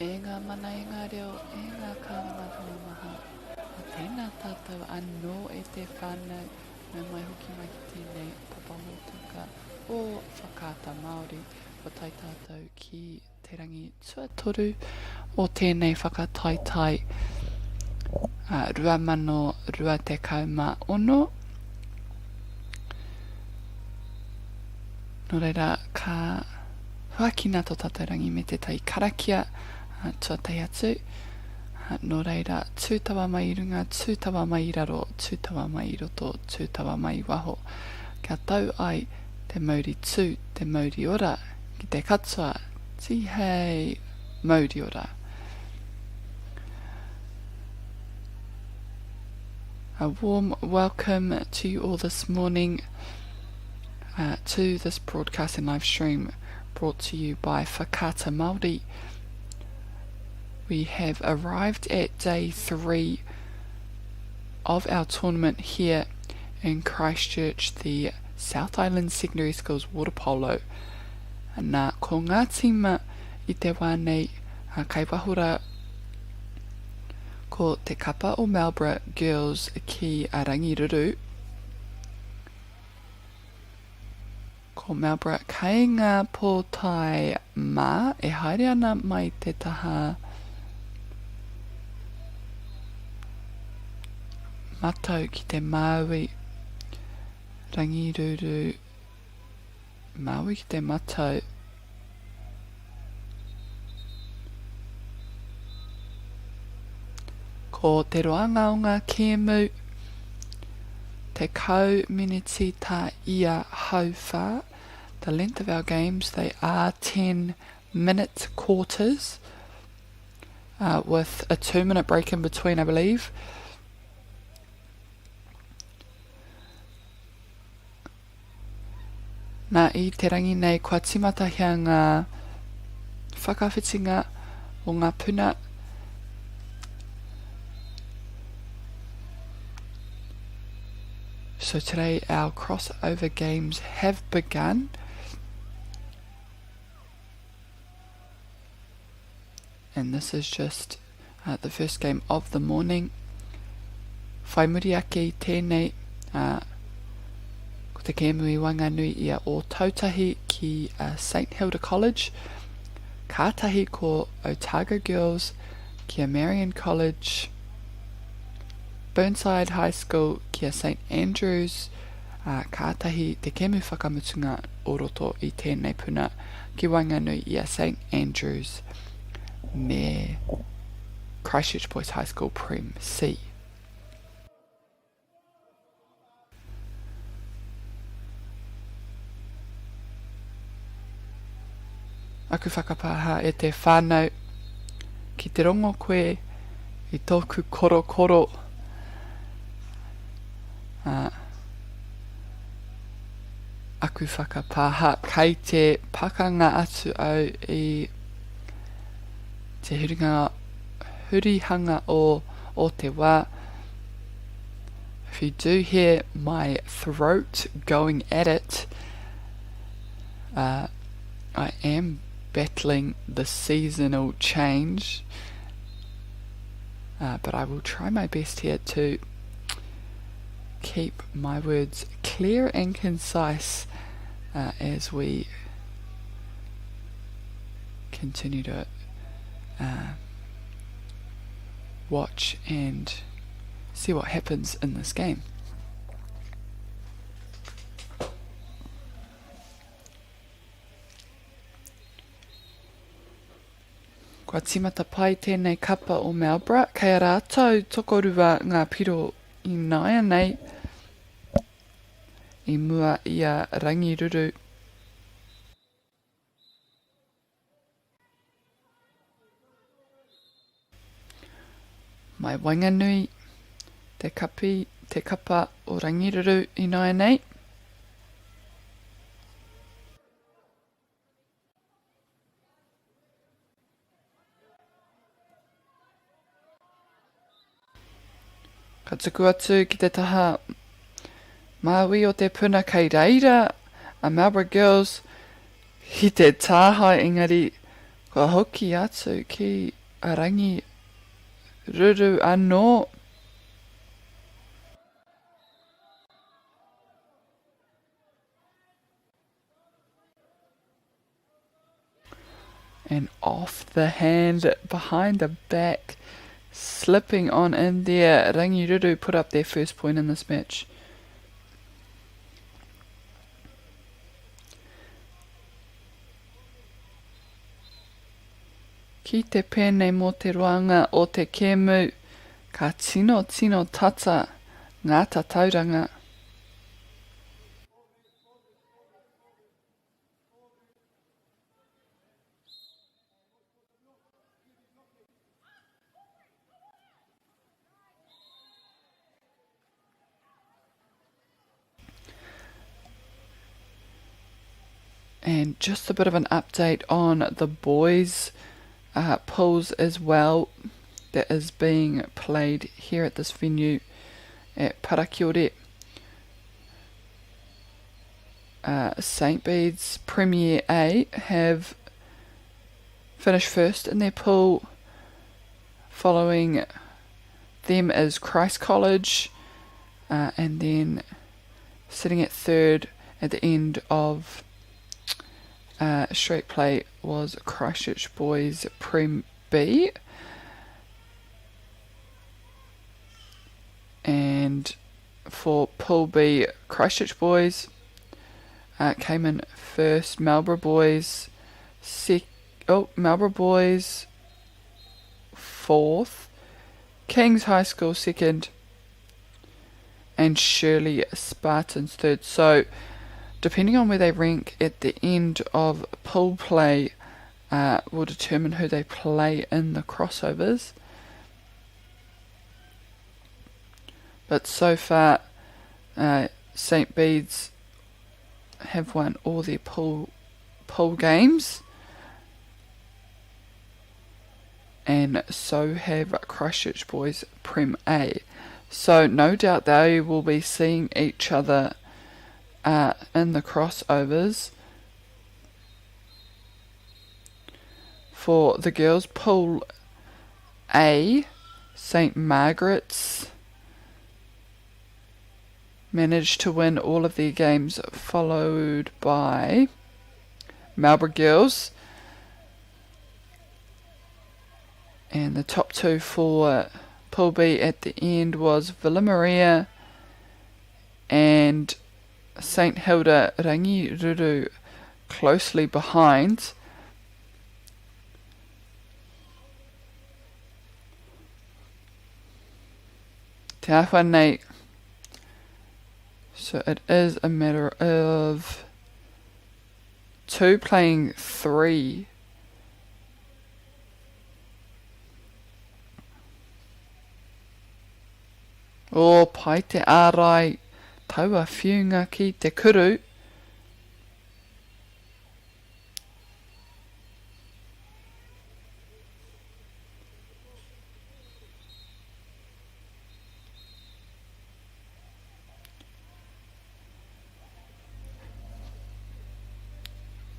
E ngā mana i ngā reo, e ngā kāwana tamaha. A tēnā tātou anō e te whānau, me mai hoki mai ki tēnei papahotuka o whakaata Māori o tai tātou ki te rangi tuatoru o tēnei whakataetai rua mano rua te kauma ono. Nō reira, ka huakina tō tātou rangi me te tai karakia tuatai atu. Nō reira, tūtawa mai i runga, tūtawa mai i raro, tūtawa mai i roto, tūtawa mai i waho. Kia tau ai te mauri tū, te mauri ora, ki te katoa, tihei mauri ora. A warm welcome to you all this morning to this broadcast and live stream brought to you by Whakaata Māori. We have arrived at day 3 of our tournament here in Christchurch, the South Island Secondary Schools Water Polo. Nā ko ngā tima i te wānei kai wahura ko te kapa o MāORI Girls ki a Rangiruru. Ko MāORI kai ngā pōtai mā e haere ana mai te taha matau ki te Māui Rangiruru Māui ki te matau ko te roanga o ngā kēmu te kau miniti tā ia hauwha. The length of our games, they are 10-minute quarters with a 2-minute break in between, I believe. Nā i te rangi nei kua timatahia ngā whakawhitinga o ngā puna. So today our crossover games have begun. And this is just the first game of the morning. Whai muri ake tēnei ko te kēmui Wanganui ia o Tautahi ki St Hilda College. Kātahi ko Otago Girls ki a Marian College. Burnside High School kia St Andrews. Kātahi te kēmu whakamutunga o roto i tēnei puna ki Wanganui ia St Andrews me Christchurch Boys High School Prem C. Aku whakapāha e te whānau ki te rongo koe i tōku korokoro. Aku whakapāha kai te pakanga atu au i te hurihanga o te wā. If you do hear my throat going at it, I am battling the seasonal change, but I will try my best here to keep my words clear and concise as we continue to watch and see what happens in this game. Kua timata pai tēnei kapa o MāORI, kei rātou tokorua ngā piro I naia nei I mua ia Rangiruru. Mai Wanganui, te kapa o Rangiruru I naia nei. Ka tuku atu ki te taha Māui o te puna kei reira a MāORI Girls hi te tāhai engari Ko hoki atu ki a rangi ruru anō. And off the hand, behind the back, slipping on in there. Rangiruru put up their first point in this match. Ki te pēnei mō te roanga o te kēmu, ka tino tata ngā tauranga. And just a bit of an update on the boys' pools as well that is being played here at this venue at Parakiore. St. Bede's Premier A have finished first in their pool. Following them is Christ College, and then sitting at third at the end of straight play was Christchurch Boys Prem B. And for Pool B, Christchurch Boys came in first, Marlborough Boys fourth, Kings High School second, and Shirley Spartans third. So depending on where they rank at the end of pool play will determine who they play in the crossovers. But so far, St. Bede's have won all their pool games, and so have Christchurch Boys Prem A. So no doubt they will be seeing each other in the crossovers. For the girls' pool A, St. Margaret's managed to win all of their games, followed by Marlborough Girls. And the top two for Pool B at the end was Villa Maria and St. Hilda. Rangiruru closely behind. Te awhanei. So it is a matter of 2 playing 3. O pai te ārai, taua whiunga ki te kuru.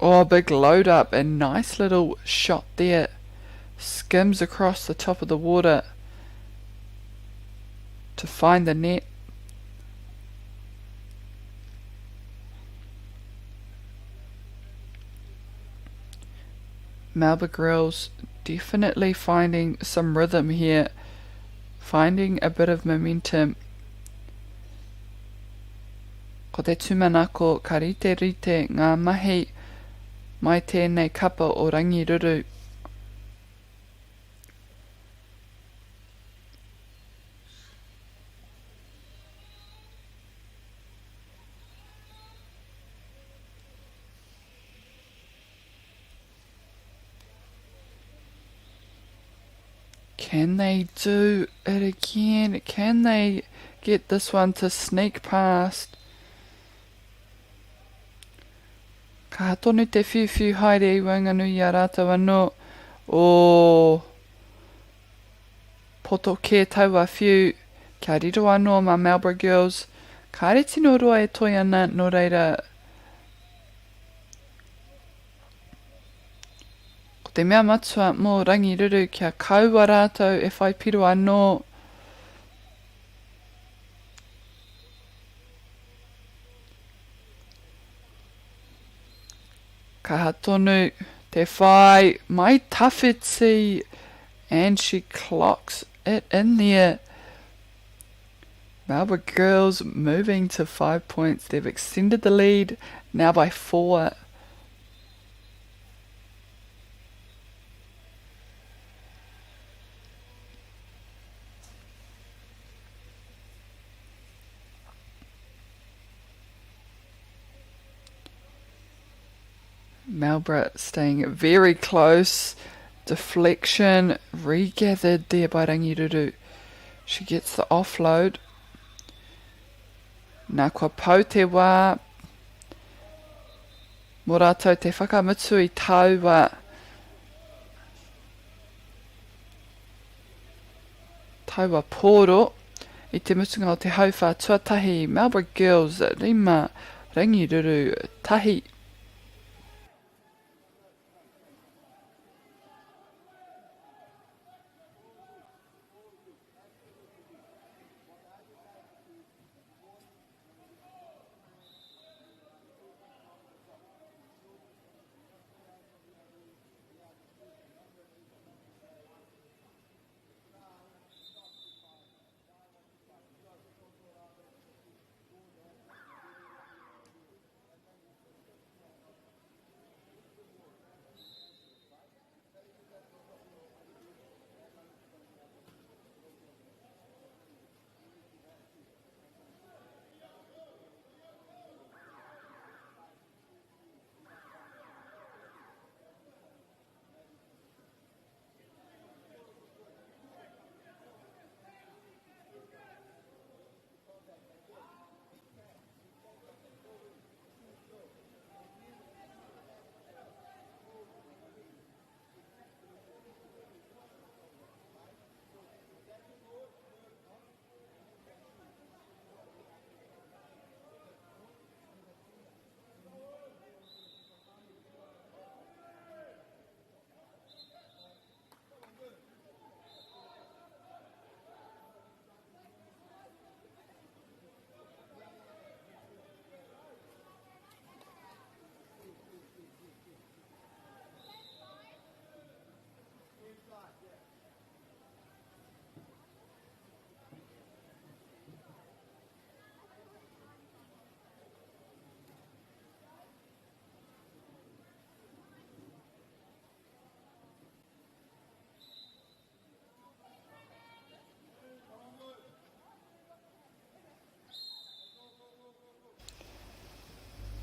Oh, big load up, a nice little shot there. Skims across the top of the water to find the net. Marlborough girls definitely finding some rhythm here, finding a bit of momentum. Ko te tūmanako ka rite ngā mahi mai tēnei kapa o Rangiruru. Can they do it again? Can they get this one to sneak past? Ka tonu te whiwhiu haere I wanganui a rātou anō. O poto ke taua whiu. Kia riro anō ma Marlborough Girls. Ka re tino roa e toi ana no reira. Ko te mea matua mō rangiruru kia kaua rātou e whai piro anō. Ka hatonu te whai mai tawhiti, and she clocks it in there. Melbourne girls moving to 5 points. They've extended the lead now by 4. Melbourne staying very close. Deflection regathered there by Rangiruru. She gets the offload. Nā kua pau te wā. Mō rātou te whakamutu I taua. Taua pōro. I te mutunga o te hauwha tuatahi. Melbourne girls 5, Rangiruru tahi.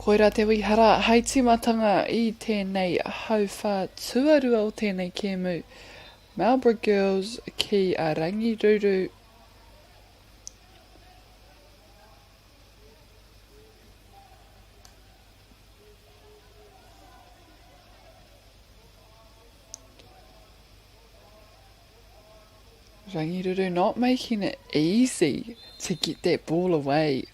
Koira te wihara, hei timatanga I tēnei hauwha tuarua o tēnei kēmu. Melbourne girls ki a Rangiruru. Rangiruru not making it easy to get that ball away.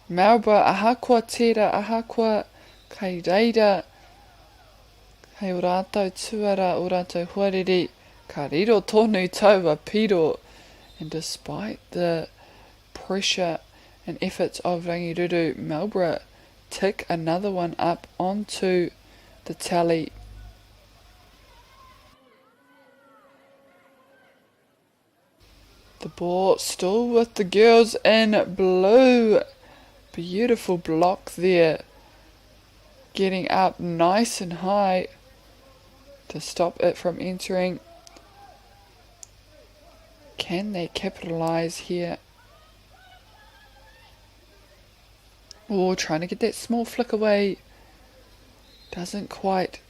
Melbourne ahakoa tērā, ahakoa kei reira, kei o rātou tuara, o rātou huarere, ka riro tonu taua piro. And despite the pressure and efforts of Rangiruru, Melbourne tick another one up onto the tally. The ball still with the girls in blue. Beautiful block there. Getting up nice and high to stop it from entering. Can they capitalise here? Oh, trying to get that small flick away. Doesn't quite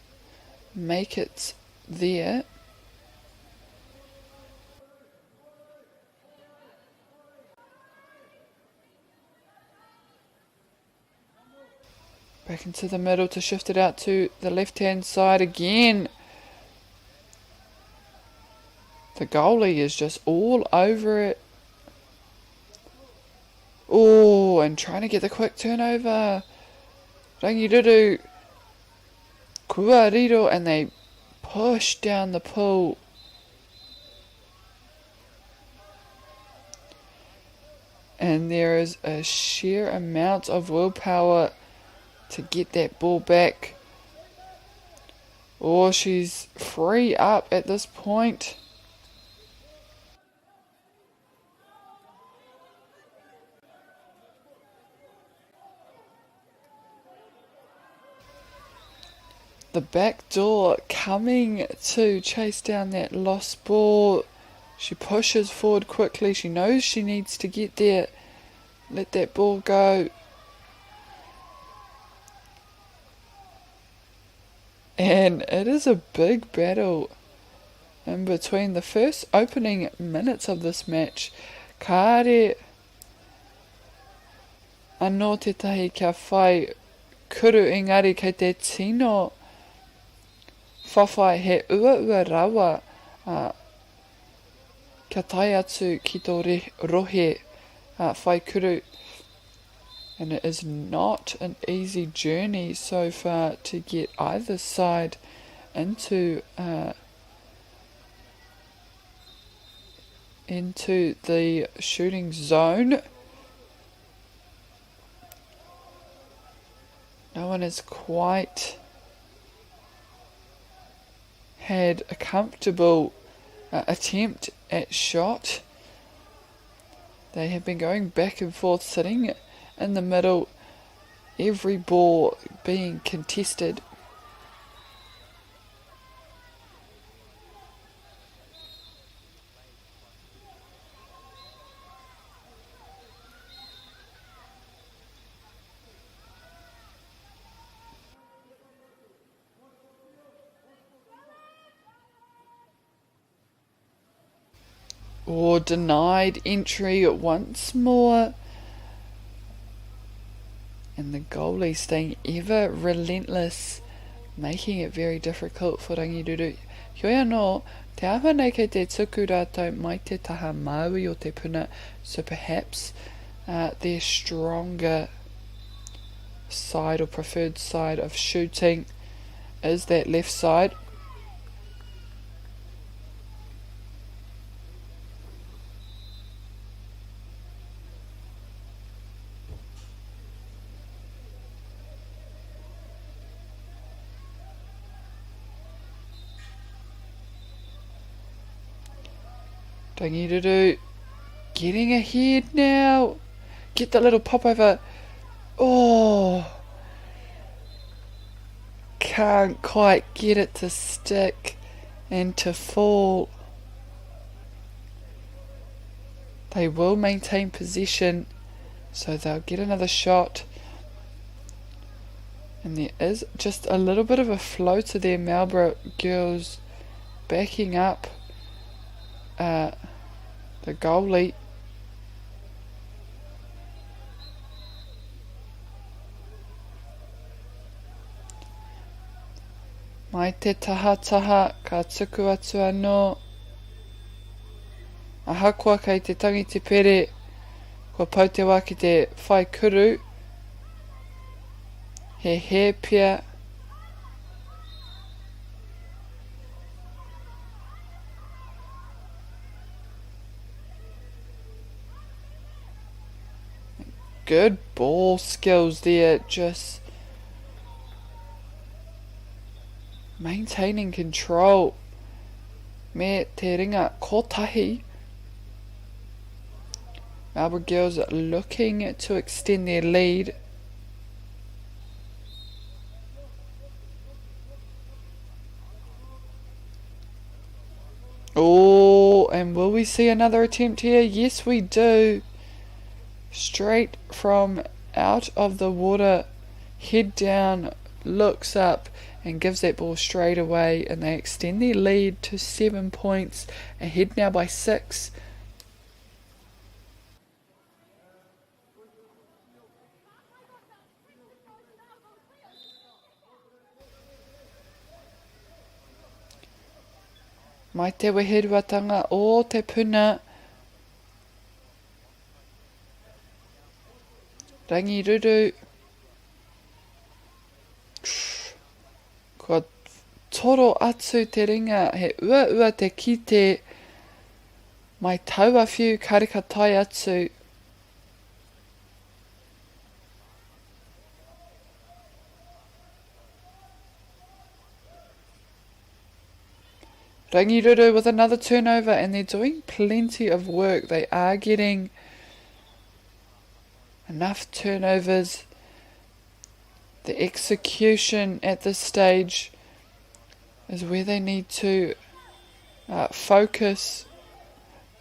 make it there. Back into the middle to shift it out to the left-hand side again. The goalie is just all over it. Oh, and trying to get the quick turnover. Rangiruru kua riro, and they push down the pool. And there is a sheer amount of willpower to get that ball back. Or she's free up at this point. The back door coming to chase down that lost ball. She pushes forward quickly. She knows she needs to get there. Let that ball go. And it is a big battle in between the first opening minutes of this match. Kāre anō tētahi kia whai kuru, engari kei te tino whawhai he ua rawa kia tai atu ki tō rohe whai kuru. And it is not an easy journey so far to get either side into the shooting zone. No one has quite had a comfortable attempt at shot. They have been going back and forth, sitting in the middle, every ball being contested. Or denied entry once more. And the goalie staying ever relentless, making it very difficult for Rangiruru. Heoi anō, te awa nei kei te tuku rātou mai te taha Māori o te puna, so perhaps their stronger side or preferred side of shooting is that left side. Rangiruru getting ahead now. Get the little pop over. Oh, can't quite get it to stick and to fall. They will maintain possession, so they'll get another shot. And there is just a little bit of a floater there. Marlborough girls backing up the goalie. Mai te tahataha ka tuku atu anō. Ahakoa kei te tangi te pere. Kua pau te wā ki te whai kuru. He pia. Good ball skills there, just maintaining control. Me te ringa kotahi. Marlborough girls are looking to extend their lead. Oh, and will we see another attempt here? Yes, we do. Straight from out of the water, head down, looks up and gives that ball straight away, and they extend their lead to 7 points, ahead now by 6. Mai te weheruatanga o te puna. Rangiruru toro atu te ringa, he ua te kite, mai taua whiu karika tai atu. Rangiruru with another turnover, and they're doing plenty of work. They are getting enough turnovers. The execution at this stage is where they need to focus.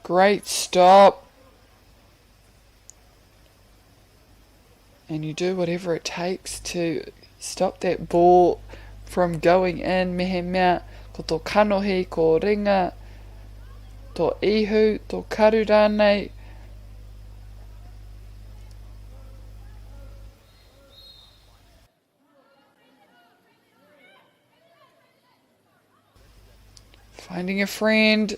Great stop. And you do whatever it takes to stop that ball from going in. Mehe mea, ko tō kanohi, ko ringa, tō ihu, tō karu rānei. Finding a friend.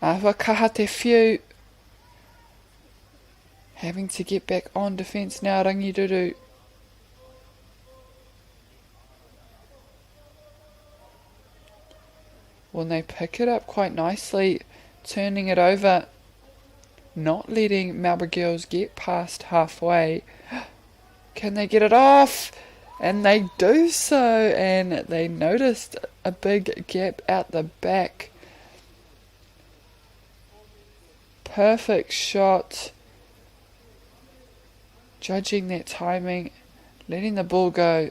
Ahua kaha te whiu. Having to get back on defence now, Rangiruru. Well, they pick it up quite nicely, turning it over, not letting MＡORI girls get past halfway. Can they get it off? And they do so, and they noticed a big gap out the back. Perfect shot. Judging that timing, letting the ball go.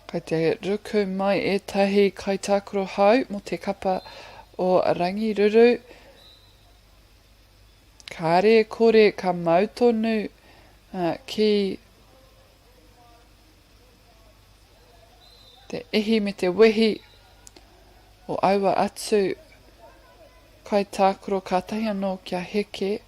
Kei te ruku mai e tahi kaitakoro hau mo te kapa o Rangiruru. Ka re kore ka mautonu ki te ihi me te wehi o aua atu kaitakoro ka tahi anō kia heke.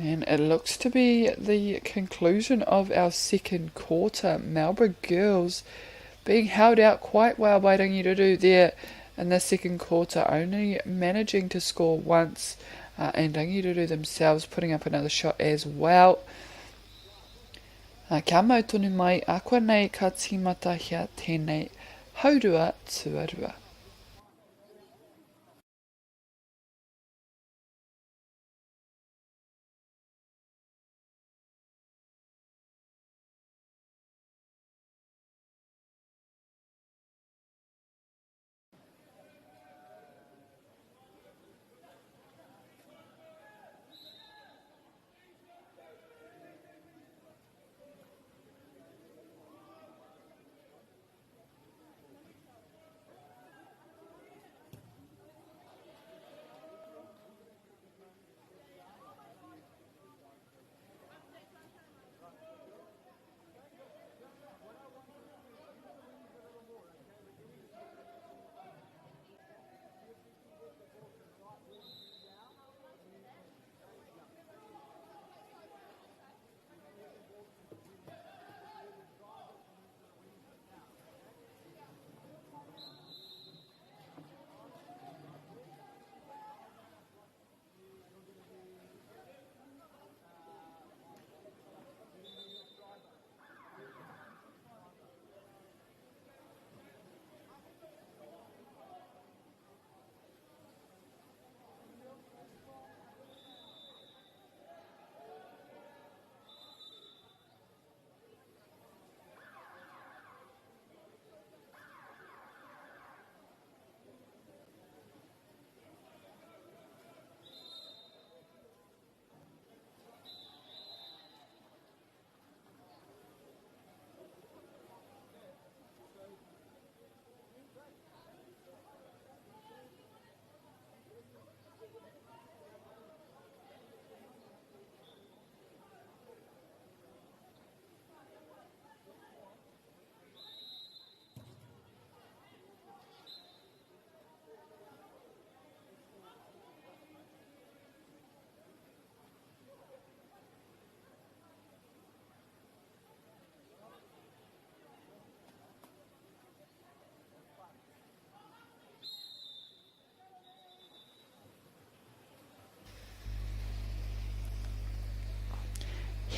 And it looks to be the conclusion of our second quarter. MAORI girls being held out quite well by Rangiruru there in the second quarter, only managing to score once, and Rangiruru themselves putting up another shot as well. Kia mau tonu mai, a koe nei ka tīmata hia tēnei haurua tuarua.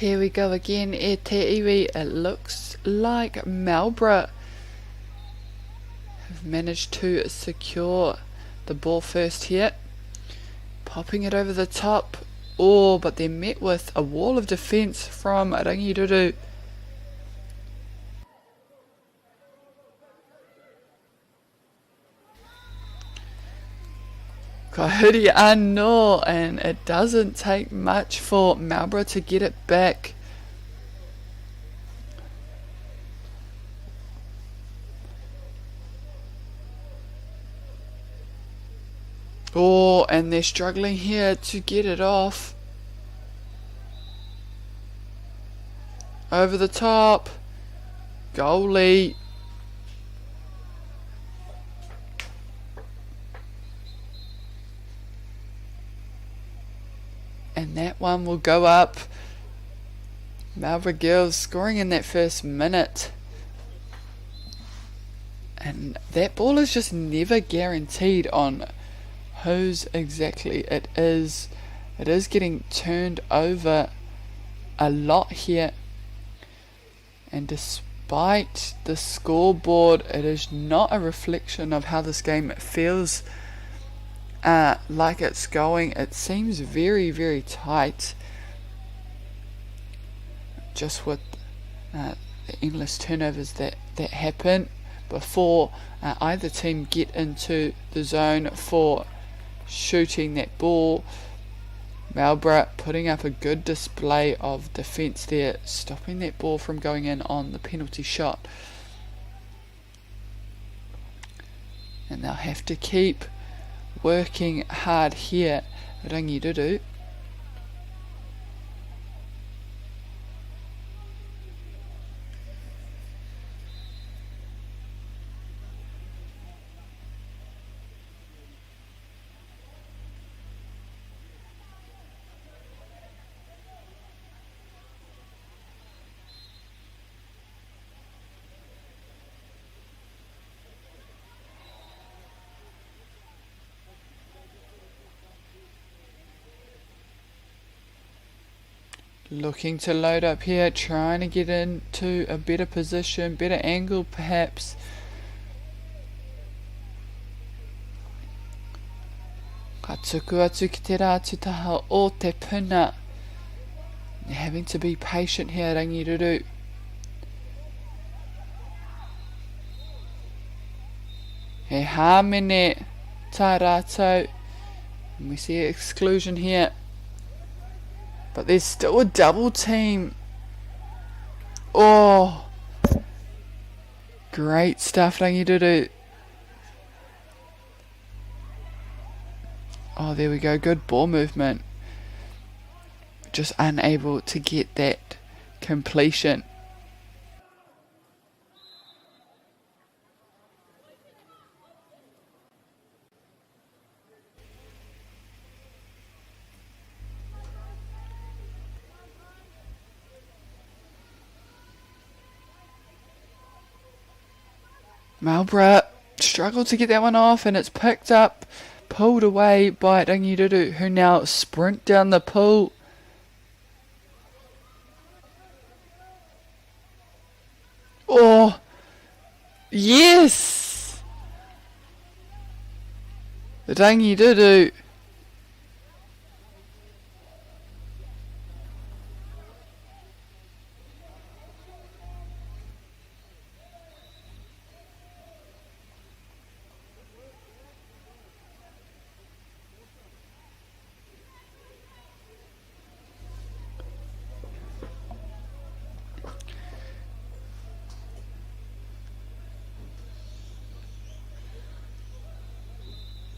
Here we go again, e te iwi. It looks like MΑORI have managed to secure the ball first here. Popping it over the top. Oh, but they're met with a wall of defence from Rangiruru. Kahuri anō, and it doesn't take much for MAORI to get it back. Oh, and they're struggling here to get it off. Over the top. Goalie. And that one will go up. MAORI girls scoring in that first minute. And that ball is just never guaranteed on whose exactly it is. It is getting turned over a lot here. And despite the scoreboard, it is not a reflection of how this game feels like it's going. It seems very, very tight. Just with the endless turnovers that happen before either team get into the zone for shooting that ball. MAORI putting up a good display of defence there, stopping that ball from going in on the penalty shot. And they'll have to keep working hard here, Rangiruru. Looking to load up here, trying to get into a better position, better angle perhaps. Ka tuku atu ki te rātutaha o te puna. They're having to be patient here, Rangiruru. He hāmene tā rātou. And we see exclusion here. But there's still a double team. Oh, great stuff, Rangiruru. Oh, there we go. Good ball movement. Just unable to get that completion. MAORI struggled to get that one off, and it's picked up, pulled away by Rangiruru, who now sprint down the pool. Oh, yes! Rangiruru.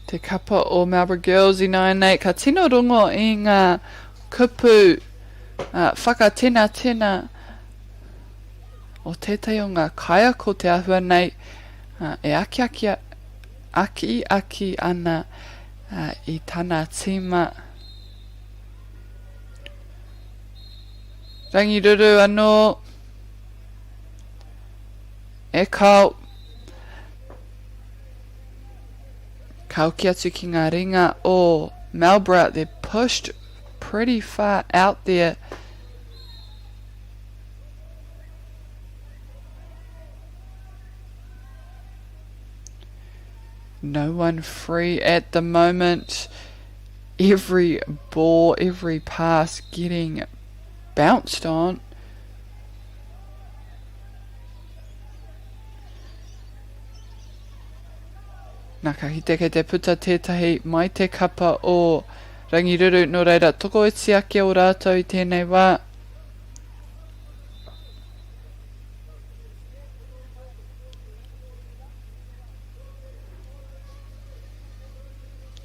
Te kapa o MAORI girls I nai nei, ka tino rongo I ngā kupu whakatena o tētai o ngā kaia ko te ahua nei, e aki ana I tana tima. Rangiruru anō, e kau. Kauki atu ki ngā ringa o MAORI. They're pushed pretty far out there. No one free at the moment. Every ball, every pass getting bounced on. Nā ka hite kei te puta tētahi mai te kapa o Rangiruru, no reira toko iti ake o rātou I tēnei wā.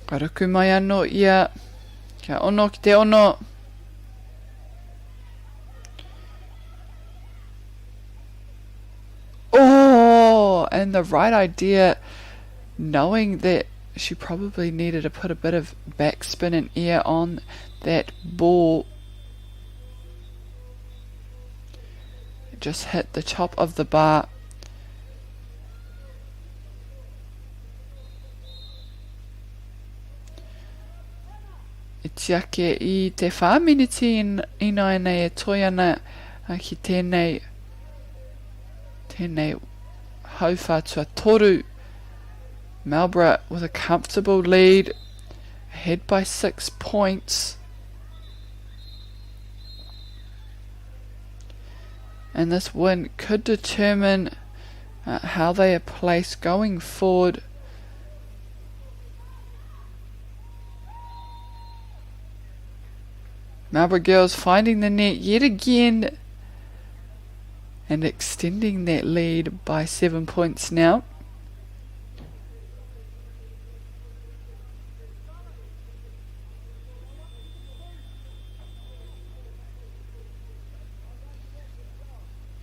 Ka ruku mai anō ia, kia ono ki te ono. Oh, and the right idea, knowing that she probably needed to put a bit of backspin and air on that ball. It just hit the top of the bar. I tiake I te whāminiti ina nei e toi ana ki tēnei hauwhātua toru. Marlborough with a comfortable lead, ahead by 6 points. And this win could determine how they are placed going forward. Marlborough girls finding the net yet again and extending that lead by 7 points now.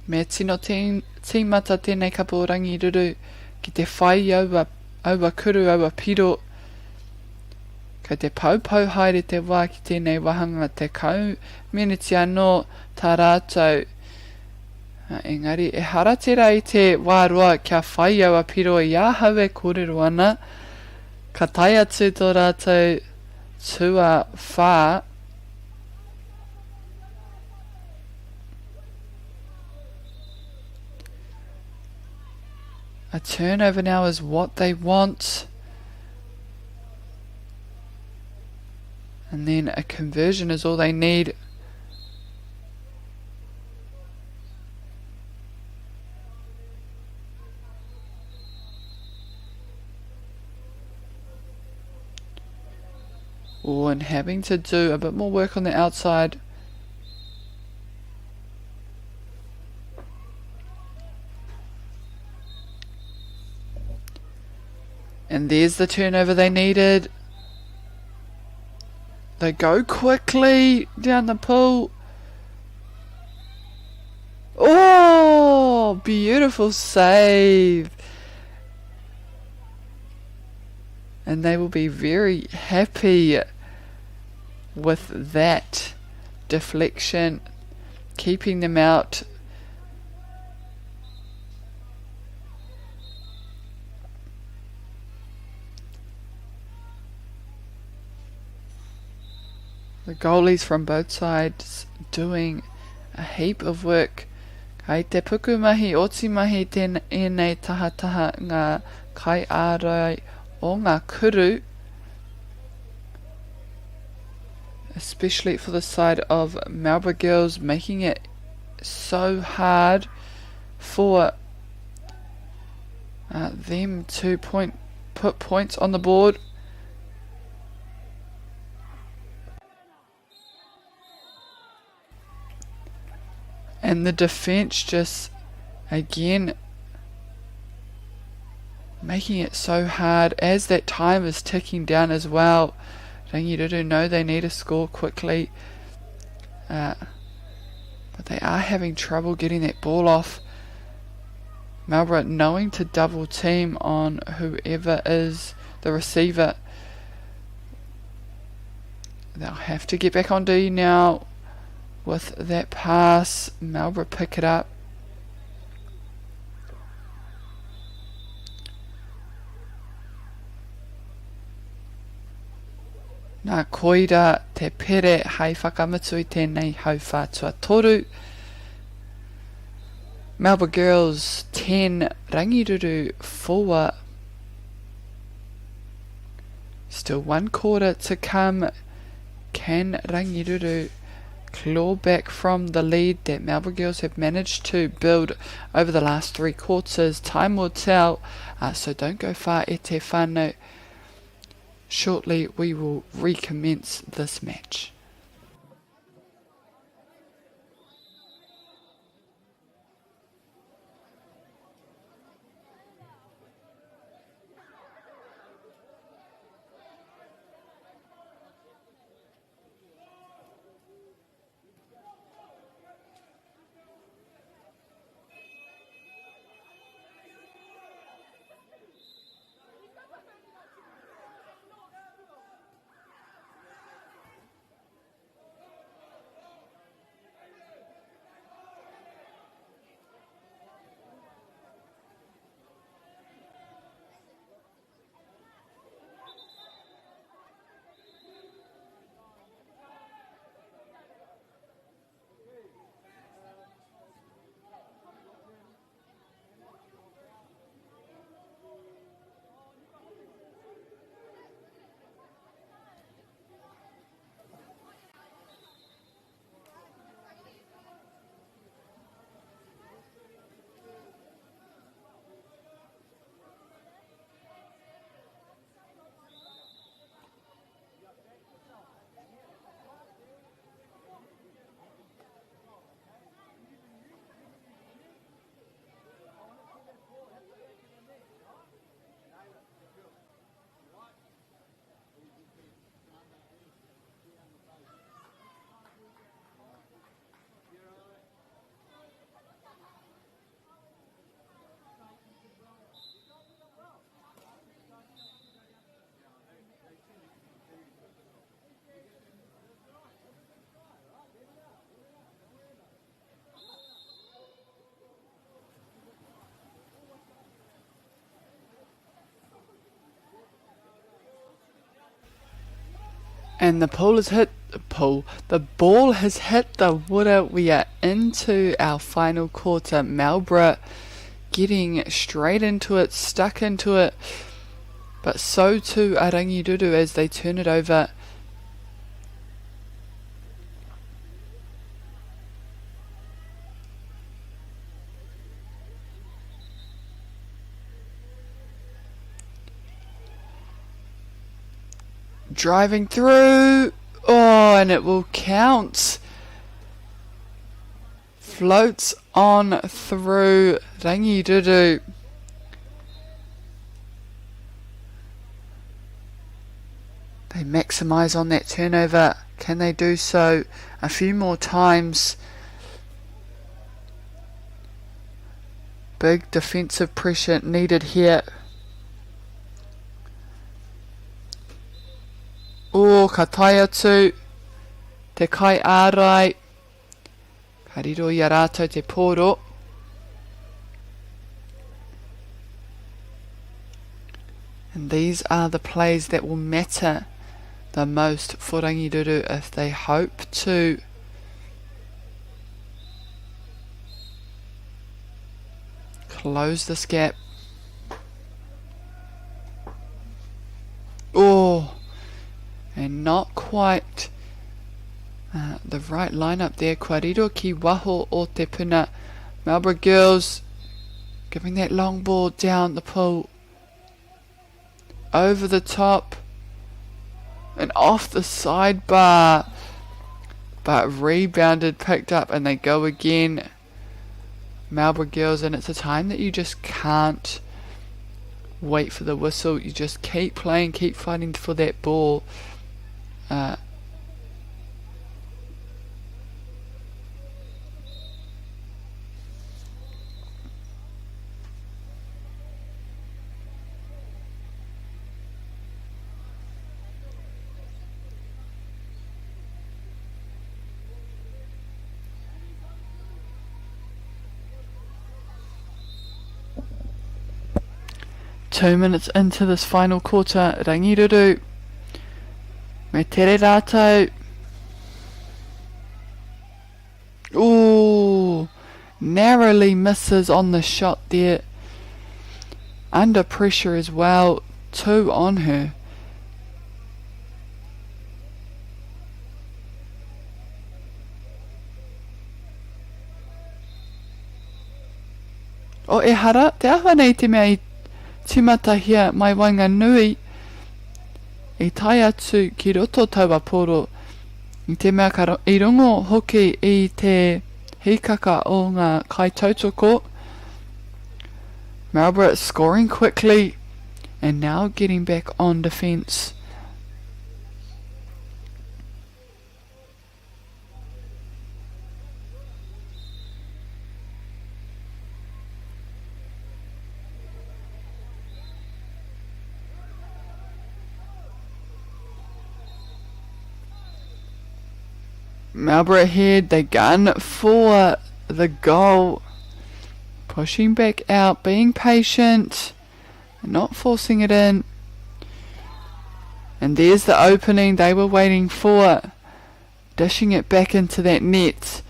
Me tino tīmata tēnei kapa o Rangiruru ki te whai aua kuru aua piro. Kei te paupau haere te wā ki tēnei wahanga te community anō tā rātou. Engari e haratera I te wārua kia whai aua piro I ahau e kōrero ana. Ka tai atu tō rātou tua whā. A turnover now is what they want. And then a conversion is all they need. Oh, and having to do a bit more work on the outside. And there's the turnover they needed. They go quickly down the pool. Oh, beautiful save. And they will be very happy with that deflection, keeping them out. The goalies from both sides doing a heap of work. Kei te puku mahi, oti mahi tēnei tahataha ngā kai ārai o ngā kuru. Especially for the side of Marlborough girls, making it so hard for them to put points on the board. And the defense just, again, making it so hard as that time is ticking down as well. Rangiruru know they need to score quickly. But they are having trouble getting that ball off. Marlborough knowing to double team on whoever is the receiver. They'll have to get back on D now. With that pass, Marlborough pick it up. Nā koira te pere hei whakamutu I tēnei hauwhātua toru. Marlborough girls 10, Rangiruru 4. Still 1 quarter to come. Can Rangiruru claw back from the lead that Melbourne girls have managed to build over the last 3 quarters? Time will tell, so don't go far e te whānau. Shortly we will recommence this match. And the ball has hit the water. We are into our final quarter. Marlborough getting straight into it, stuck into it. But so too are Rangiruru as they turn it over. Driving through. Oh, and it will count. Floats on through Rangiruru. They maximise on that turnover. Can they do so a few more times? Big defensive pressure needed here. O ka tae atu te kai ārai. Ka riro i a rātou te pōro. And these are the plays that will matter the most for Rangiruru if they hope to close this gap. Oh, and not quite the right lineup there. Kua riro ki waho o te puna. Marlborough girls giving that long ball down the pool. Over the top. And off the sidebar. But rebounded, picked up, and they go again. Marlborough girls, and it's a time that you just can't wait for the whistle. You just keep playing, keep fighting for that ball. 2 minutes into this final quarter, Rangiruru me tere rātou. Ooh, narrowly misses on the shot there. Under pressure as well, 2 on her. O e hara, te awa nei te mea I timatahia mai wanga nui I tai atu ki roto taua poro I te mea I rongo hoki I te hikaka o ngā kaitautoko. Marlborough scoring quickly and now getting back on defence. Marlborough ahead, they gun for the goal. Pushing back out, being patient, not forcing it in. And there's the opening they were waiting for. Dishing it back into that net.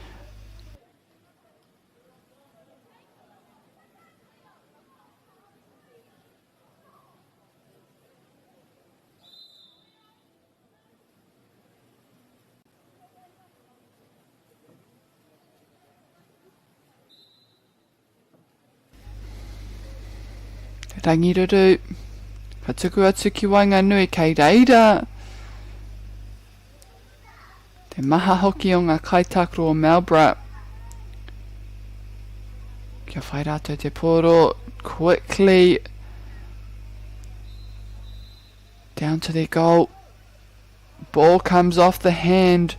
Rangiruru, whatuku atu ki Wainganui kei reira. Te maha hoki o ngā kaitakro o Marlborough. Kia whai rātou te poro, quickly. Down to their goal. Ball comes off the hand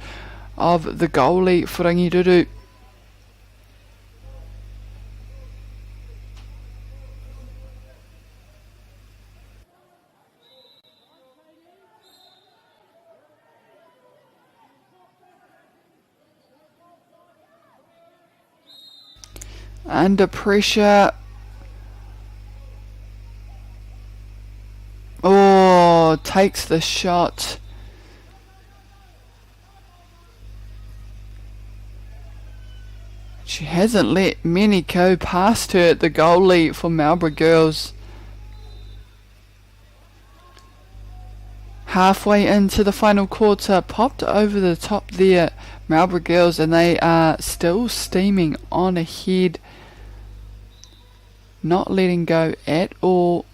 of the goalie for Rangiruru. Under pressure. Oh, takes the shot. She hasn't let many go past her, the goalie for Marlborough girls. Halfway into the final quarter, popped over the top there, Marlborough girls, and they are still steaming on ahead. Not letting go at all.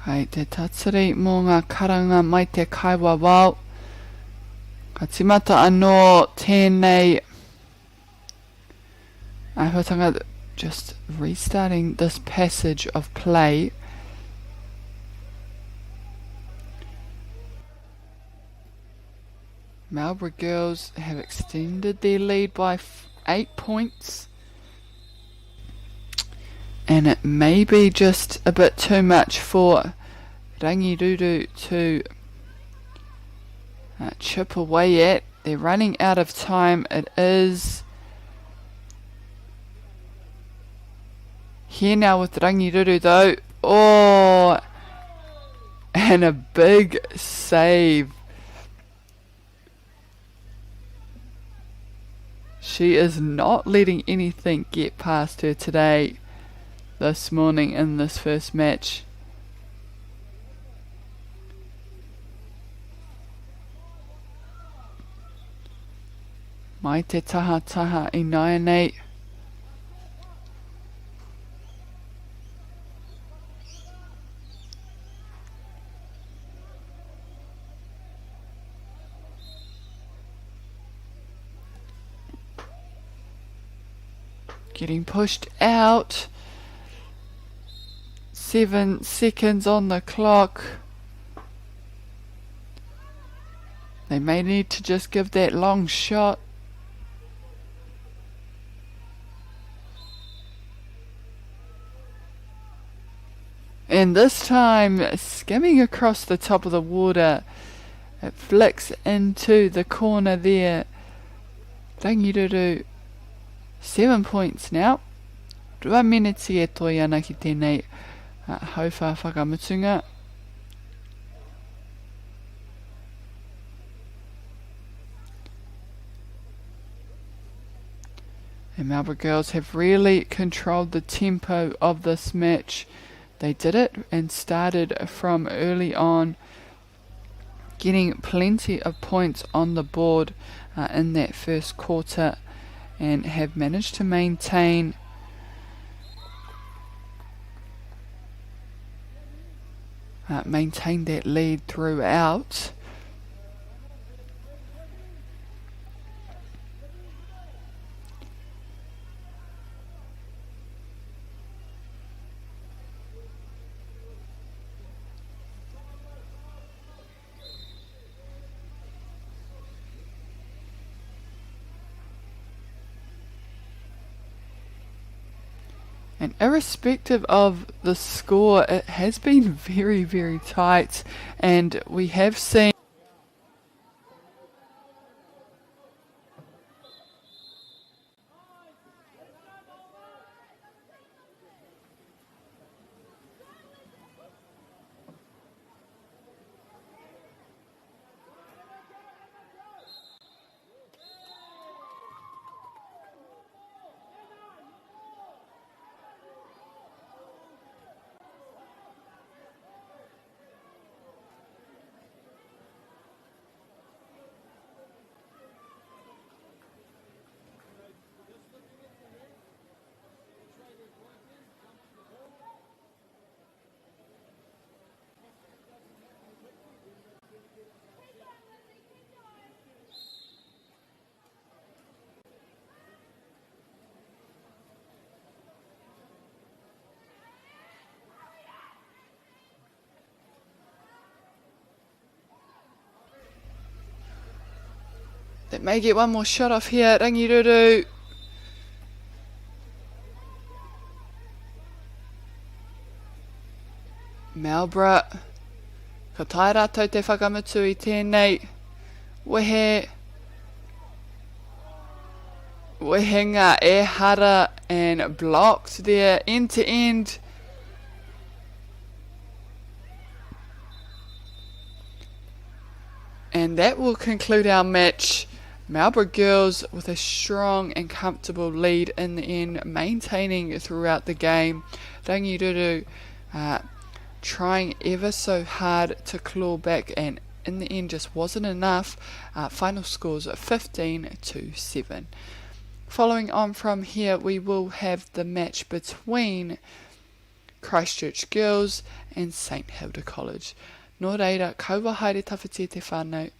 Hei te tatsiri mō ngā karanga mai te kaiwa wau. Ka timata anō tēnei āhuatanga, just restarting this passage of play. Marlborough girls have extended their lead by 8 points. And it may be just a bit too much for Rangiruru to chip away at. They're running out of time. It is here now with Rangiruru though. Oh, and a big save. She is not letting anything get past her today. This morning in this first match. Mai te taha taha I nai nei. Getting pushed out. 7 seconds on the clock. They may need to just give that long shot. And this time, skimming across the top of the water, it flicks into the corner there. Rangiruru, 7 points now. 2 miniti e toi ana ki tēnei hauwha whakamutunga. The MΑORI girls have really controlled the tempo of this match. They did it and started from early on, getting plenty of points on the board in that first quarter, and have managed to maintain that lead throughout. And irrespective of the score, it has been very, very tight, and we have seen they may get one more shot off here. Rangiruru. MAORI. Ka tae rātou te whakamutu I tēnei. Wehe ngā ehara and blocked there end to end. And that will conclude our match. MAORI girls with a strong and comfortable lead in the end, maintaining throughout the game. Rangiruru trying ever so hard to claw back, and in the end just wasn't enough. Final scores 15-7. Following on from here, we will have the match between Christchurch girls and St Hilda College. Nō reira, kaua haere tawhiti te whānau.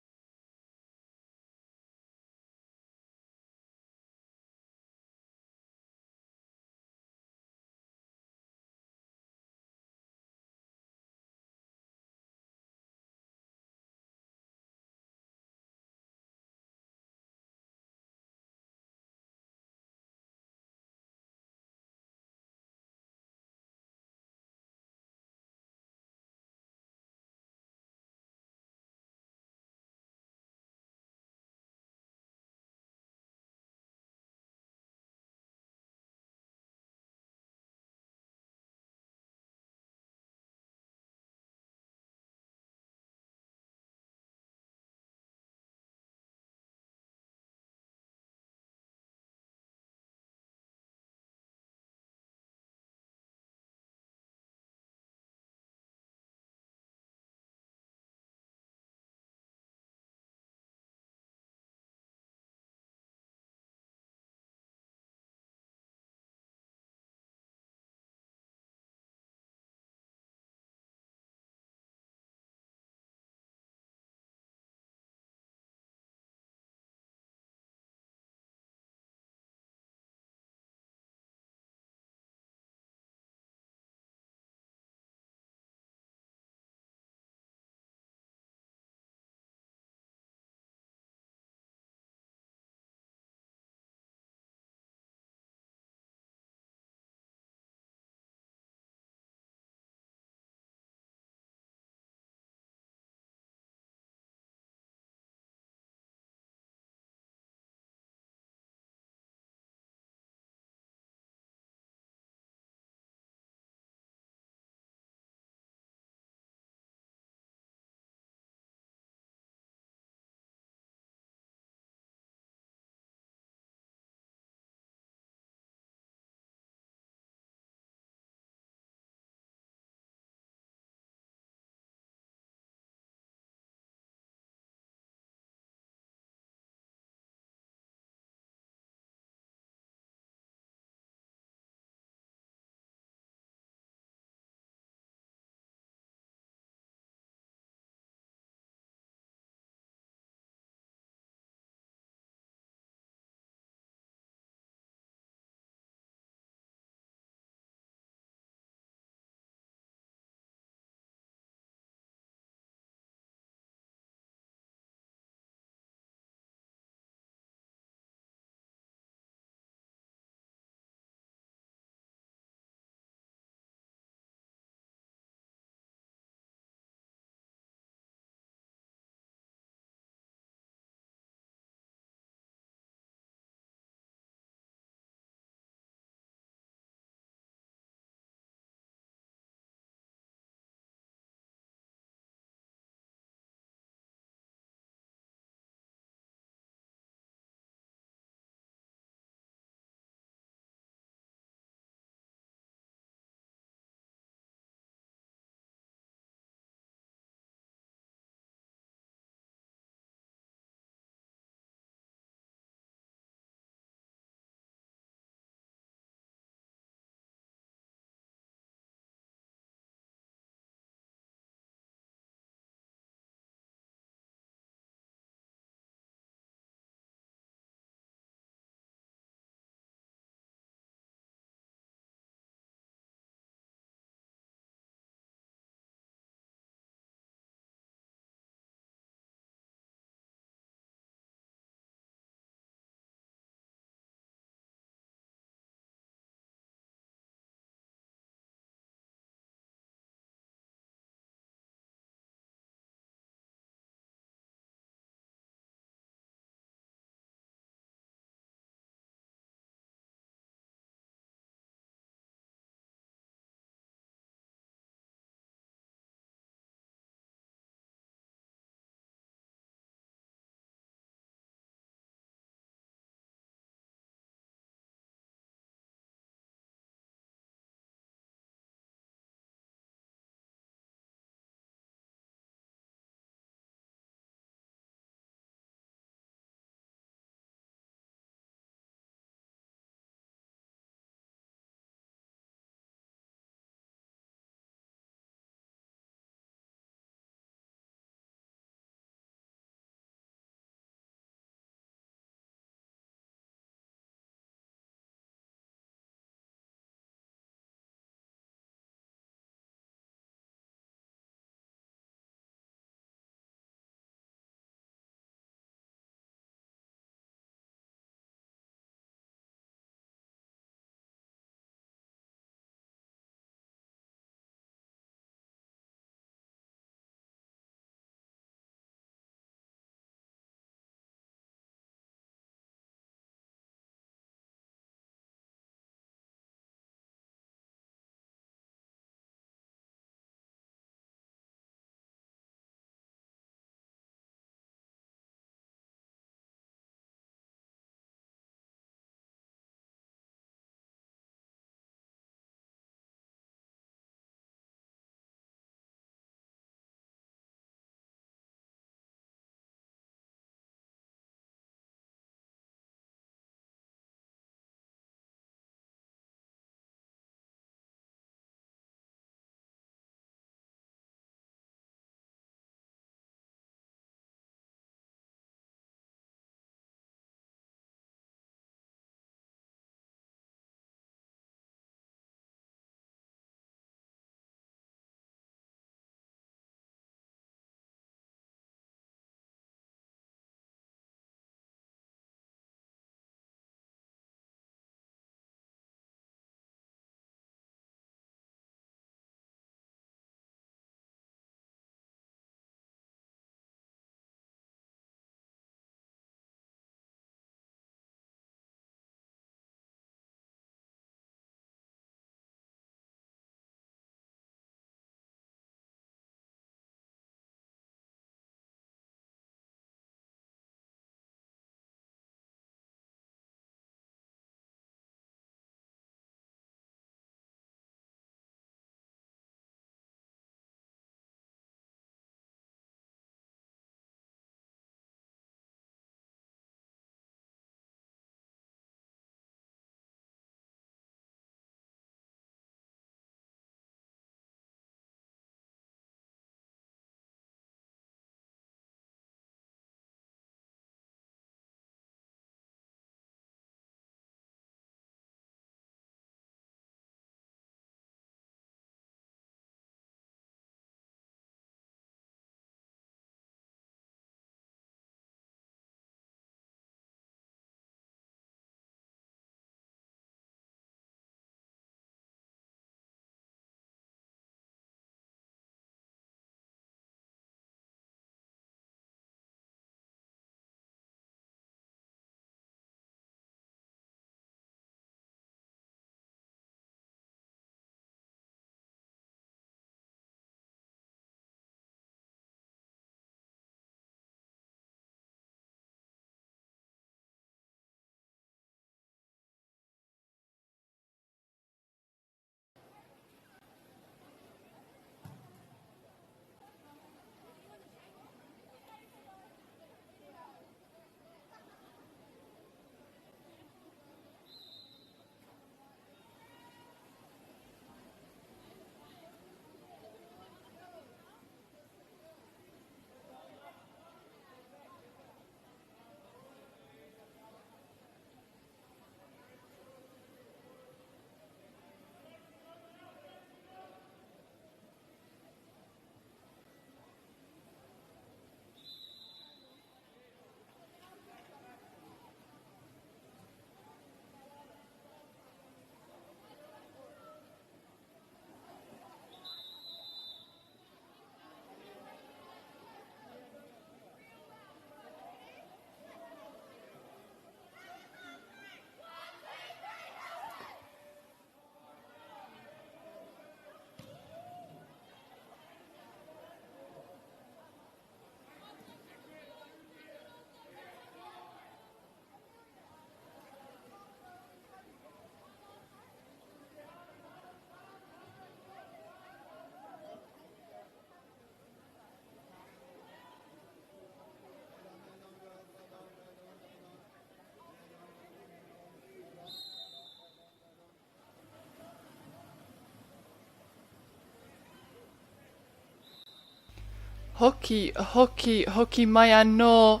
hoki mai anō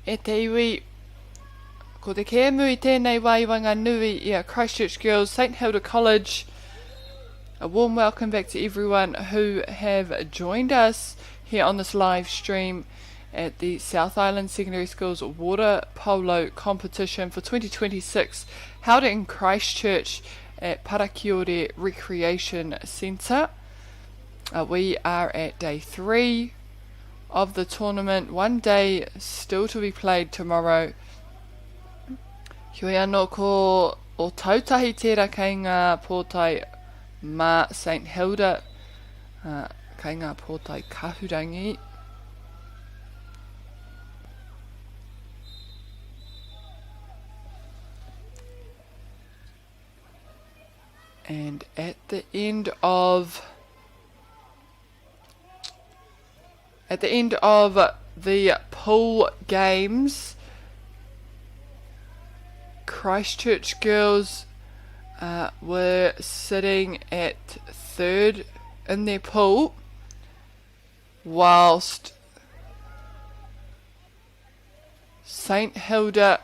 e te iwi. Ko te kēmu I tēnei waiwanga nui I a Christchurch Girls St Hilda College. A warm welcome back to everyone who have joined us here on this live stream at the South Island Secondary School's Water Polo Competition for 2026, held in Christchurch at Parakiore Recreation Centre. We are at day 3 of the tournament, one day still to be played tomorrow. Heoi anō ko o tautahi tērā kei ngā pōtai mā St Hilda, kei ngā pōtai kahurangi. And at the end of the pool games, Christchurch Girls were sitting at 3rd in their pool, whilst St Hilda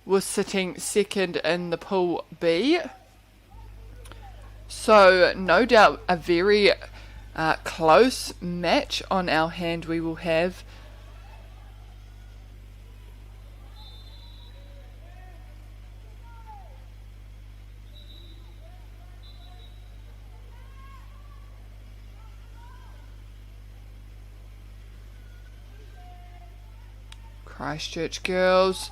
was sitting 2nd in the pool B. So no doubt a very close match on our hand we will have. Christchurch Girls.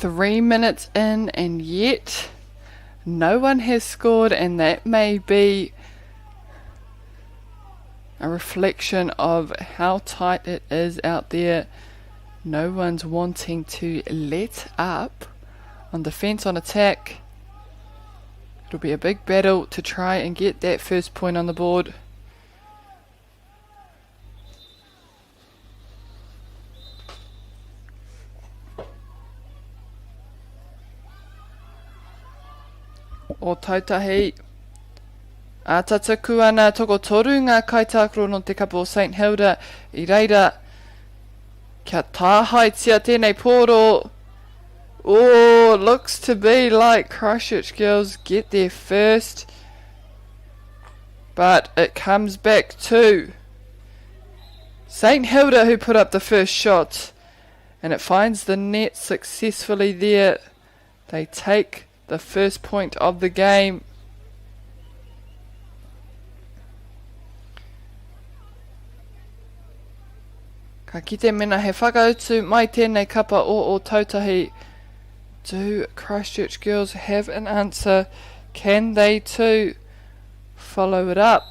Three minutes in and yet no one has scored, and that may be a reflection of how tight it is out there. No one's wanting to let up on defence, on attack. It'll be a big battle to try and get that first point on the board. O tautahi a tataku ana toko toru ngā kaitākaro no te kapa o St Hilda I reira kia tāhaitia tēnei pōro. Oh, looks to be like Christchurch Girls get there first, but it comes back to St Hilda who put up the first shot, and it finds the net successfully there. They take the first point of the game. Ka kite mena he whakautu mai tēnei kapa o tautahi. Do Christchurch Girls have an answer? Can they too follow it up?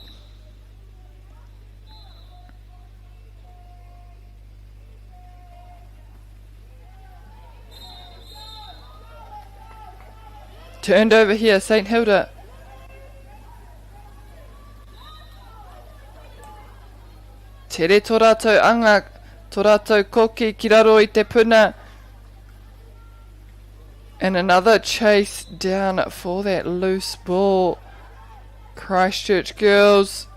Turned over here, St Hilda. Tere tō rātou anga, tō rātou koki ki raro I te puna. And another chase down for that loose ball. Christchurch Girls.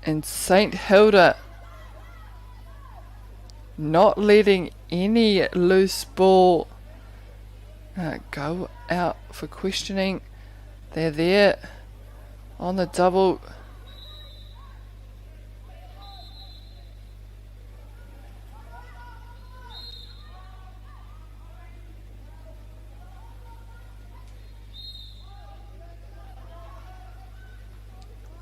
And St Hilda not letting any loose ball go out for questioning. They're there on the double.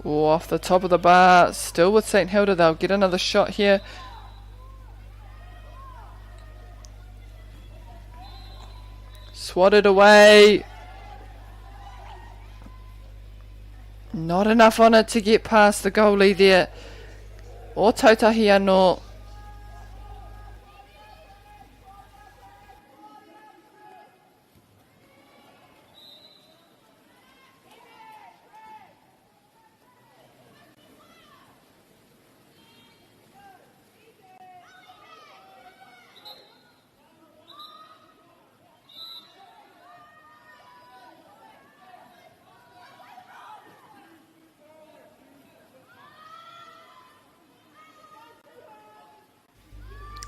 Oh, off the top of the bar, still with St Hilda. They'll get another shot here. Swatted away. Not enough on it to get past the goalie there. O Tautahi anō.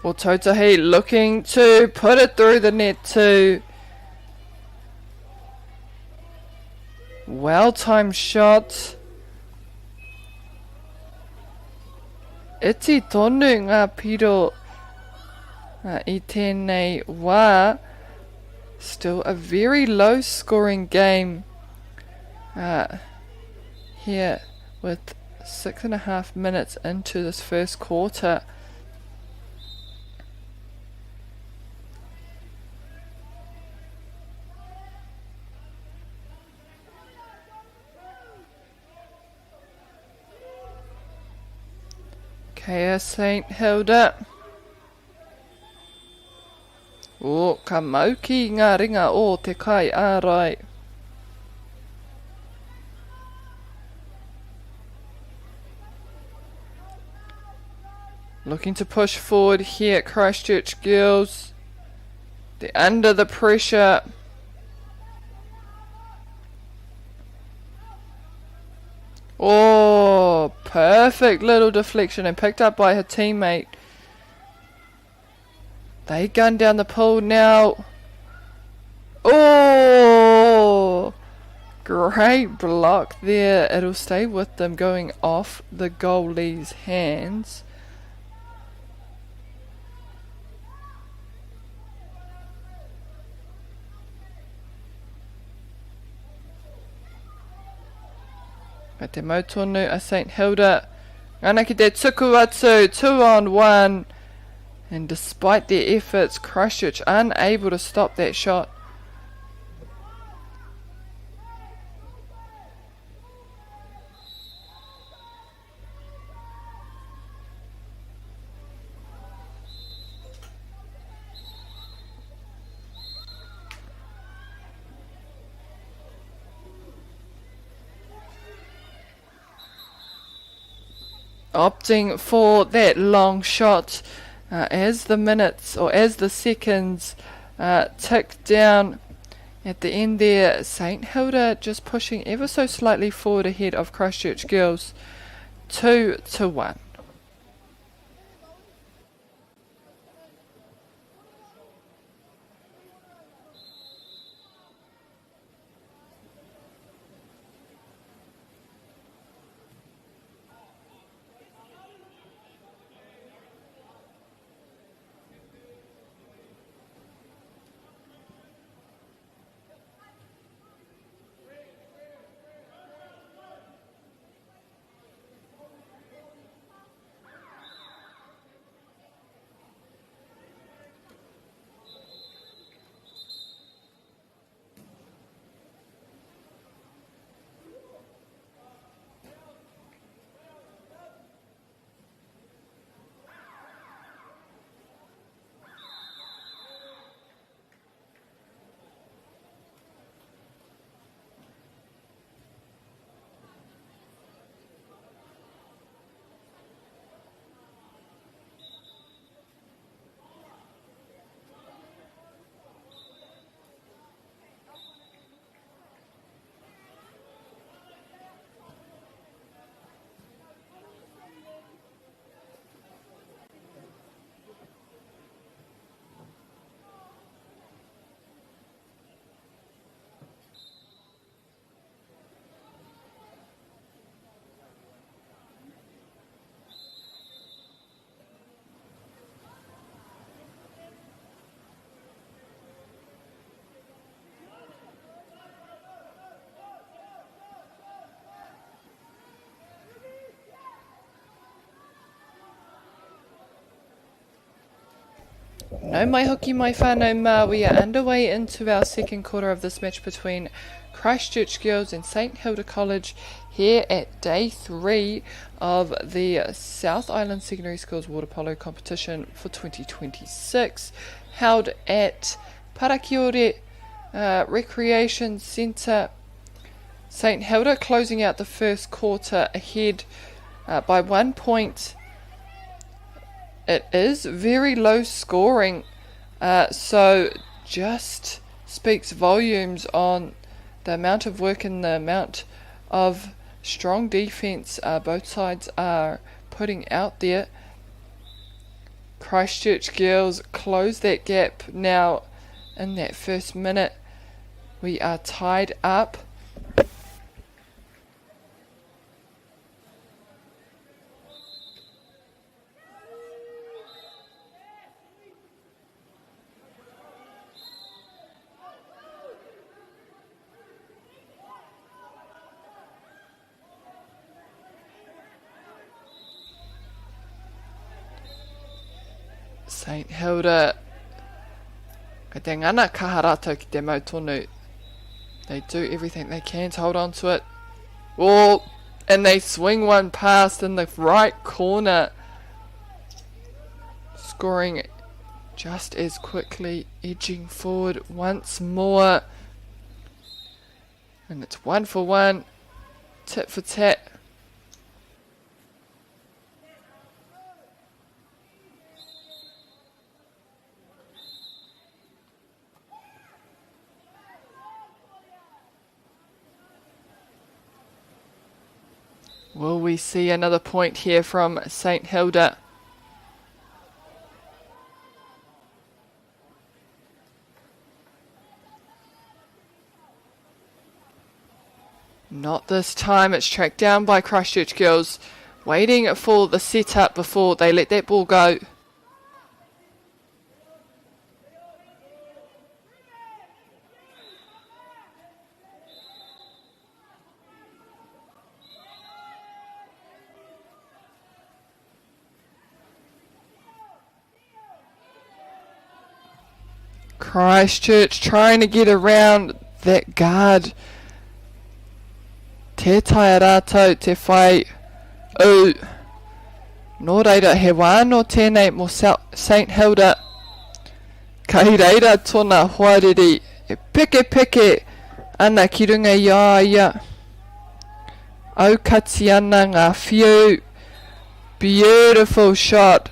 Well, Tautahi looking to put it through the net too. Well-timed shot. Iti tonu ngā piro I tēnei wā. Still a very low scoring game here with 6.5 minutes into this first quarter. Kea St Hilda. O, ka mauki ngā ringa o te kai ārai. Looking to push forward here at Christchurch girls. They're under the pressure. Oh, perfect little deflection and picked up by her teammate. They gun down the pool now. Oh, great block there. It'll stay with them, going off the goalie's hands. Mai te mautonu a St Hilda. Ana ki te tuku atu, 2-on-1. And despite their efforts, Christchurch unable to stop that shot. Opting for that long shot as the minutes or as the seconds tick down at the end there. St Hilda just pushing ever so slightly forward ahead of Christchurch girls, 2-1. No mai hoki mai whānau mā, we are underway into our second quarter of this match between Christchurch Girls and St Hilda College here at day 3 of the South Island Secondary Schools Water Polo competition for 2026, held at Parakiore Recreation Centre. St Hilda closing out the first quarter ahead by 1 point. It is very low scoring, so just speaks volumes on the amount of work and the amount of strong defence both sides are putting out there. Christchurch Girls close that gap now in that first minute. We are tied up. St Hilda, ka te ngana kaha rātou ki te mau tonu. They do everything they can to hold on to it. Oh, and they swing one past in the right corner. Scoring just as quickly, edging forward once more. And it's 1 for 1, tit for tat. Will we see another point here from St Hilda? Not this time. It's tracked down by Christchurch Girls, waiting for the setup before they let that ball go. Christchurch trying to get around that guard. Te taia rātou te whai u. Nō reira he wāno tēnei mo St Hilda. Kai reira tōna hoariri e peke ana ki runga ia. Aukati ana ngā whiu. Beautiful shot.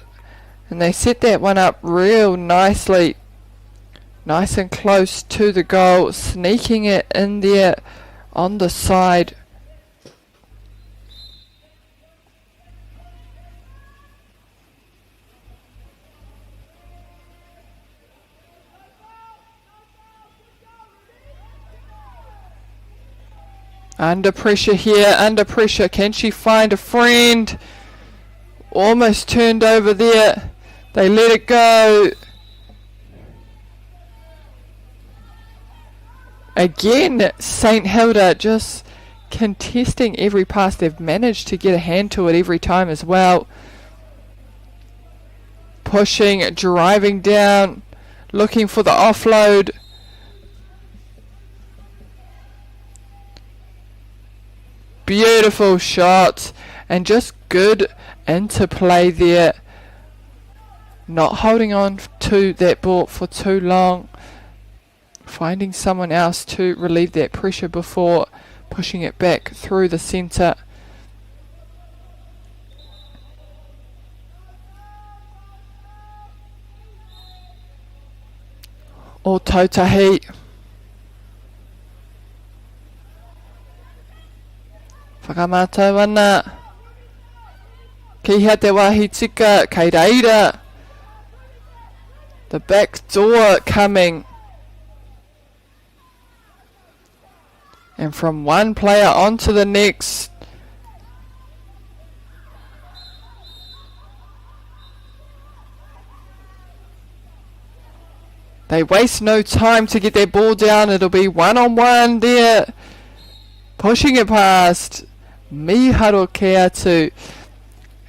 And they set that one up real nicely. Nice and close to the goal, sneaking it in there on the side. Under pressure here, under pressure. Can she find a friend? Almost turned over there. They let it go. Again, St Hilda just contesting every pass. They've managed to get a hand to it every time as well. Pushing, driving down, looking for the offload. Beautiful shot and just good interplay there. Not holding on to that ball for too long. Finding someone else to relieve that pressure before pushing it back through the centre. O tautahi. Whakamātau ana. Kihea te wāhi tika, kei reira. The back door coming. And from one player on to the next. They waste no time to get their ball down. It'll be 1-on-1 there. Pushing it past Miharo Keatu.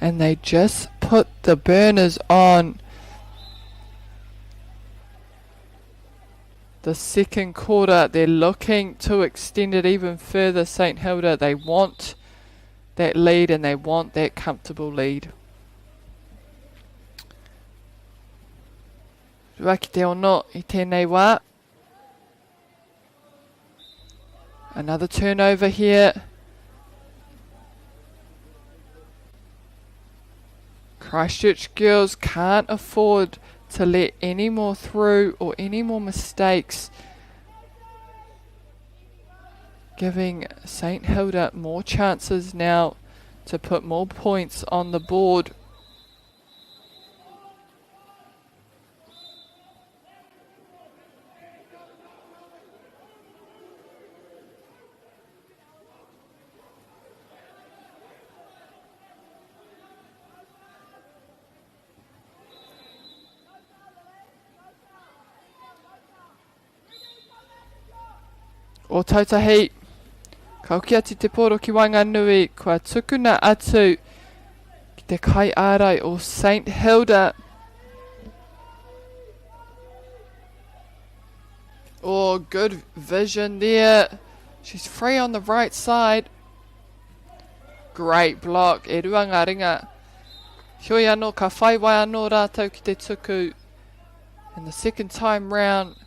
And they just put the burners on. the second quarter. They're looking to extend it even further, St Hilda. They want that lead and they want that comfortable lead. Rua ki te ono I tēnei wā. Another turnover here. Christchurch girls can't afford to let any more through or any more mistakes, giving St Hilda more chances now to put more points on the board. O tautahi, ka uki atu te poro ki Wainganui, kua tukuna atu ki te kai ārai o St Hilda. Oh, good vision there. She's free on the right side. Great block, e rua ngā ringa. Hioi anō, ka whai wai anō rātou ki te tuku. And the second time round,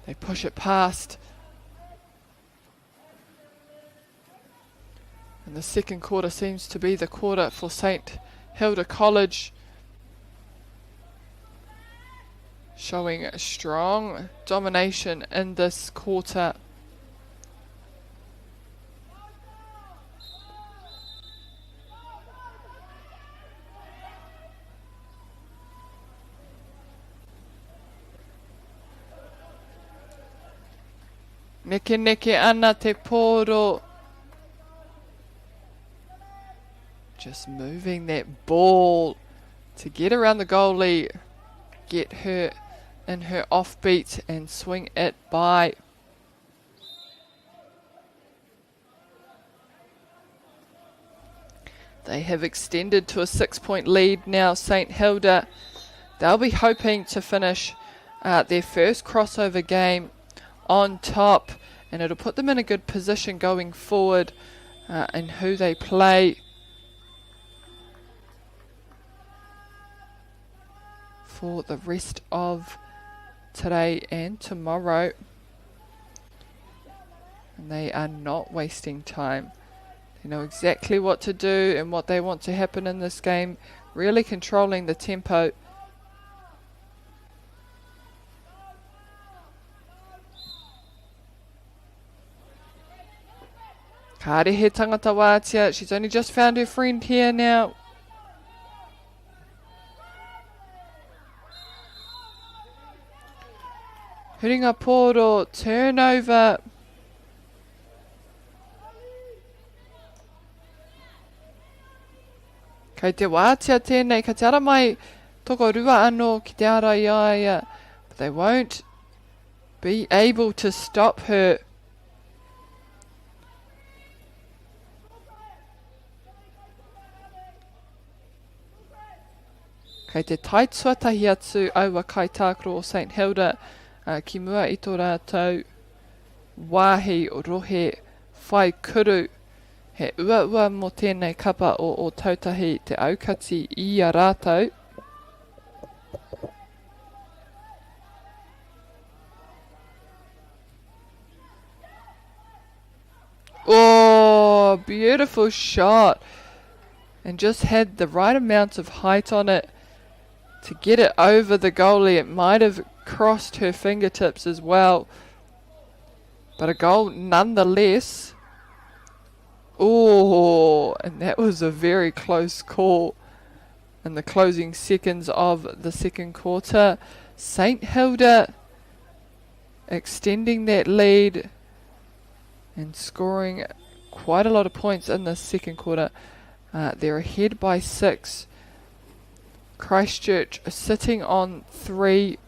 they push it past. And the second quarter seems to be the quarter for St Hilda College, showing strong domination in this quarter. Neke neke ana te poro. Just moving that ball to get around the goalie, get her in her offbeat and swing it by. They have extended to a 6-point lead now, St Hilda. They'll be hoping to finish their first crossover game on top, and it'll put them in a good position going forward in who they play for the rest of today and tomorrow. And they are not wasting time. They know exactly what to do and what they want to happen in this game, really controlling the tempo. Kāre he tangata wātia, she's only just found her friend here now. Huringa poro, turnover. Kei te wātia tēnei, ka te ara mai toko rua anō ki te ara iaia. But they won't be able to stop her. Kei te taituatahi atu aua kai tākro o St Hilda. Ki mua I tō rātou wāhi o rohe whai kuru. He ua mō tēnei kapa o tautahi te aukati I a rātou. Oh, beautiful shot. And just had the right amount of height on it to get it over the goalie. It might have crossed her fingertips as well, but a goal nonetheless. Oh, and that was a very close call in the closing seconds of the second quarter. St Hilda extending that lead and scoring quite a lot of points in the second quarter. They're ahead by 6. Christchurch sitting on 3.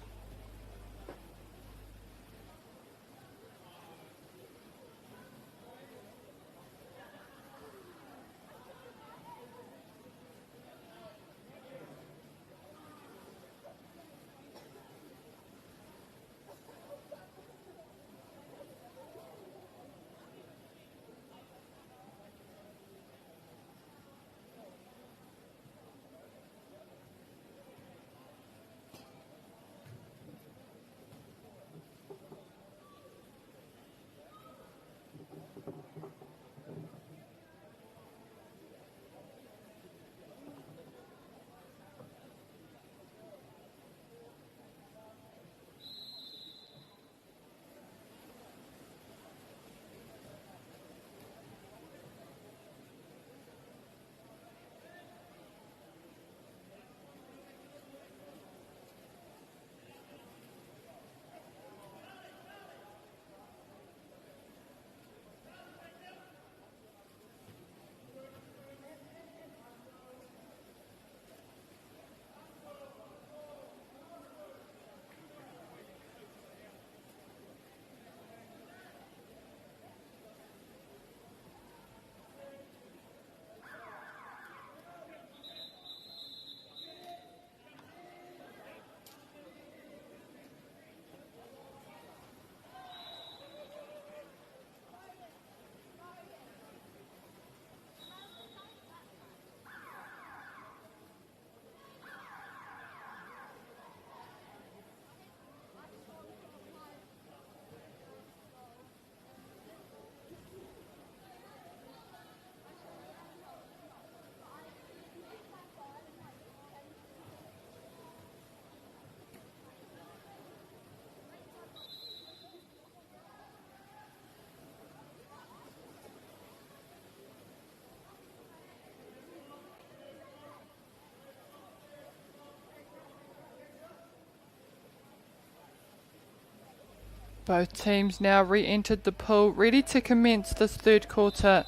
Both teams now re-entered the pool, ready to commence this third quarter.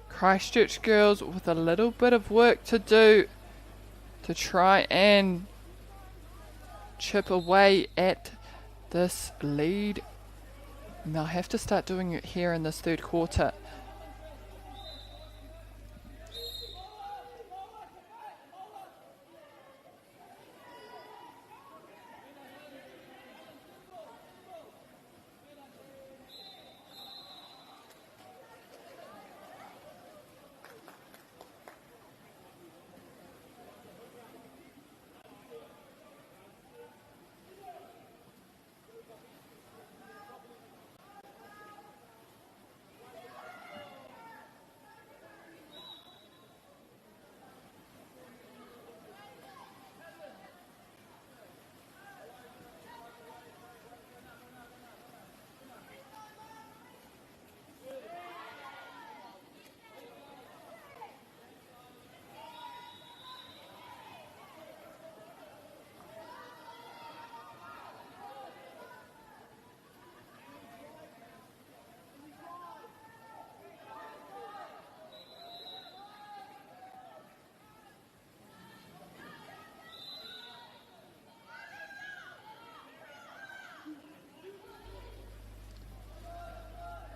Christchurch girls with a little bit of work to do to try and chip away at this lead. And they'll have to start doing it here in this third quarter.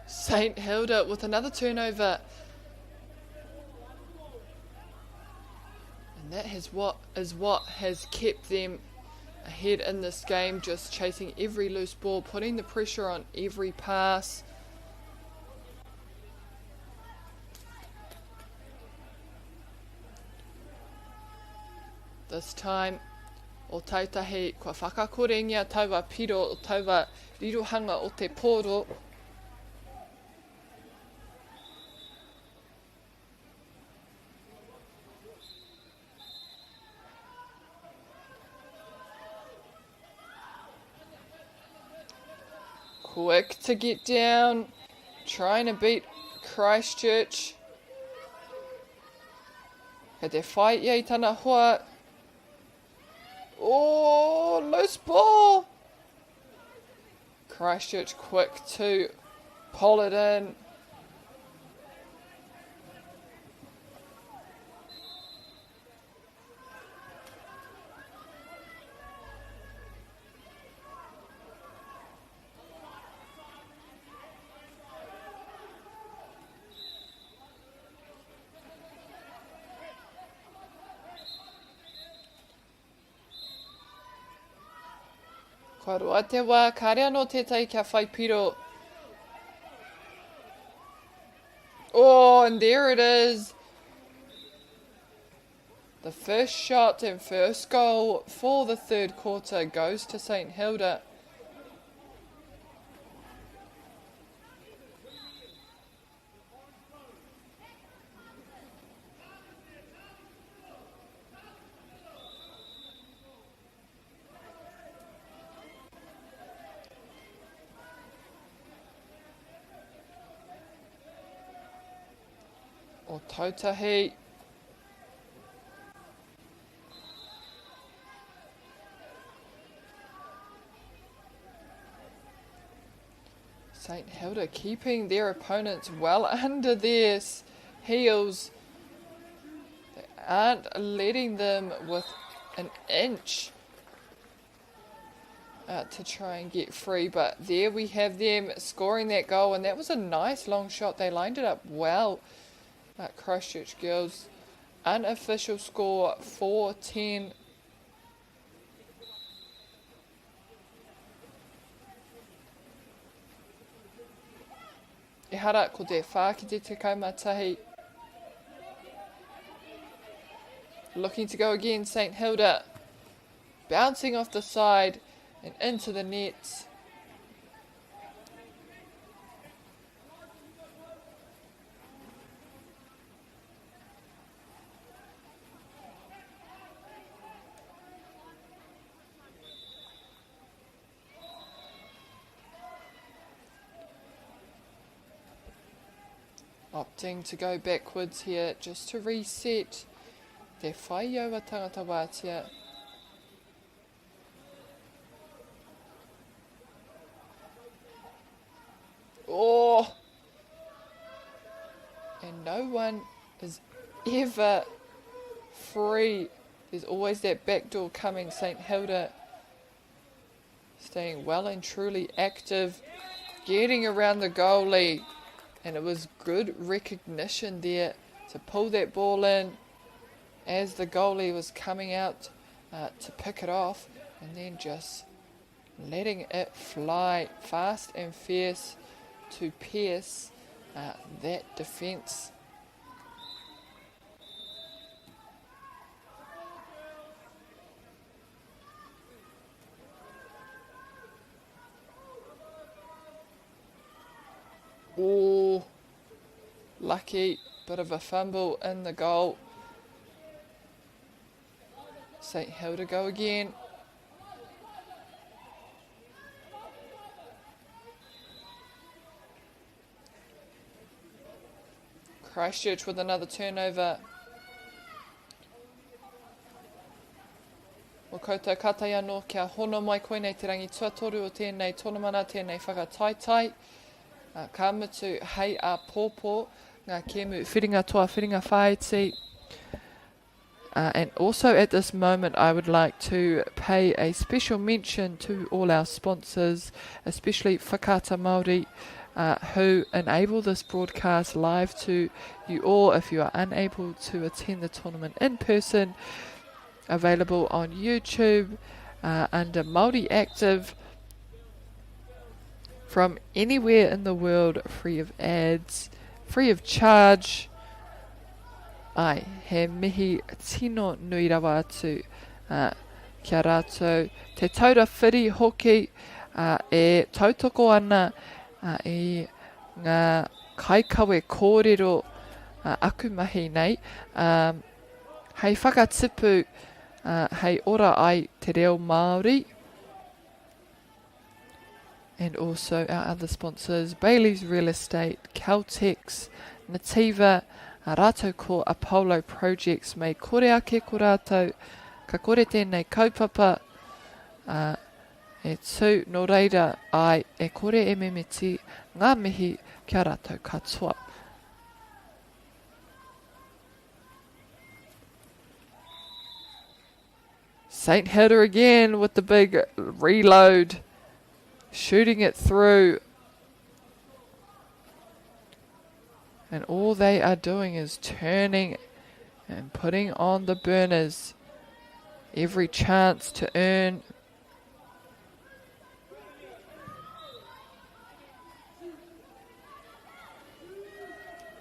St Hilda with another turnover. And that is what has kept them ahead in this game, just chasing every loose ball, putting the pressure on every pass. This time, o tautahi kua whakakorengia taua piro o taua rirohanga o te poro. Quick to get down, trying to beat Christchurch. Ka te whai iei tana hoa. Oh, loose ball. Christchurch quick to pull it in. Ka roa te wā, ka rea no tētai kia whai piro. Oh, and there it is. The first shot and first goal for the third quarter goes to St Hilda. O tautahi. St Hilda keeping their opponents well under their heels. They aren't letting them with an inch to try and get free, but there we have them scoring that goal, and that was a nice long shot. They lined it up well. Christchurch girls, unofficial score 4-10. Ehara ko te whā ki te kaumatahi. Looking to go again, St Hilda. Bouncing off the side and into the nets. Opting to go backwards here just to reset. Te whai aua tangata wātia. And no one is ever free. There's always that back door coming. St Hilda staying well and truly active, getting around the goalie, and it was good recognition there to pull that ball in as the goalie was coming out to pick it off, and then just letting it fly fast and fierce to pierce that defence. Oh, lucky bit of a fumble in the goal. St Hilda go again. Christchurch with another turnover. O koutou katai anō kia hono mai koe nei te rangi tuatoru o tēnei tonamana, tēnei whakataitai. Ka mutu hei a pōpō, ngā kēmu whiringa toa, whiringa whaiti. And also at this moment I would like to pay a special mention to all our sponsors, especially Whakaata Māori, who enable this broadcast live to you all if you are unable to attend the tournament in person. Available on YouTube under Māori Active from anywhere in the world, free of ads, free of charge. Ai, he mihi tino nui rawa atu kia rātou. Te taura whiri hoki e tautoko ana i ngā kaikawe kōrero aku mahi nei. Hei whakatipu hei ora ai te reo Māori. And also our other sponsors, Bailey's Real Estate, Caltex, Nativa, rātou ko Apollo Projects, mei kore ake ko rātou, ka kore tēnei kaupapa, e tū no reira ai e kore e memeti ngā mihi kia rātou katoa. St Hilda again with the big reload, shooting it through. And all they are doing is turning and putting on the burners. Every chance to earn.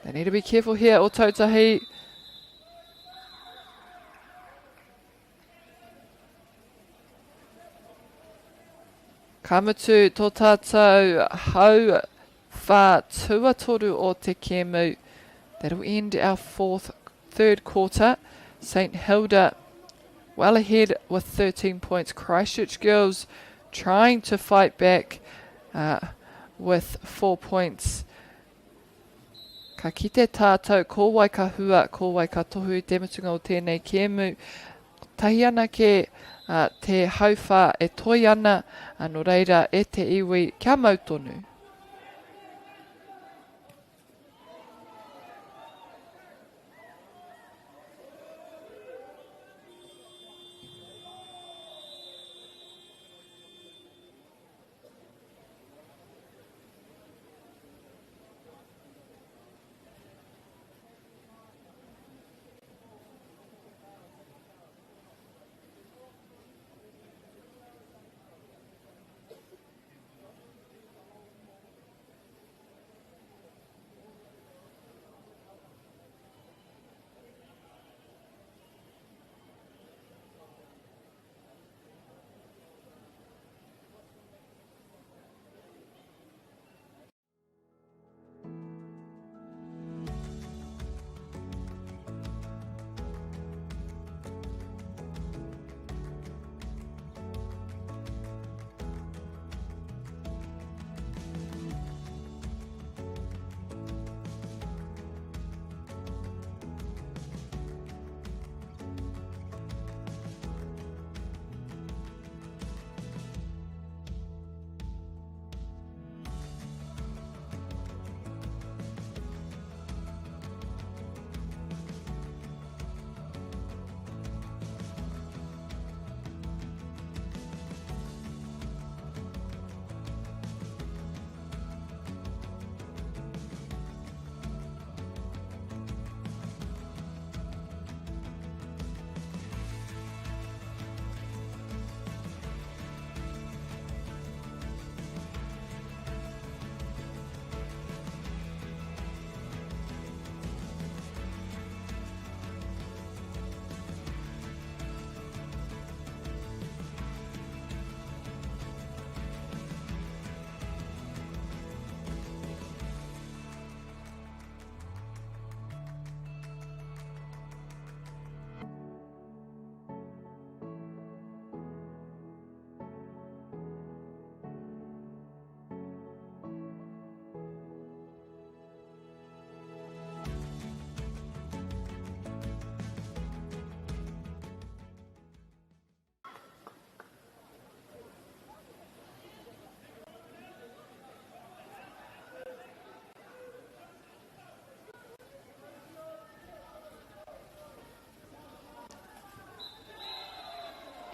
They need to be careful here, o Tautahi. Kamutu tō tātou hau whā tuatoru o te kēmu. That'll end our third quarter. St Hilda well ahead with 13 points. Christchurch girls trying to fight back with 4 points. Ka kite tātou, ko wai ka hua, ko wai ka tohu te mutunga o tēnei kēmu. Tahi ana ke te hauwha e toi ana, anō reira e te iwi kia mautonu.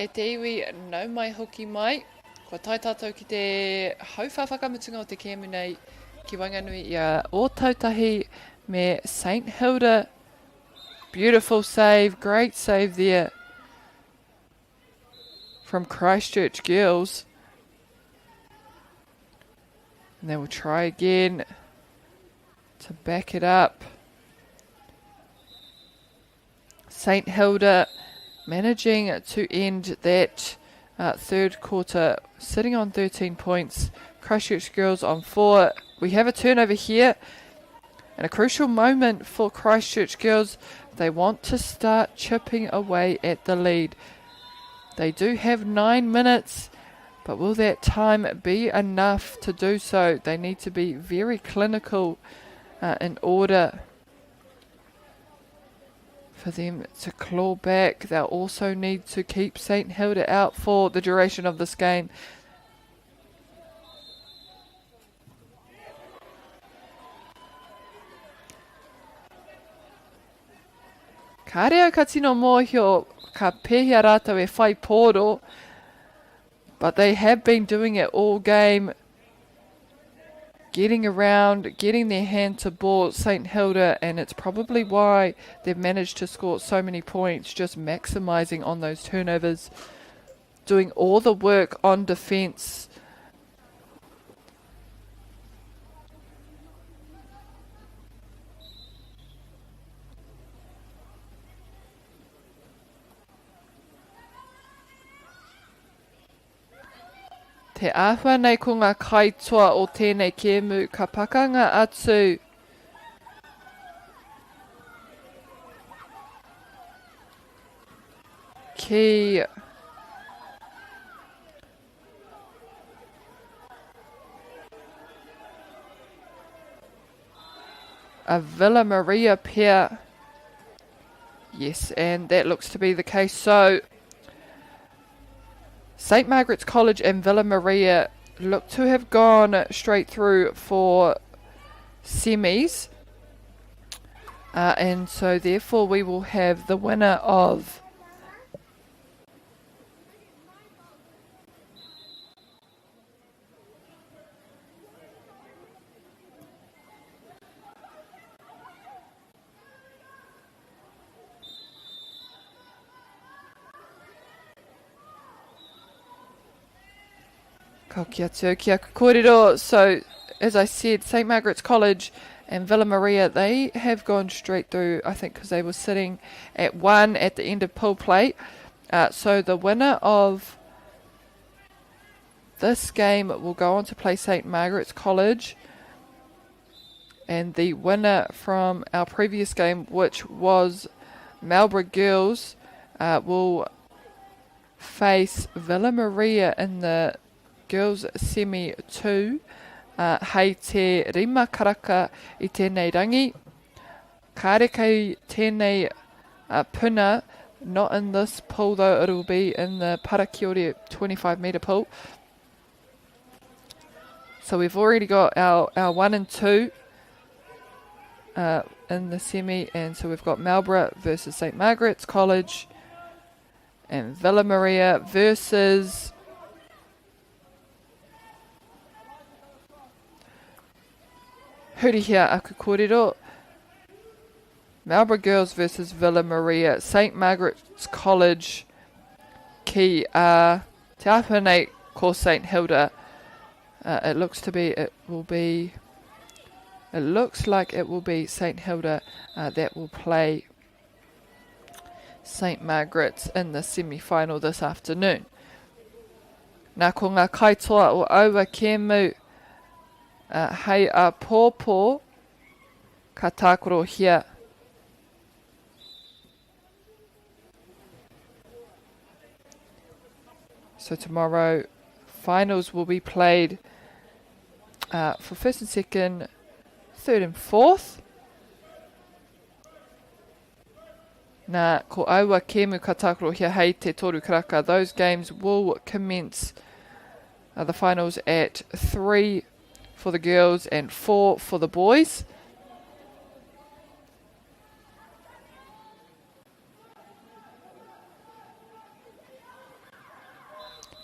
E te iwi nau mai hoki mai. Kua tai tātou ki te hauwhawhakamutunga o te kēmu nei ki Wainganui i a o tautahi me St Hilda. Beautiful save, great save there from Christchurch girls. And they will try again to back it up. St Hilda managing to end that third quarter, sitting on 13 points. Christchurch girls on 4. We have a turnover here, and a crucial moment for Christchurch girls. They want to start chipping away at the lead. They do have 9 minutes, but will that time be enough to do so? They need to be very clinical in order for them to claw back. They'll also need to keep St Hilda out for the duration of this game. Ka reo ka tino mōhio ka pēhia rātou e whai pōro, but they have been doing it all game, getting around, getting their hand to ball, St Hilda, and it's probably why they've managed to score so many points, just maximising on those turnovers, doing all the work on defence. Te āhua nei ko ngā kaitoa o tēnei kēmu ka pakanga atu. Ki a Villa Maria pair. Yes, and that looks to be the case. So St Margaret's College and Villa Maria look to have gone straight through for semis. And so therefore we will have the winner of Ka kia tū, kia kōrero. So, as I said, St Margaret's College and Villa Maria, they have gone straight through, I think, because they were sitting at 1 at the end of pool play. So the winner of this game will go on to play St Margaret's College. And the winner from our previous game, which was MΑORI Girls, will face Villa Maria in the Girls Semi 2, hei te rima karaka I tēnei rangi. Kāre kei tēnei puna, not in this pool though, it will be in the Parakiore 25 metre pool. So we've already got our 1 and 2 in the semi, and so we've got MAORI versus St Margaret's College, and Villa Maria versus Hurihia aku kōrero. MAORI Girls versus Villa Maria. St Margaret's College ki te āwhina nei ko St Hilda. It looks like it will be St Hilda that will play St Margaret's in the semi-final this afternoon. Nā ko ngā kaitoa o aua kēmu hei a pōpō ka tākoro hia. So tomorrow, finals will be played for first and second, third and fourth. Nā ko aua kēmu ka tākoro hia hei te toru karaka. Those games will commence the finals at 3 for the girls and 4 for the boys.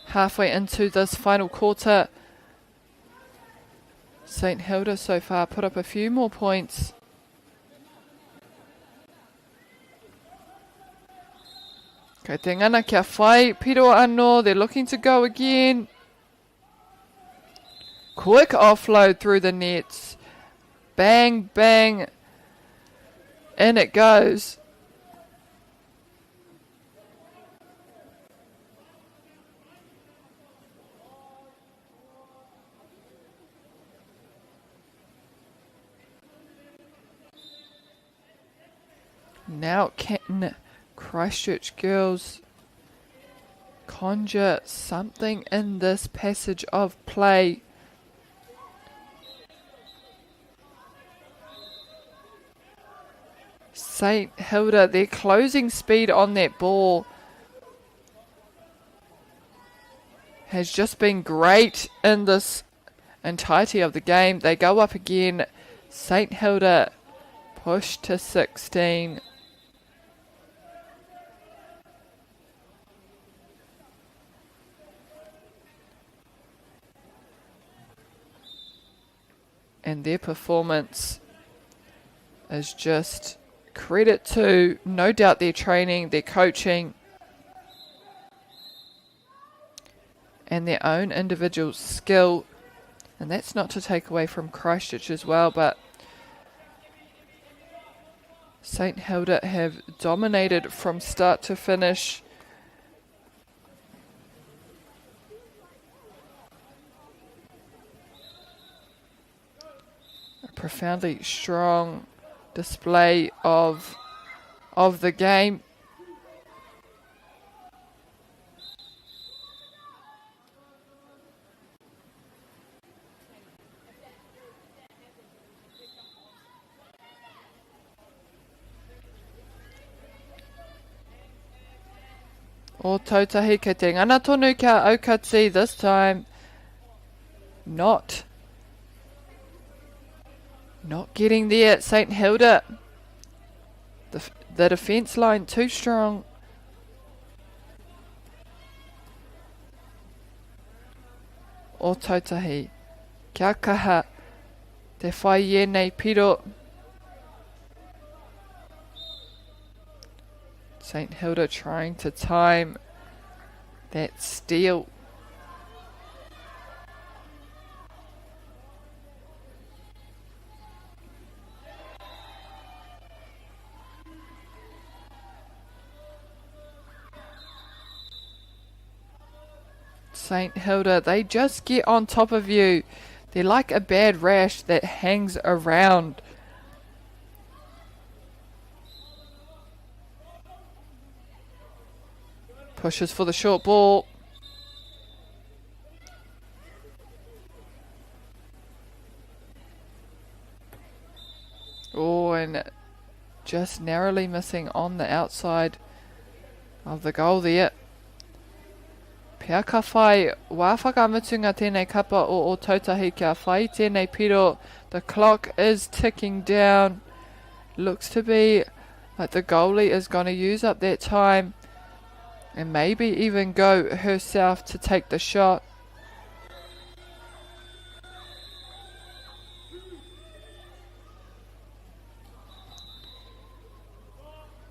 halfway into this final quarter. St Hilda so far put up a few more points. Kei te ngana kia whai, piro anō, they're looking to go again. Quick offload through the nets. Bang, bang. In it goes. Now can Christchurch girls conjure something in this passage of play? St Hilda, their closing speed on that ball has just been great in this entirety of the game. They go up again. St Hilda push to 16. And their performance is just credit to, no doubt, their training, their coaching, and their own individual skill. And that's not to take away from Christchurch as well, but St Hilda have dominated from start to finish. A profoundly strong display of the game. O tautahi kei te ngana tonu kia aukati, this time not getting there. St Hilda, the defence line too strong. O tautahi kia kaha te whai ienei piro. St Hilda trying to time that steal. St Hilda, they just get on top of you. They're like a bad rash that hangs around. Pushes for the short ball. Oh, and just narrowly missing on the outside of the goal there. Pea ka whai, wā whakamutunga tēnei kapa o tautahi kia whai tēnei piro. The clock is ticking down. Looks to be like the goalie is going to use up that time and maybe even go herself to take the shot.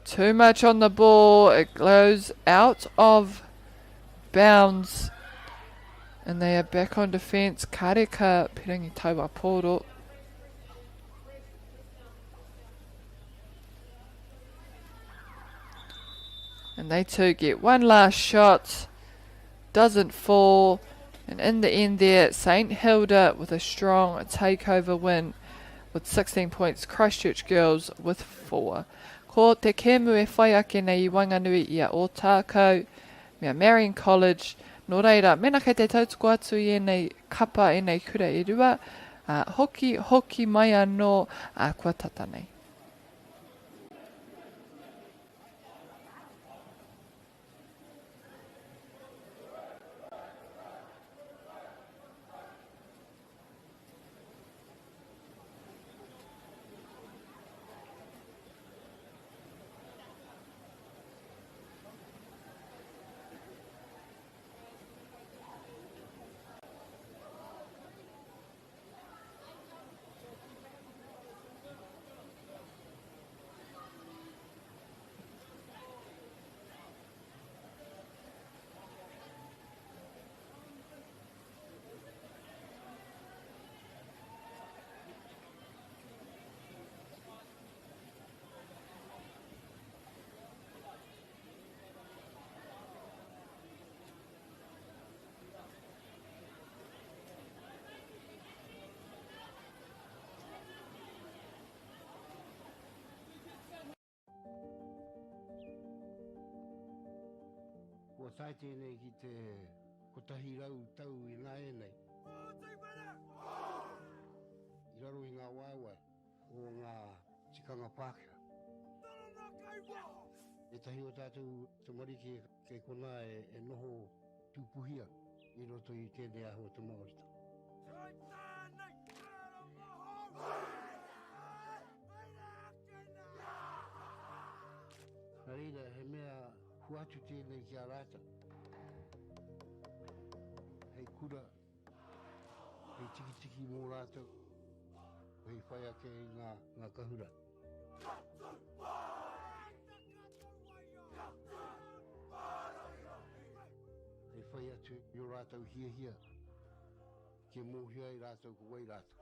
Too much on the ball. It goes out of bounds. And they are back on defence. Kareka Pirangi Taua Poro. And they too get one last shot. Doesn't fall. And in the end there, St Hilda with a strong takeover win with 16 points. Christchurch girls with 4. Ko te kēmu e whai ake nei I Wanganui ia o tākau. Mea Marian College. Nō reira, mena kei te tautoko atu I nei kapa I nei kura I rua. Hoki mai anō kua tata nei. Ua tai tēnei ki te kotahi rau tau I ngā e nei. I raro I ngā waiwai o ngā tikanga Pākehā. E tahi o tātou te mariki ke kona e noho tūpuhia I roto I tēnei aho te MāORI. Nā reira, he mea huatu tēnei ki a rāta. Hei kura, hei tiki mō rātou, hei whai ake I ngā kahura. Hei whai atu I o rātou hia, ke mōhia I rātou ko wai rātou.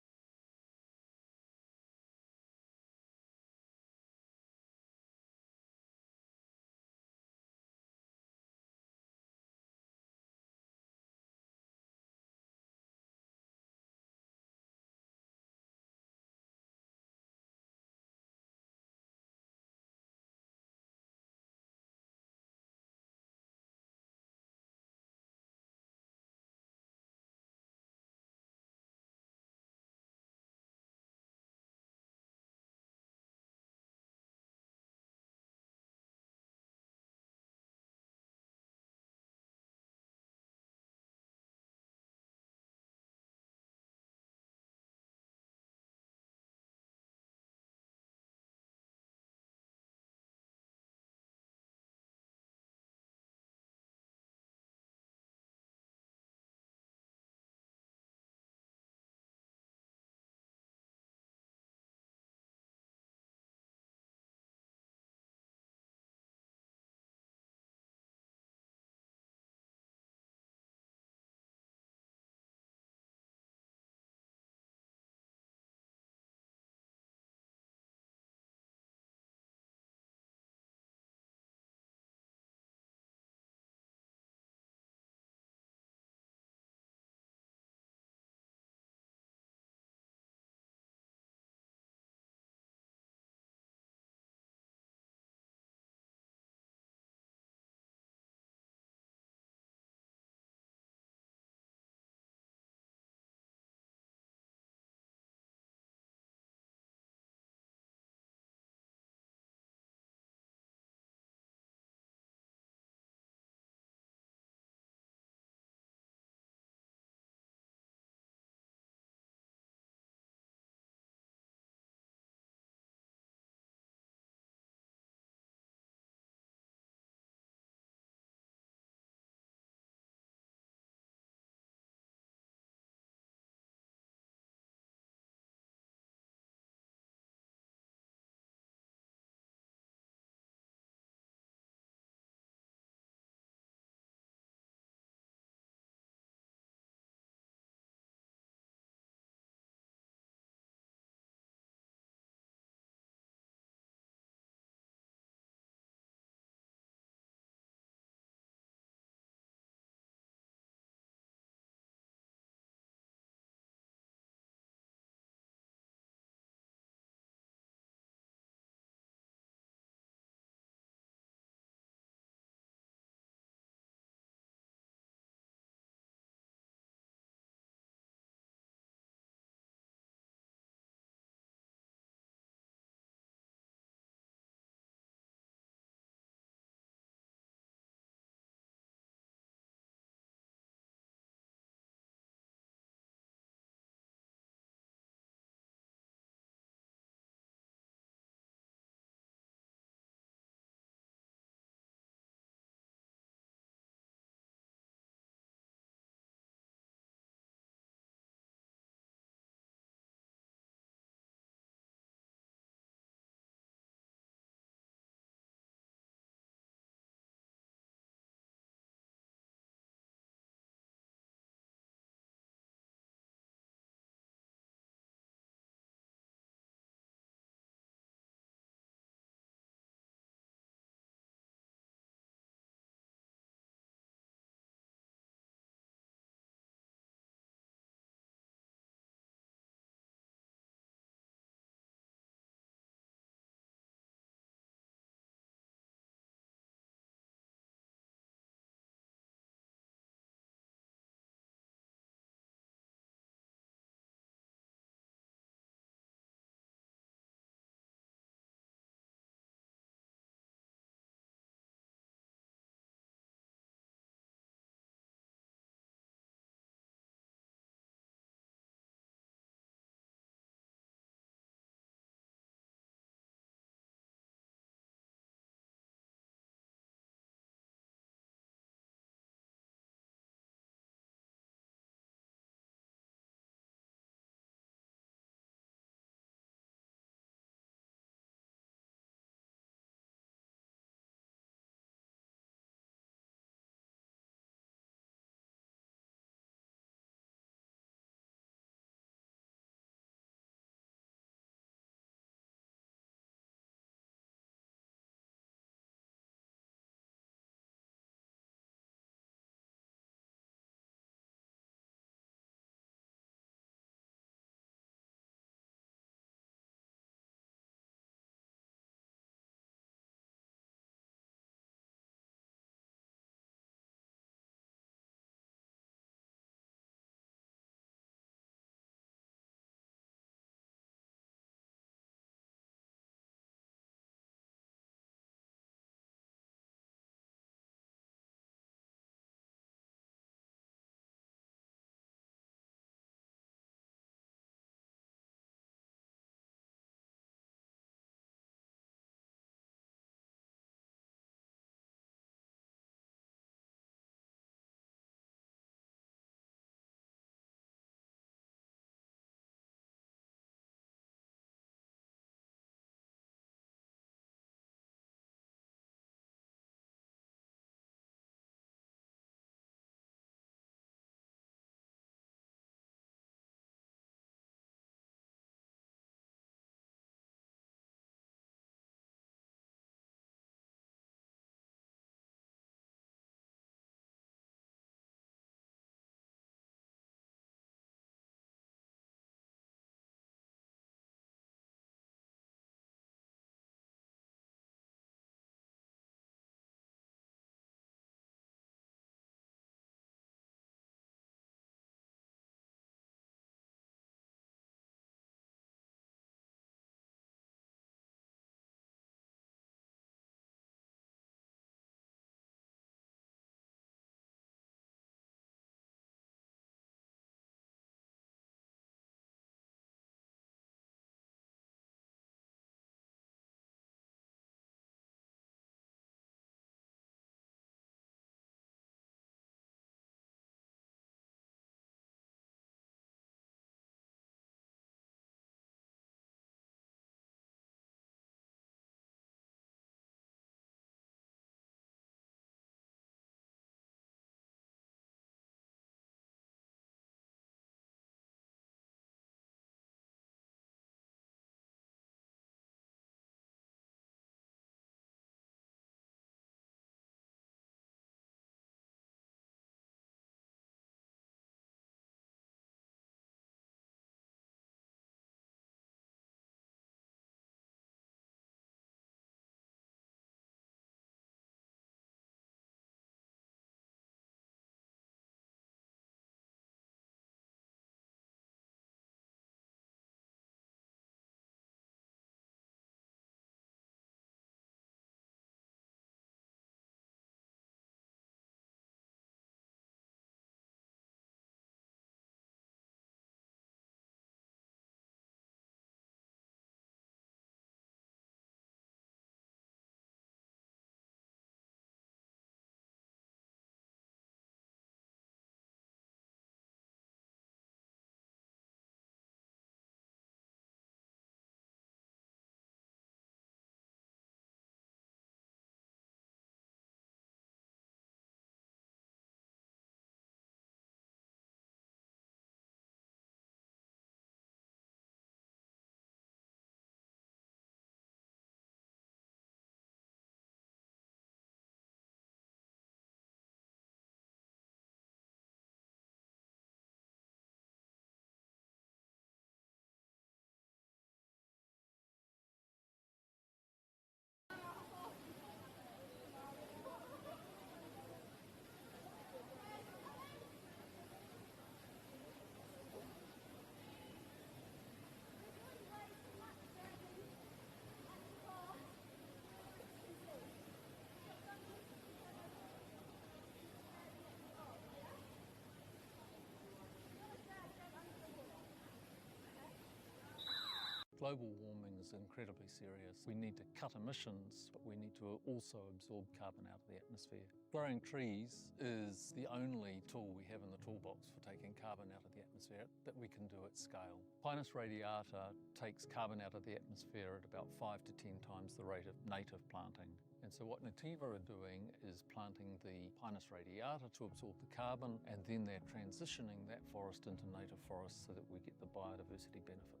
Global warming is incredibly serious. We need to cut emissions, but we need to also absorb carbon out of the atmosphere. Growing trees is the only tool we have in the toolbox for taking carbon out of the atmosphere that we can do at scale. Pinus radiata takes carbon out of the atmosphere at about 5 to 10 times the rate of native planting. And so what Nativa are doing is planting the Pinus radiata to absorb the carbon, and then they're transitioning that forest into native forest so that we get the biodiversity benefit.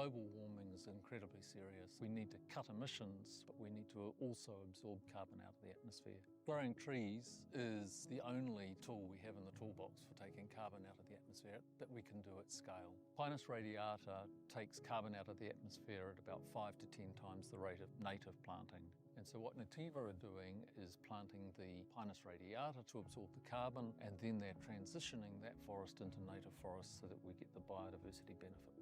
Global warming is incredibly serious. We need to cut emissions, but we need to also absorb carbon out of the atmosphere. Growing trees is the only tool we have in the toolbox for taking carbon out of the atmosphere that we can do at scale. Pinus radiata takes carbon out of the atmosphere at about 5 to 10 times the rate of native planting. And so what Nativa are doing is planting the Pinus radiata to absorb the carbon, and then they're transitioning that forest into native forest so that we get the biodiversity benefit.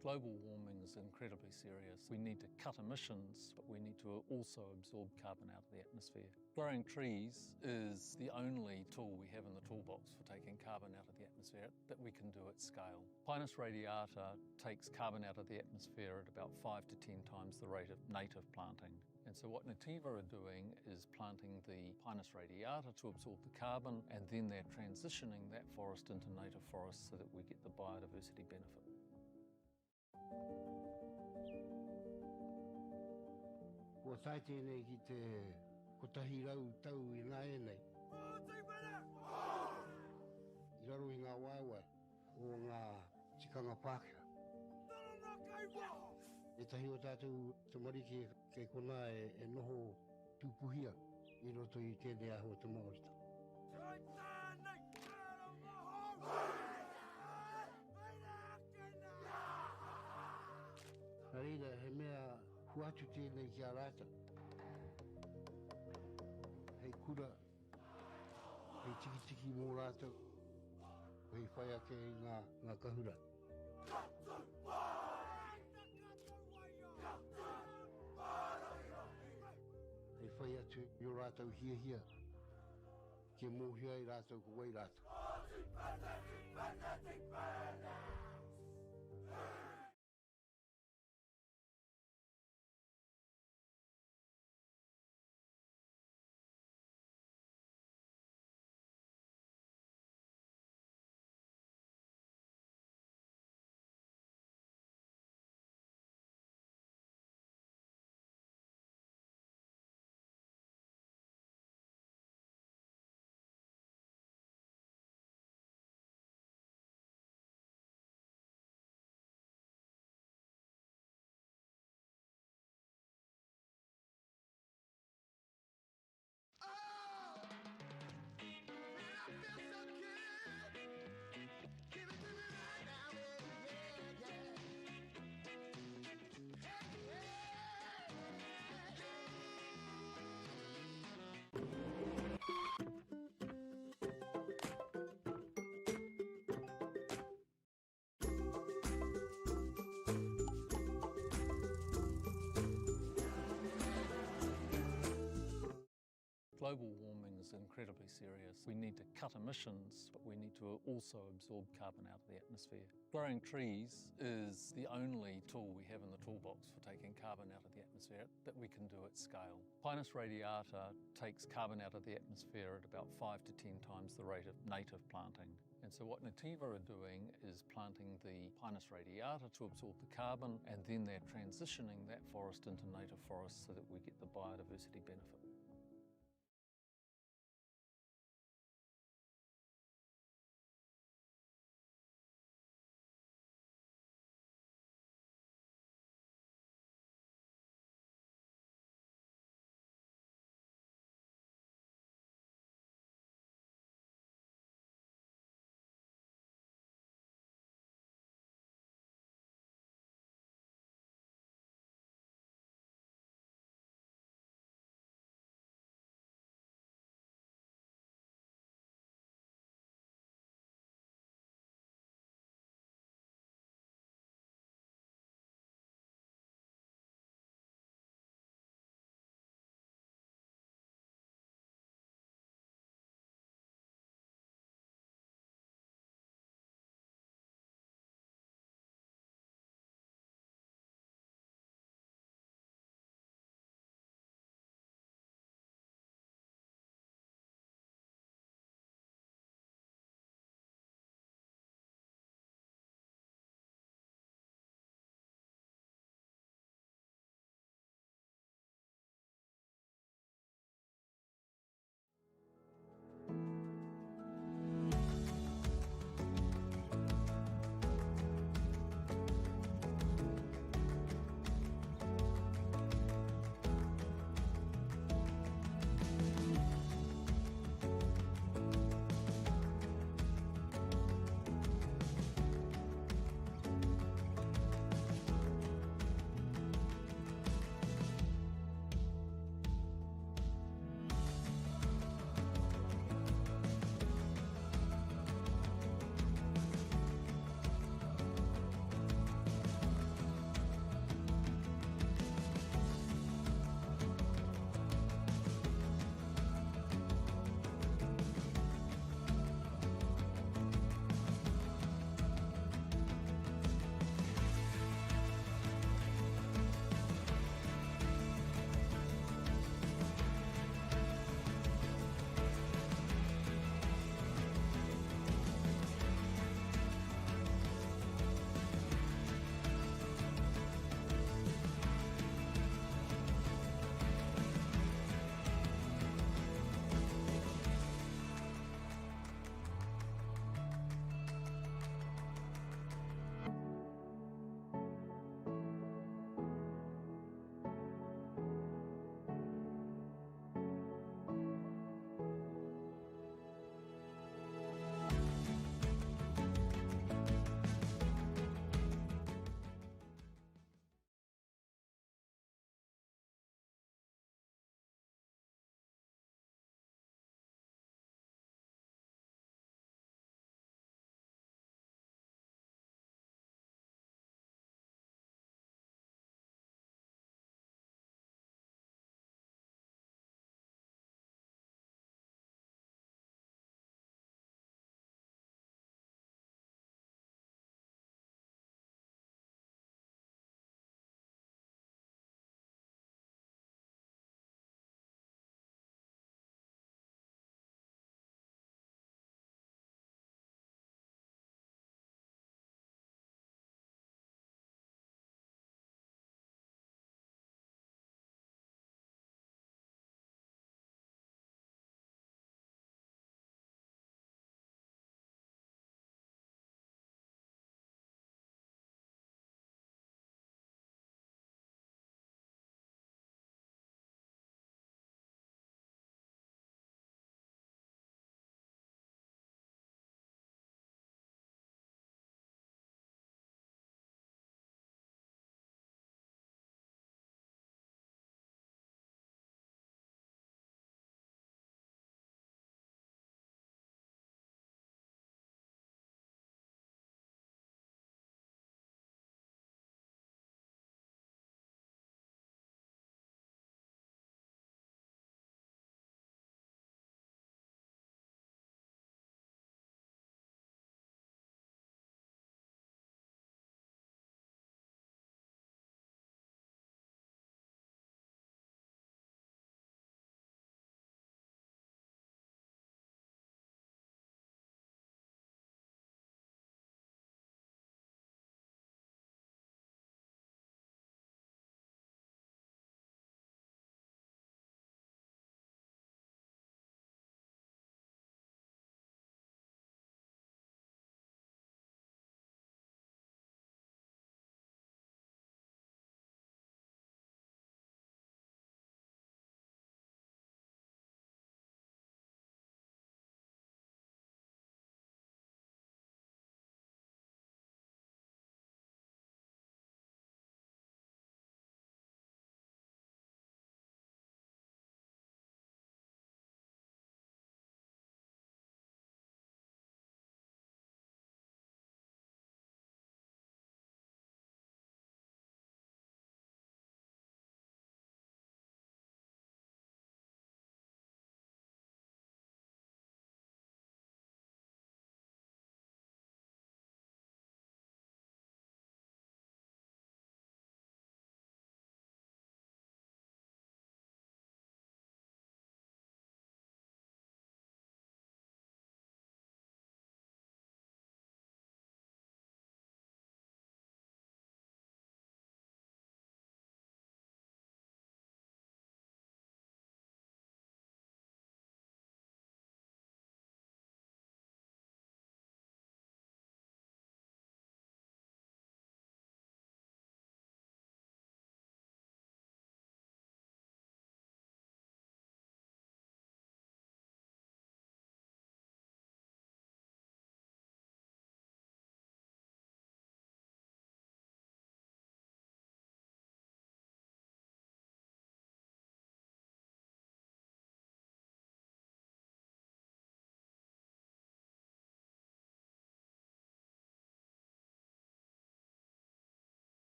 Global warming is incredibly serious. We need to cut emissions, but we need to also absorb carbon out of the atmosphere. Growing trees is the only tool we have in the toolbox for taking carbon out of the atmosphere that we can do at scale. Pinus radiata takes carbon out of the atmosphere at about 5 to 10 times the rate of native planting. And so what Nativa are doing is planting the Pinus radiata to absorb the carbon, and then they're transitioning that forest into native forests so that we get the biodiversity benefit. Kua tai tēnei ki te kotahi rau tau I ngā e nei. I raro I ngā waiwai o ngā tikanga Pākehā. E tahi o tātou te marike kei kona e noho tūpuhia I roto I tēnei aho te MāORI. Nā reira, he mea huatu tēnei ki a rāta. Hei kura, hei tiki mō rātou, hei whai ake I ngā kahura. Hei whai atu I o rātou hia, ke mōhia I rātou ko wai rātou. Global warming is incredibly serious. We need to cut emissions, but we need to also absorb carbon out of the atmosphere. Growing trees is the only tool we have in the toolbox for taking carbon out of the atmosphere that we can do at scale. Pinus radiata takes carbon out of the atmosphere at about 5 to 10 times the rate of native planting. And so what Nativa are doing is planting the Pinus radiata to absorb the carbon, and then they're transitioning that forest into native forests so that we get the biodiversity benefit.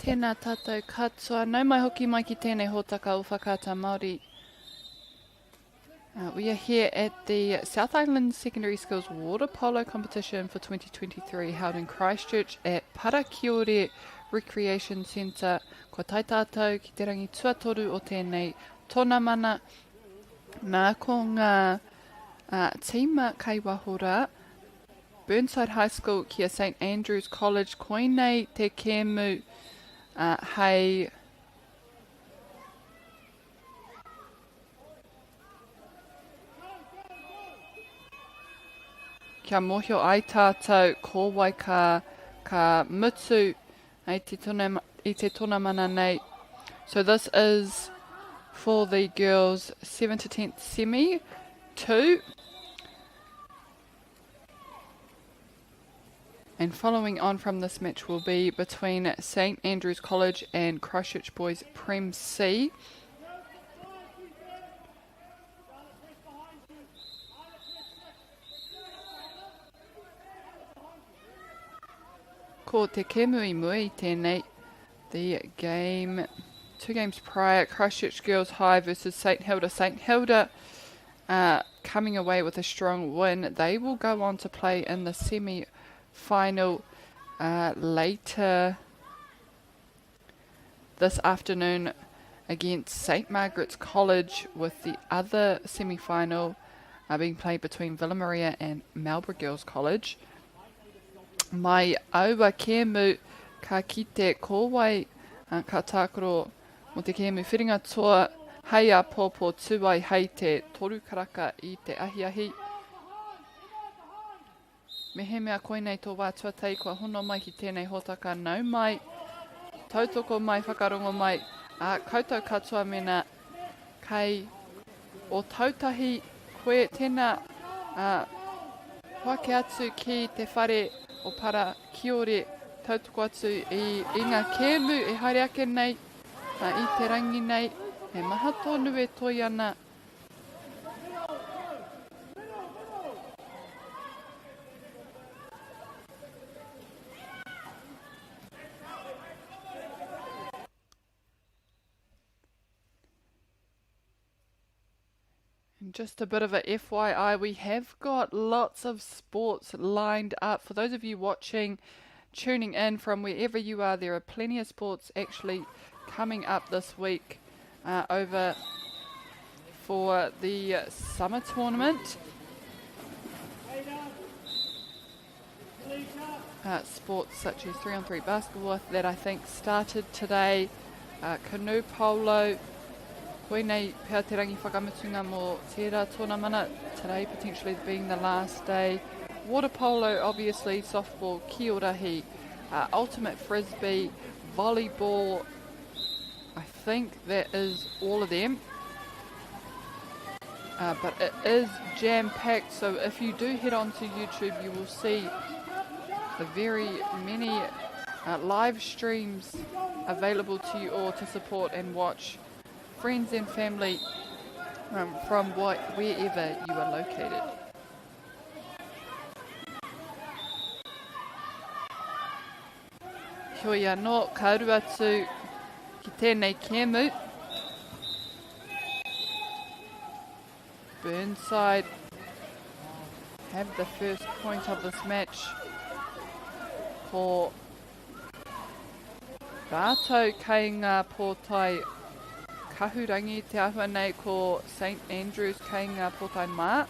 Tēnā tātou katoa. Nau mai hoki mai ki tēnei hōtaka o whakata Māori. We are here at the South Island Secondary Schools Water Polo Competition for 2023 held in Christchurch at Parakiore Recreation Centre. Ko tai tātou ki te rangi tuatoru o tēnei tōna mana. Nā ko ngā tīma kaiwahora Burnside High School kia St Andrews College koinei te kēmu hei kia mohio ai tātou ko wai ka mutu i te tōna mana nei. So this is for the girls 7 to 10th semi 2. And following on from this match will be between St Andrews College and Christchurch Boys Prem C. Ko te kēmui mui tēnei, the game, 2 games prior, Christchurch Girls High versus St Hilda. St Hilda coming away with a strong win. They will go on to play in the semi-final later this afternoon against St Margaret's College, with the other semi-final being played between Villa Maria and MΑORI Girls College. Mai aua kēmu ka kite kōwai ka tākoro mo te kēmu whiringa toa hei a pōpō tūai hei te toru karaka i te ahiahi. Me he mea koinei tō wā tuatei kua hono mai ki tēnei hōtaka nau mai. Tautoko mai, whakarongo mai, koutou katoa mena kei o tautahi koe tēnā whake atu ki te whare o Parakiore, tautoko atu i ngā kēmu e haere ake nei, i te rangi nei, e maha tonu e toi ana. Just a bit of a FYI, we have got lots of sports lined up. For those of you watching, tuning in from wherever you are, there are plenty of sports actually coming up this week over for the summer tournament. Sports such as 3-on-3 basketball that I think started today, canoe polo, koinei pēr te rangi whakamutunga mō tērā tōna mana, today potentially being the last day. Water polo, obviously, softball, kiorahi, ultimate frisbee, volleyball. I think that is all of them. But it is jam-packed, so if you do head on to YouTube, you will see the very many live streams available to you all to support and watch friends and family from wherever you are located. Hoi anō, ka aru atu ki tēnei kēmu. Burnside have the first point of this match. Ko rātou kei ngā pōtai kahurangi te ahua nei ko St Andrews kei ngā pōtai mā.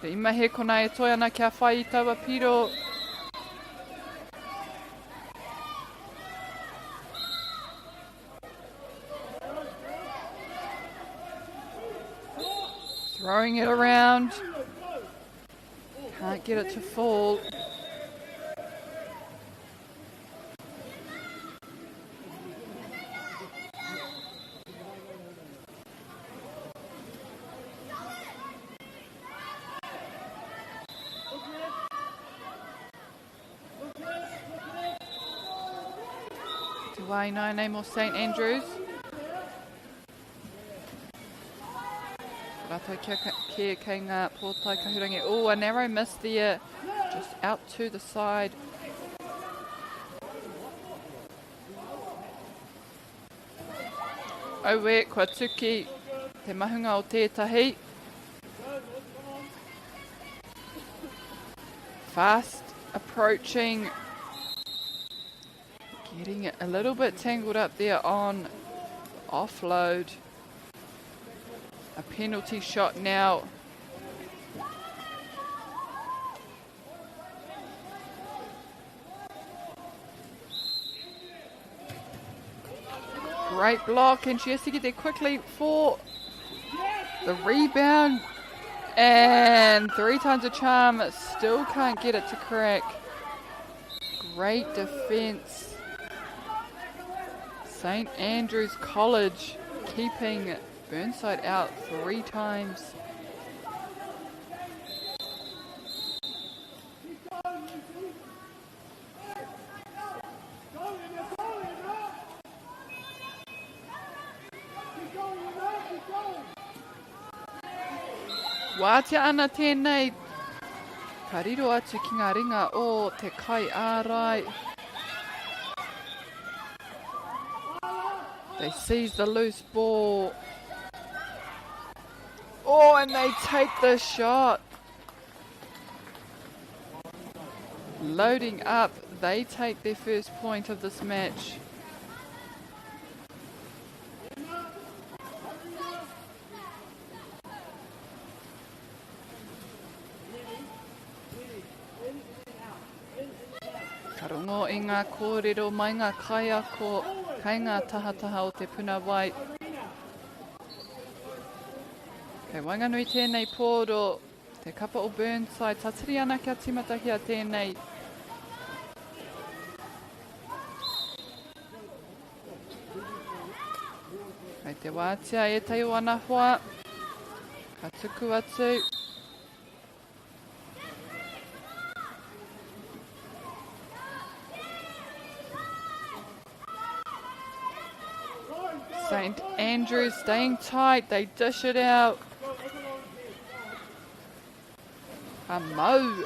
Te imahe konai e toi ana kia whai I taua piro. Throwing it around. Can't get it to fall. Name of St Andrews. Rātou kia kei ngā pōtai kahurangi. Oh, a narrow miss there. Just out to the side. Auwe, kua tuki te mahunga o tētahi. Fast approaching. Getting a little bit tangled up there on offload. A penalty shot now. Great block, and she has to get there quickly for the rebound. And 3 times a charm, still can't get it to crack. Great defense. St. Andrews College keeping Burnside out 3 times. Wātia ana tēnei. Ka riro atu ki ngā ringa o te kai ārai. They seize the loose ball. Oh, and they take the shot. Loading up, they take their first point of this match. Karongo i ngā kōrero mai ngā kaiako, kai ngā tahataha o te puna wai. Kei wainganui tēnei pōro, te kapa o Burnside, tatiri ana kia timatahia tēnei. Kei te wātia e tei o ana hoa, ka tuku atu. St. Andrews staying tight, they dish it out. Mau.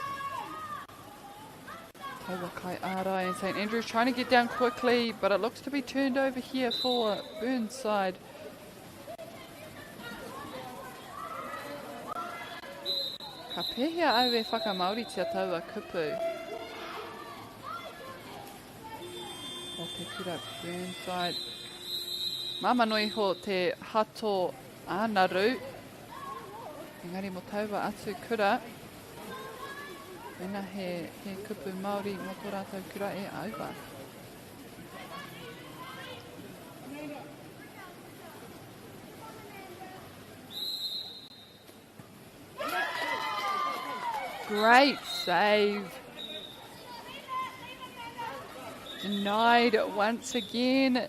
Taua kai ārai, and St. Andrews trying to get down quickly, but it looks to be turned over here for Burnside. Ka pēhea au e whakamauri tia taua kupu. O te kura Burnside. Mamanui ho te hato ānaru. Engari mo taua atu kura. Ena he kupu Māori mo tō rātou kura e auwa. Great save. Denied once again.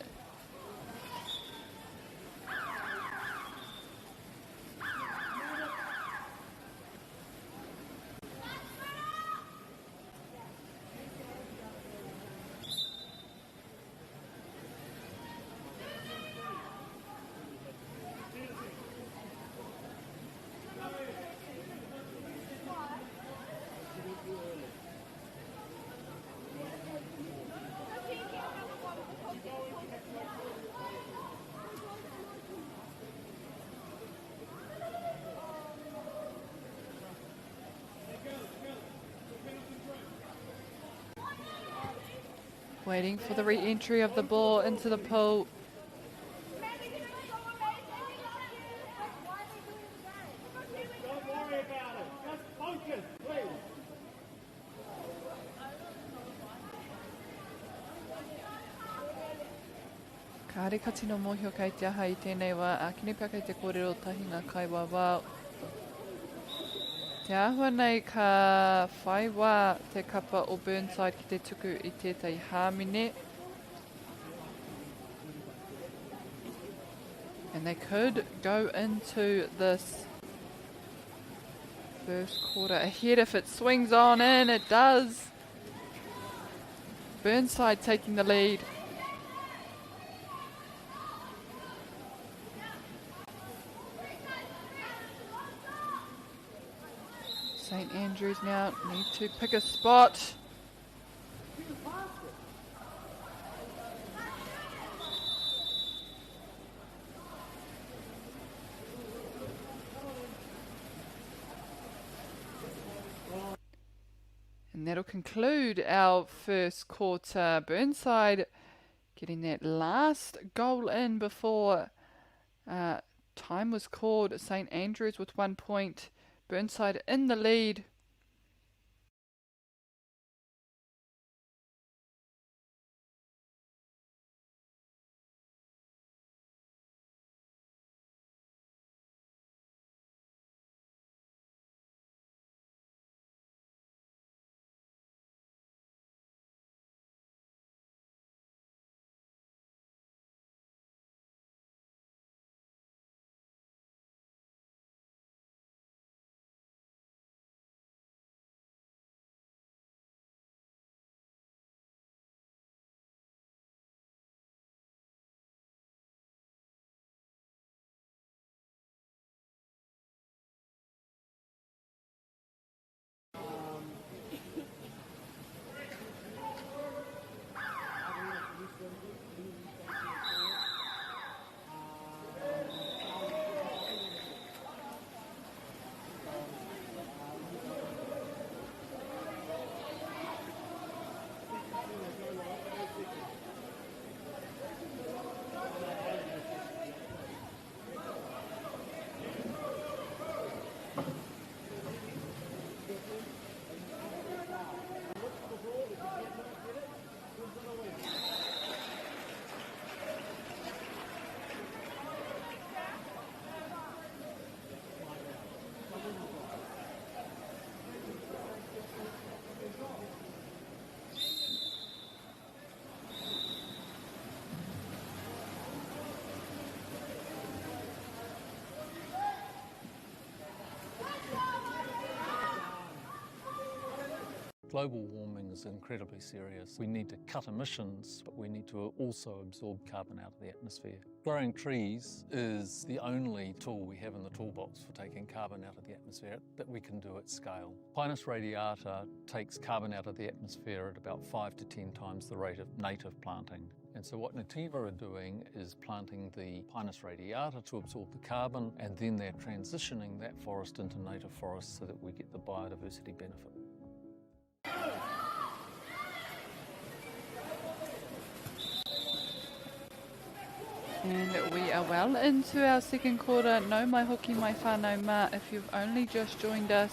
Waiting for the re-entry of the ball into the pool. Kāre ka tino mōhio kei te aha I tēnei wā, a kine pia kei te kōrero tahinga kai wāwā. Te āhua nei ka whai wā te kapa o Burnside ki te tuku I tētai hāmine. And they could go into this first quarter ahead if it swings on in. It does. Burnside taking the lead. St Andrews now need to pick a spot. And that'll conclude our first quarter. Burnside getting that last goal in before time was called. St Andrews with 1 point. Burnside in the lead. Global warming is incredibly serious. We need to cut emissions, but we need to also absorb carbon out of the atmosphere. Growing trees is the only tool we have in the toolbox for taking carbon out of the atmosphere that we can do at scale. Pinus radiata takes carbon out of the atmosphere at about 5 to 10 times the rate of native planting. And so what Nativa are doing is planting the Pinus radiata to absorb the carbon, and then they're transitioning that forest into native forest so that we get the biodiversity benefit. And we are well into our second quarter. No mai hoki mai whānau mā. If you've only just joined us,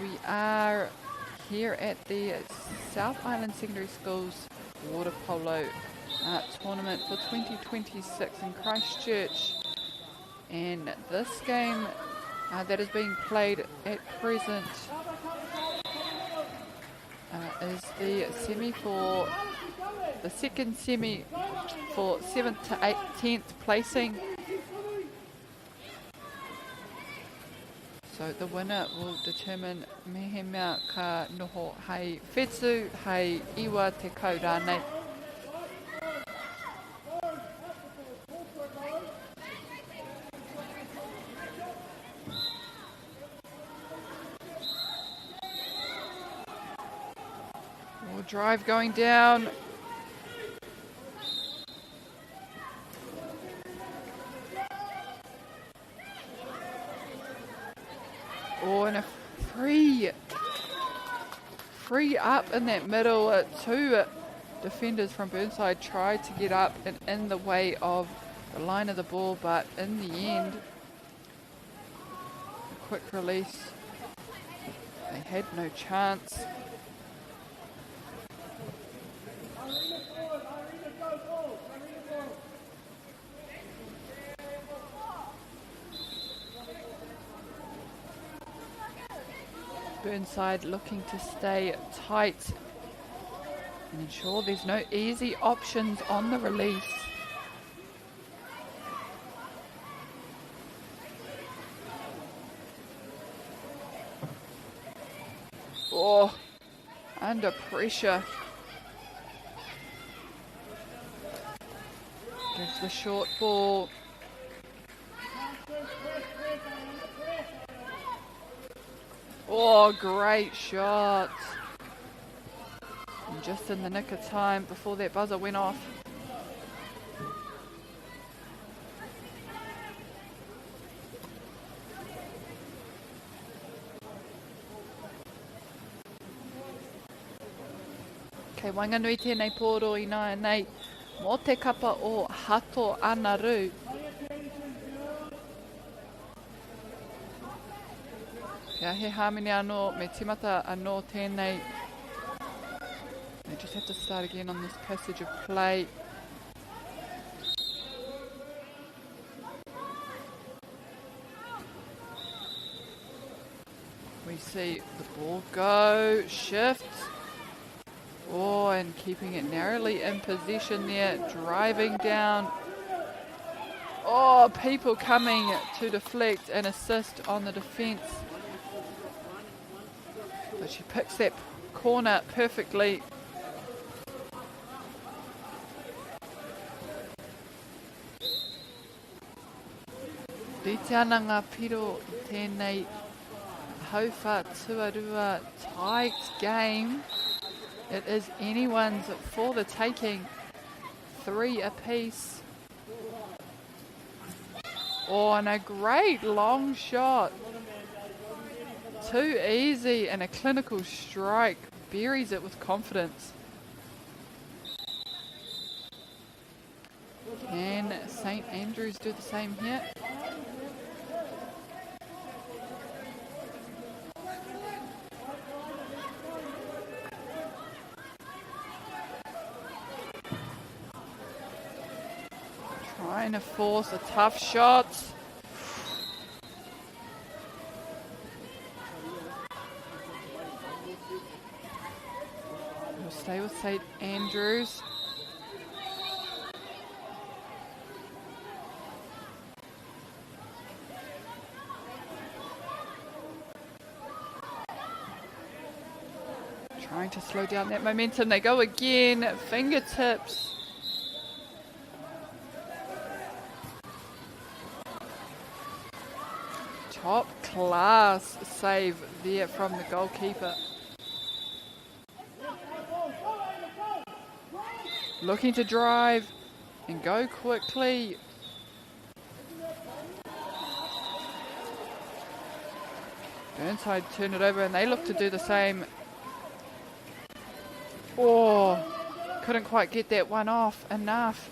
we are here at the South Island Secondary Schools Water Polo Tournament for 2026 in Christchurch. And this game that is being played at present is the semi for the second semi for 7th to 10th placing. So the winner will determine mehe mea ka noho hei whetsu hei iwa te kau rānei. More drive going down. Oh, and a free up in that middle. Two defenders from Burnside tried to get up and in the way of the line of the ball, but in the end, a quick release. They had no chance. Burnside looking to stay tight and ensure there's no easy options on the release. Oh, under pressure. Gives the short ball. Oh, great shot. And just in the nick of time before that buzzer went off. Kei wainganui tēnei pōro I nā nei, mō te kapa o Hato Anaru. Kia he hāmini anō, me timata anō tēnei. They just have to start again on this passage of play. We see the ball go, shift. Oh, and keeping it narrowly in possession there, driving down. Oh, people coming to deflect and assist on the defence. But she picks that corner perfectly. Rite ana ngā piro I tēnei hauwha tuarua tight game. It is anyone's for the taking. 3 apiece. Oh, and a great long shot. Too easy and a clinical strike. Buries it with confidence. Can St Andrews do the same here? Trying to force a tough shot. We'll stay with St Andrews. Trying to slow down that momentum. They go again. Fingertips. Top class save there from the goalkeeper. Looking to drive and go quickly. Burnside turn it over and they look to do the same. Oh, couldn't quite get that one off enough.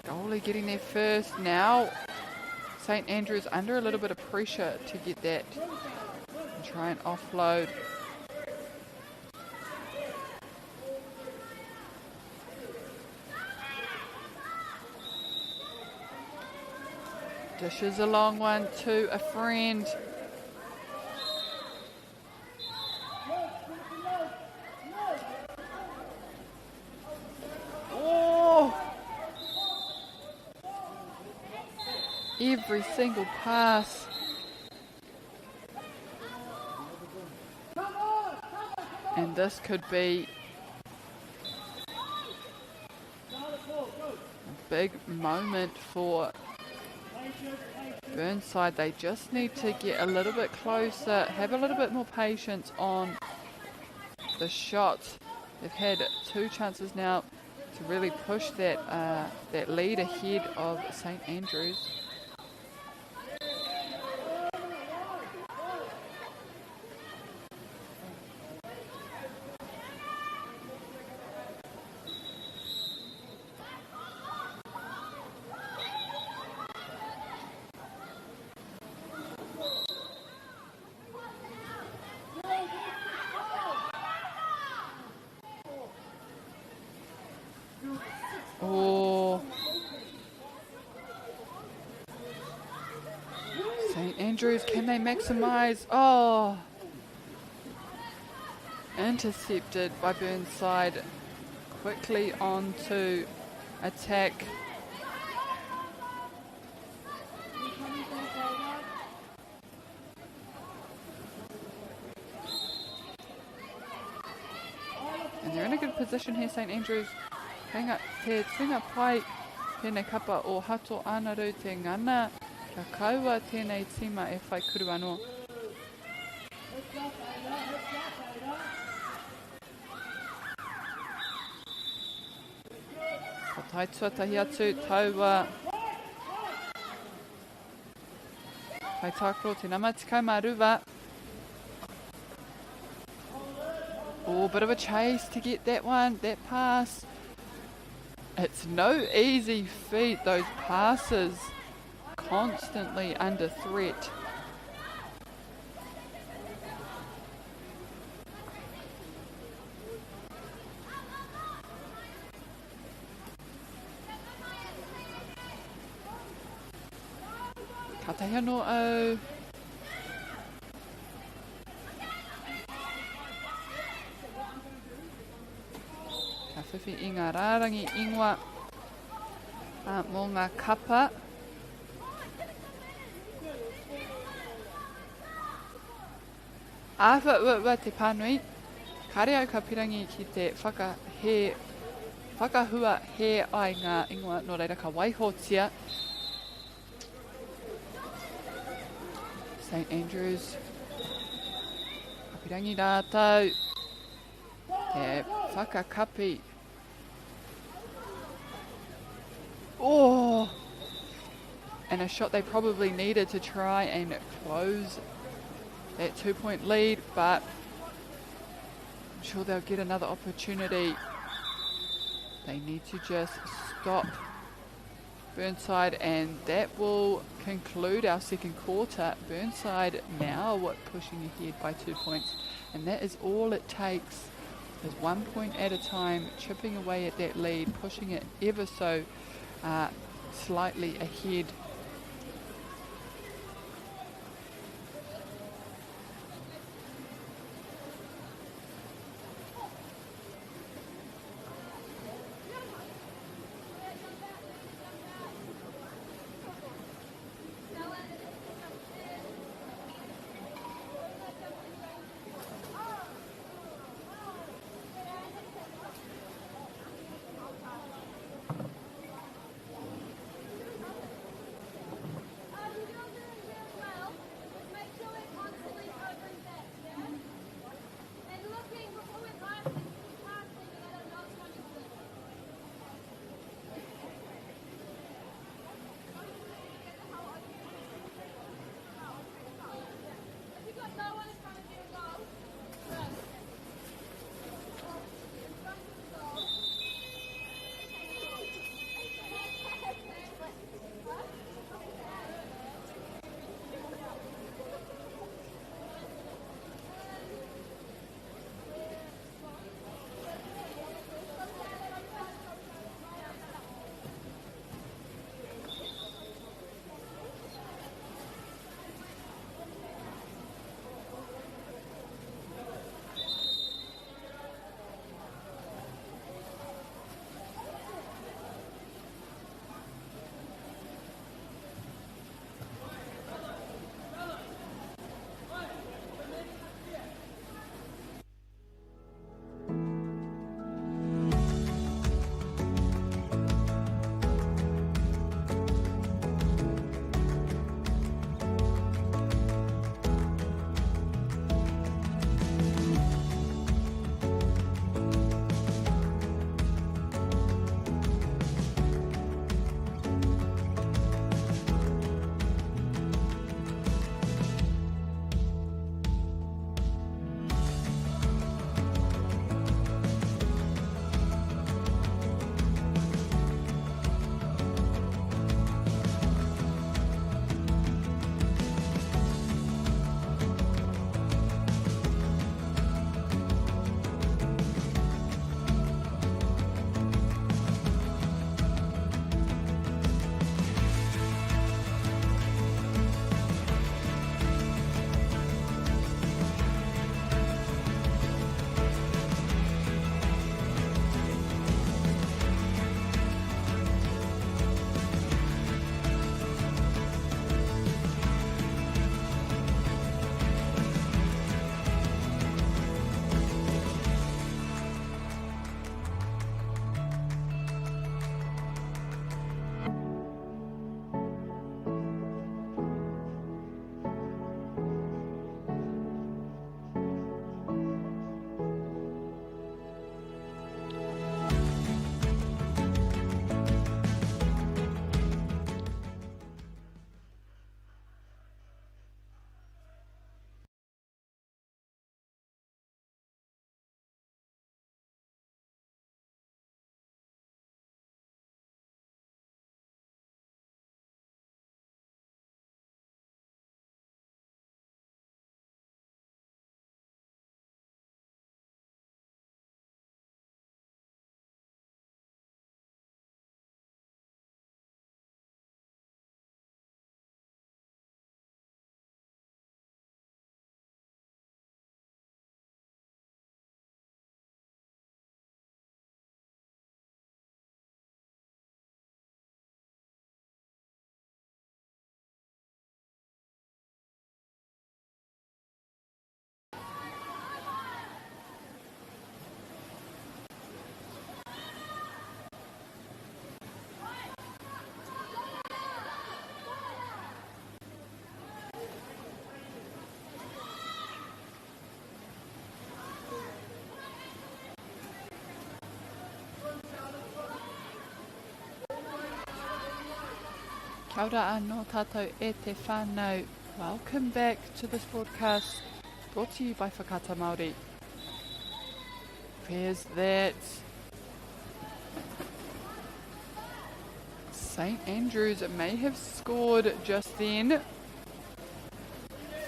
Goalie getting there first now. St Andrews under a little bit of pressure to get that and try and offload. Dishes a long one to a friend. Every single pass. And this could be a big moment for Burnside. They just need to get a little bit closer, have a little bit more patience on the shots. They've had 2 chances now to really push that that lead ahead of St Andrews. Oh, St Andrews, can they maximise? Oh, intercepted by Burnside. Quickly on to attack. And they're in a good position here, St Andrews. Te tinga pai tēnei kapa o Hato Anaru te ngana, kia kaua tēnei tima e whai kuru anō. Ko tai tuatahi atu, taua. Tai tākro te nama tikau maruwa. Oh, bit of a chase to get that one, that pass. It's no easy feat, those passes constantly under threat. Ka tahi anō au. Ka whiwhi I ngā rārangi ingoa mō ngā kapa. Āwha ua te pānui, kare au ka pirangi ki te whakahua he ai ngā ingoa no reira ka waihotia. St Andrews, ka pirangi rātau, te whakakapi. Oh! And a shot they probably needed to try and close that 2-point lead, but I'm sure they'll get another opportunity. They need to just stop Burnside, and that will conclude our second quarter. Burnside now pushing ahead by 2 points, and that is all it takes. Is 1 point at a time, chipping away at that lead, pushing it ever so slightly ahead. Kia ora anō tātou e te whānau. Welcome back to this broadcast brought to you by Whakata Māori. There's that St Andrews may have scored just then.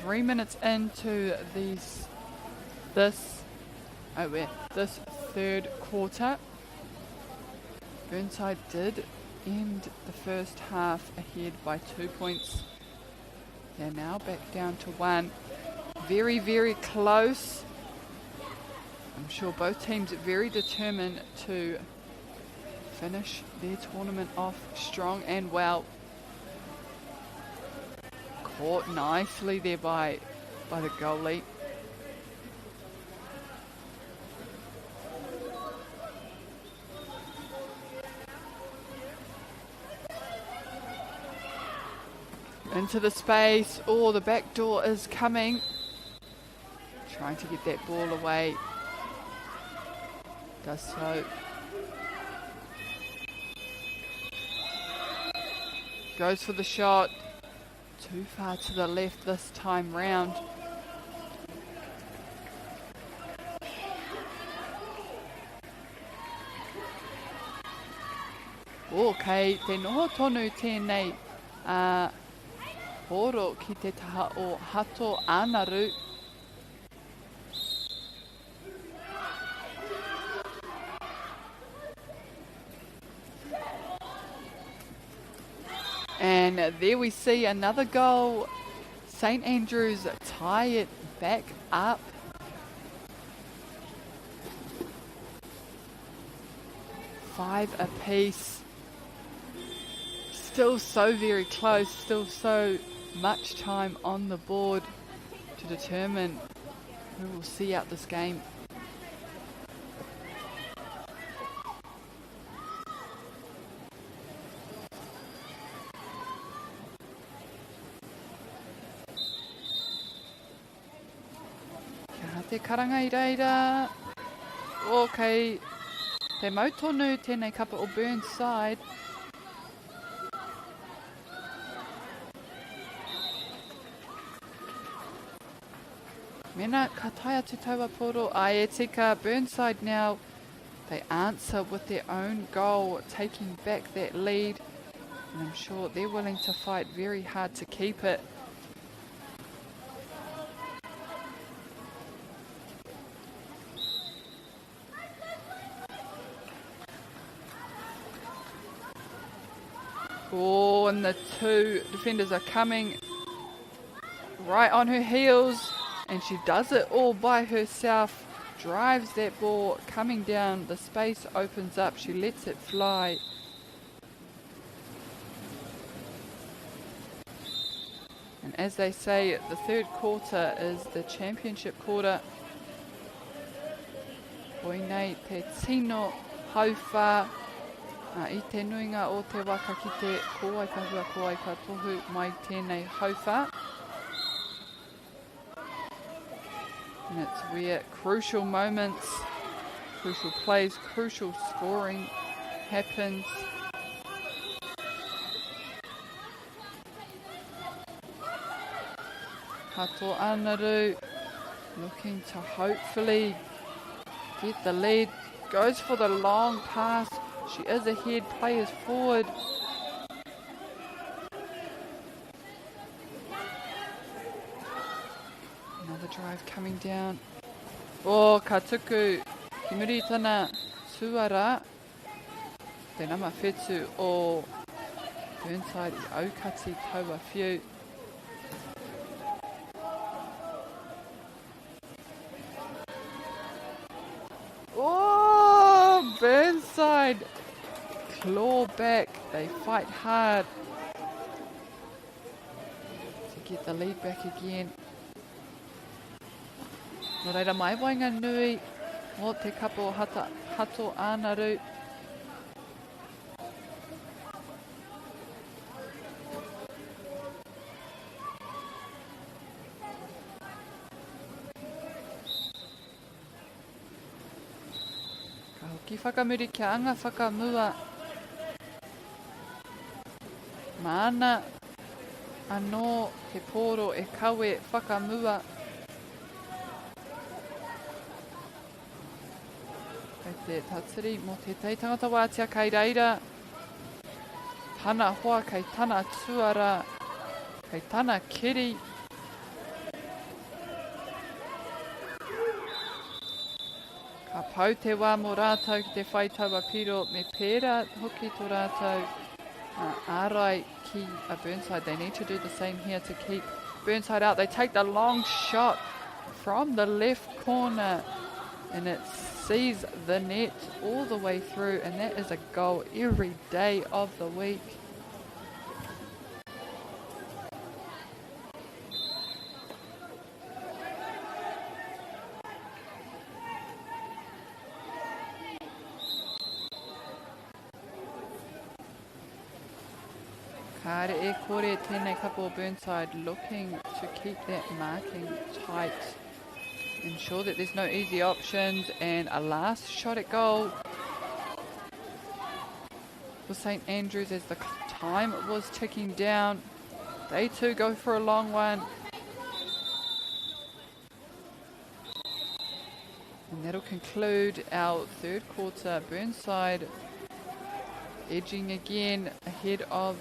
3 minutes into this third quarter. Burnside did end the first half ahead by 2 points. They're now back down to 1. Very, very close. I'm sure both teams are very determined to finish their tournament off strong and well. Caught nicely there by the goalie. Into the space. Oh, the back door is coming. Trying to get that ball away. Does so. Goes for the shot. Too far to the left this time round. Okay, te noho tonu tēnei horo ki te taha o Hato Anaru. And there we see another goal. St Andrews tie it back up. Five apiece. Still so very close. Still so much time on the board to determine who will see out this game. Te karanga I reira. Okay. Te mautonu tēnei kapa o Burnside. Mena ka taia te taua poro. Ai e tika Burnside now. They answer with their own goal, taking back that lead. And I'm sure they're willing to fight very hard to keep it. Oh, and the two defenders are coming right on her heels, and she does it all by herself. Drives that ball coming down, the space opens up, she lets it fly. And as they say, the third quarter is the championship quarter. Koinei te tino hauwha. I te nuinga o te waka ki te kōai ka hua kōai ka tohu mai tēnei hauwha. And it's where crucial moments, crucial plays, crucial scoring happens. Hato Anaru looking to hopefully get the lead. Goes for the long pass. She is ahead, players forward. Another drive coming down. Oh, ka tuku ki muri tana suara. Te nama whetu o Burnside I aukati taua whiu. Oh, Burnside claw back. They fight hard to get the lead back again. No reira mai wainga nui o te kapa o Hato Anaru. Ka hoki whakamuri kia anga whakamua. Mana anō te pōro e kawe whakamua. Kei te tatiri mō te teitangata wātia kei reira. Tana hoa kei tana tuara. Kei tana kiri. Ka pau te wā mō rātou ki te whaitaua piro me pērā hoki tō rātou. Ārai ki a Burnside. They need to do the same here to keep Burnside out. They take the long shot from the left corner and it sees the net all the way through, and that is a goal every day of the week. Kāre e kore tēnei couple Burnside looking to keep that marking tight. Ensure that there's no easy options, and a last shot at goal for St Andrews as the time was ticking down. They too go for a long one. And that'll conclude our third quarter. Burnside edging again ahead of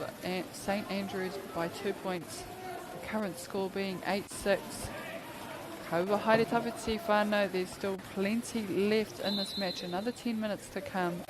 St Andrews by 2 points. The current score being 8-6. Kaua haere tawhiti whānau, there's still plenty left in this match. Another 10 minutes to come.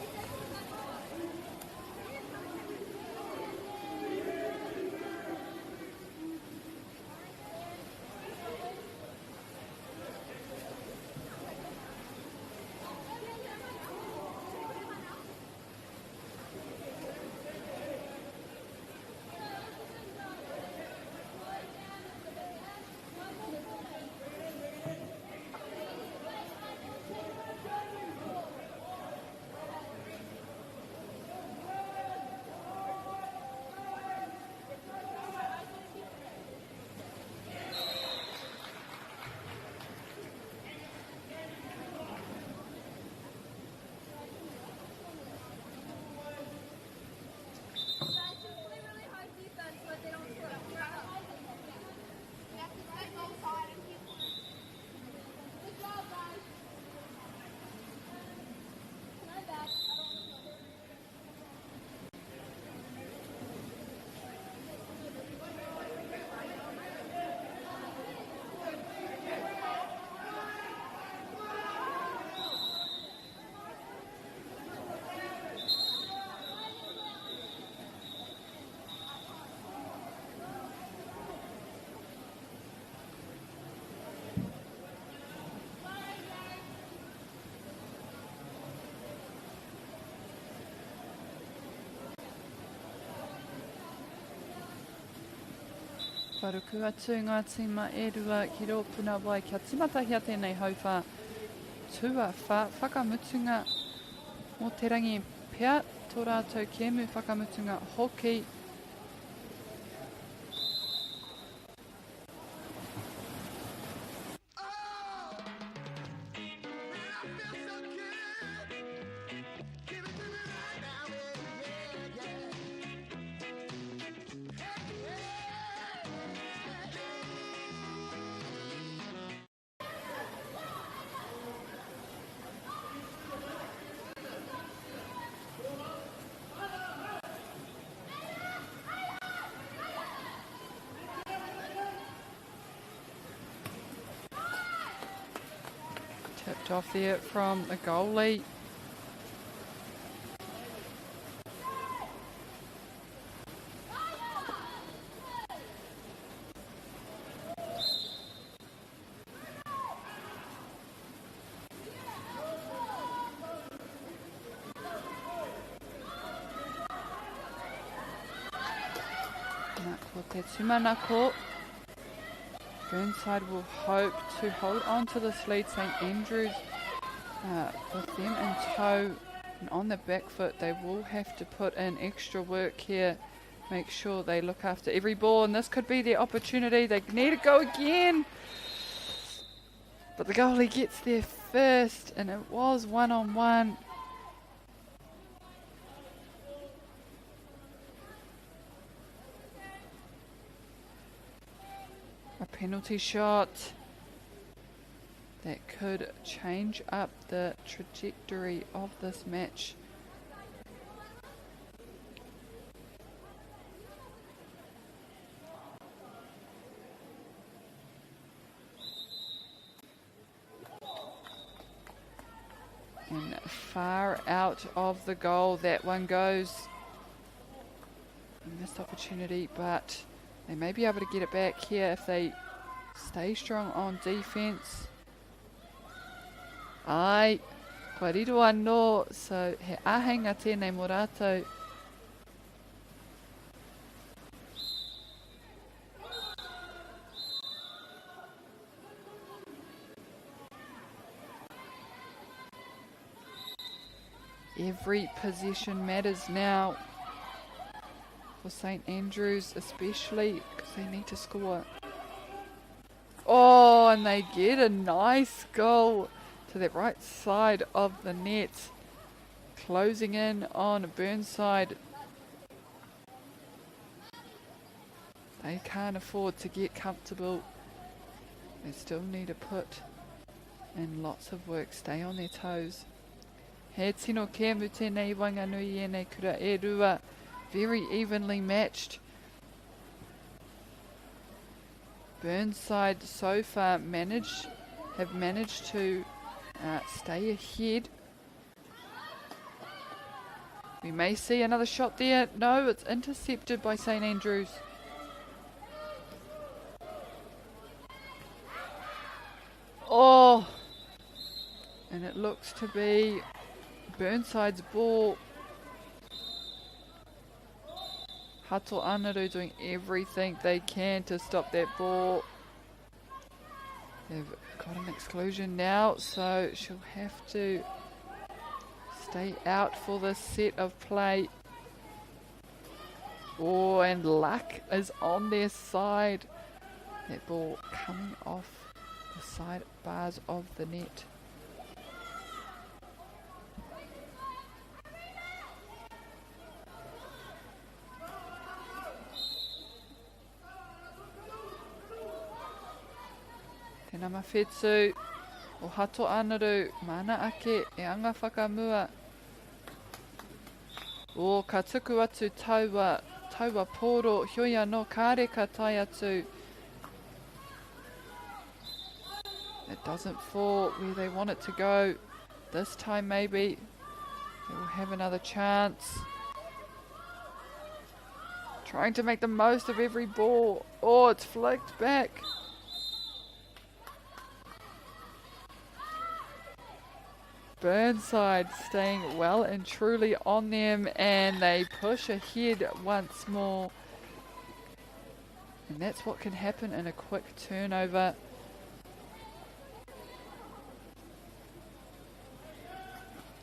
Wharuku atu ngā tima e rua ki ro puna wai kia timata hia tēnei hauwha. Tua whakamutunga mō te rangi pea tō rātou kēmu whakamutunga hoki. Tipped off there from the goalie. Nā ko te tumanako. Burnside will hope to hold on to this lead. St Andrews with them in tow and on the back foot, they will have to put in extra work here. Make sure they look after every ball, and this could be their opportunity. They need to go again. But the goalie gets there first, and it was one-on-one. A penalty shot that could change up the trajectory of this match. And far out of the goal that one goes. A missed opportunity, but they may be able to get it back here if they stay strong on defense. Ai, kua riro anō, so he ahenga tēnei mō rātou. Every possession matters now for St Andrews, especially because they need to score. Oh, and they get a nice goal to the right side of the net, closing in on Burnside. They can't afford to get comfortable. They still need to put in lots of work, stay on their toes. He tino kia mu tēnei wanganui e nei kura e rua, very evenly matched. Burnside so far have managed to stay ahead. We may see another shot there. No, it's intercepted by St Andrews. Oh, and it looks to be Burnside's ball. Hato Anaru doing everything they can to stop that ball. They've got an exclusion now, so she'll have to stay out for this set of play. Oh, and luck is on their side. That ball coming off the side bars of the net. Tēnā mawhetū o Hato Anaru, mana ake e anga whakamua. O ka tuku atu taua poro, hioia no kāre ka tai atu. It doesn't fall where they want it to go. This time maybe they will have another chance. Trying to make the most of every ball. Oh, it's flicked back. Burnside staying well and truly on them, and they push ahead once more. And that's what can happen in a quick turnover.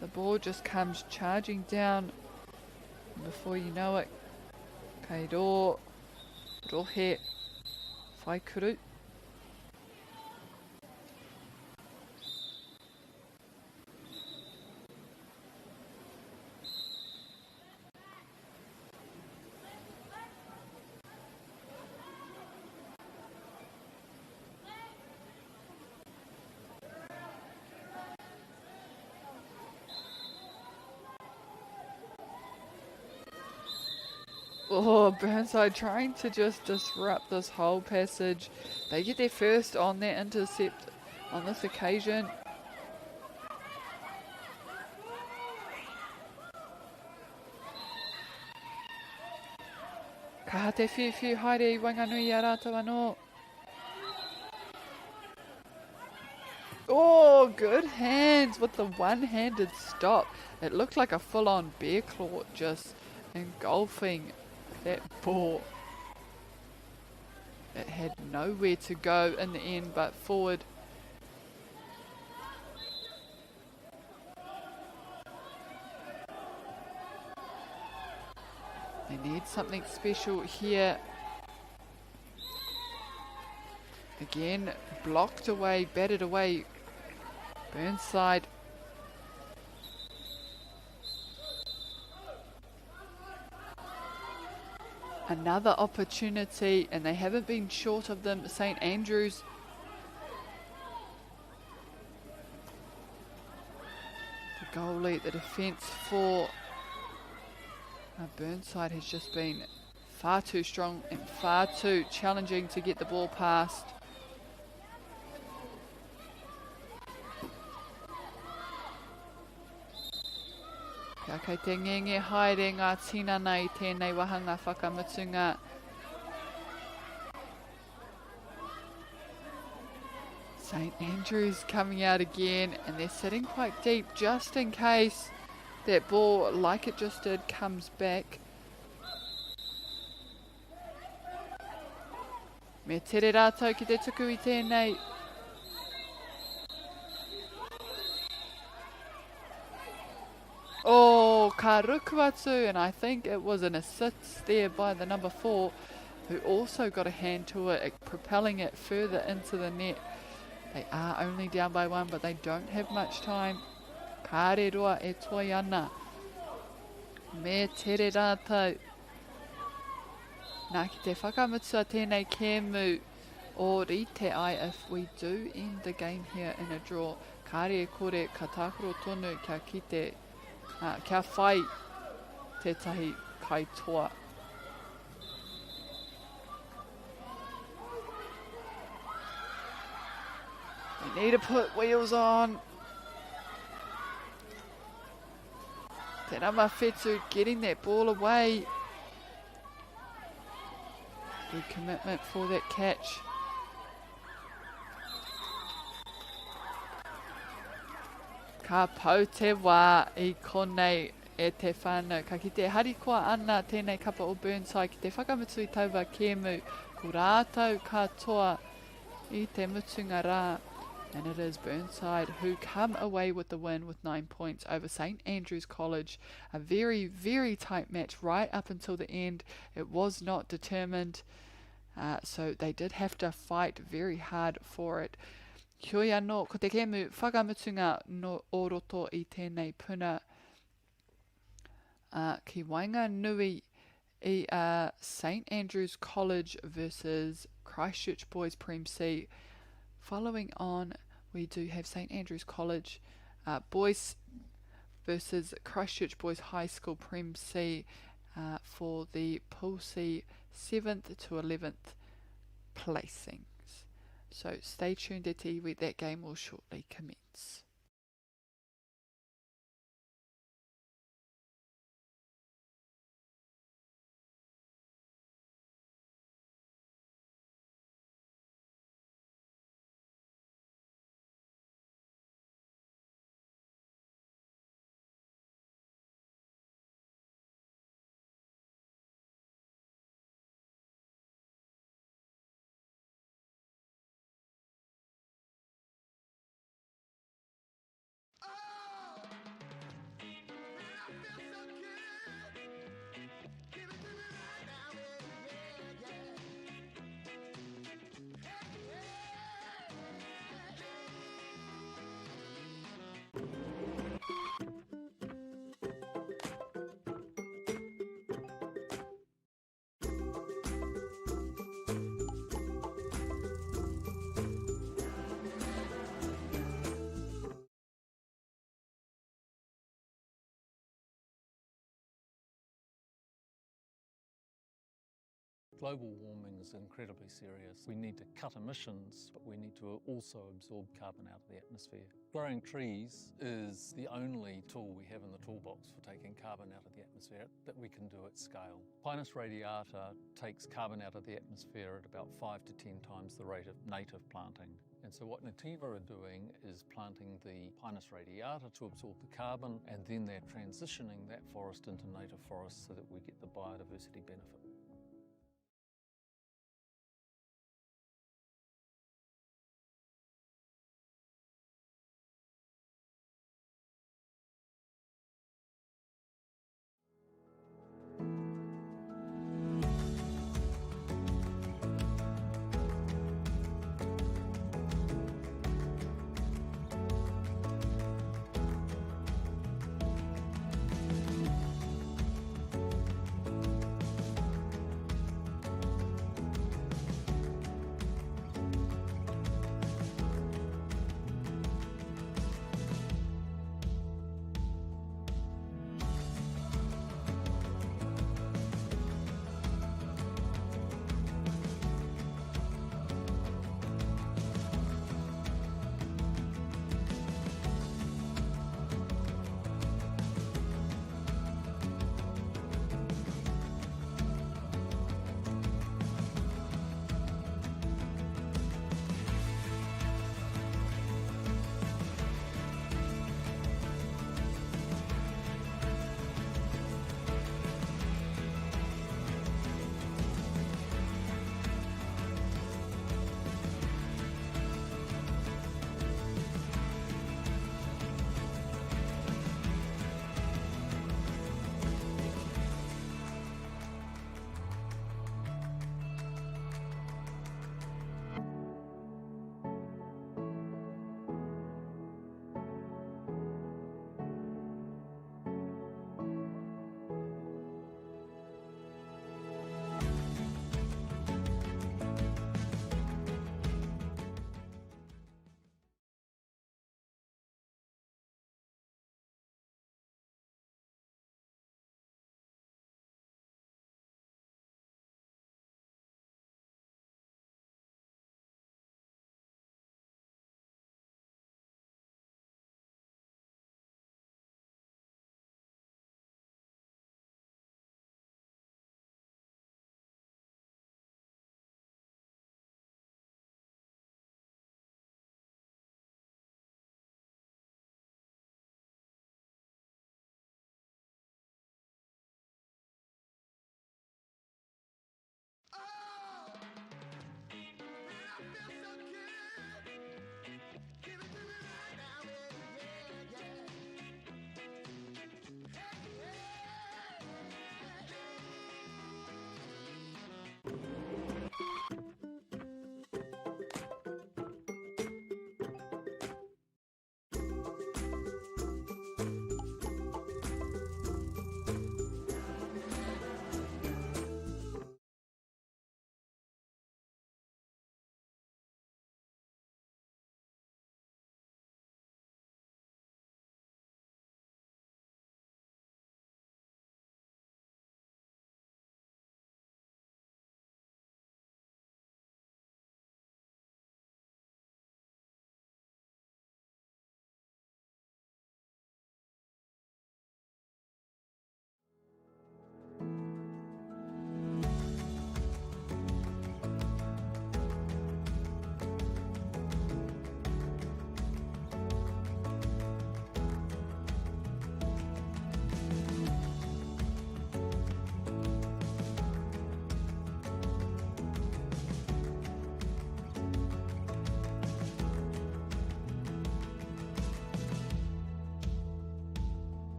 The ball just comes charging down, and before you know it, kairo, rohe, whaikuru. Oh, Burnside trying to just disrupt this whole passage. They get their first on their intercept on this occasion. Ka te whiu haere I wanganui a rātou anō. Oh, good hands with the one-handed stop. It looked like a full-on bear claw just engulfing that ball. It had nowhere to go in the end but forward. They need something special here. Again, blocked away, batted away. Burnside. Another opportunity, and they haven't been short of them. St Andrews. The goalie, the defence for Burnside has just been far too strong and far too challenging to get the ball past. Kia kei te ngenge haere ngā tinana I tēnei wahanga whakamutunga. St Andrews coming out again, and they're sitting quite deep just in case that ball, like it just did, comes back. Me tere rātou ki te tuku I tēnei. Oh, ka ruku atu, and I think it was an assist there by the number 4, who also got a hand to it, propelling it further into the net. They are only down by 1, but they don't have much time. Ka re roa e toi ana. Me tere rātou. Nā ki te whakamutua tēnei kēmu o rite ai if we do end the game here in a draw. Ka re kore ka tākoro tonu kia kite, kia whai tētahi kaitoa. We need to put wheels on. Te rama whetu getting that ball away. Good commitment for that catch. Ka pau te wā I konei e te whānau. Ka ki te harikoa ana tēnei kapa o Burnside ki te whakamutu I tauwa kēmu. Ko rātou katoa I te mutunga rā. And it is Burnside who come away with the win with 9 points over St Andrews College. A very, very tight match right up until the end. It was not determined. So they did have to fight very hard for it. Kia anō, ko te kēmu whakamutunga no o roto I tēnei puna. Ki wainga nui I St Andrews College versus Christchurch Boys Prem C. Following on, we do have St Andrews College Boys versus Christchurch Boys High School Prem C for the Pool C 7th to 11th placings. So stay tuned to TV, that game will shortly commence. Global warming is incredibly serious. We need to cut emissions, but we need to also absorb carbon out of the atmosphere. Growing trees is the only tool we have in the toolbox for taking carbon out of the atmosphere that we can do at scale. Pinus radiata takes carbon out of the atmosphere at about 5 to 10 times the rate of native planting. And so what Nativa are doing is planting the Pinus radiata to absorb the carbon, and then they're transitioning that forest into native forest so that we get the biodiversity benefit.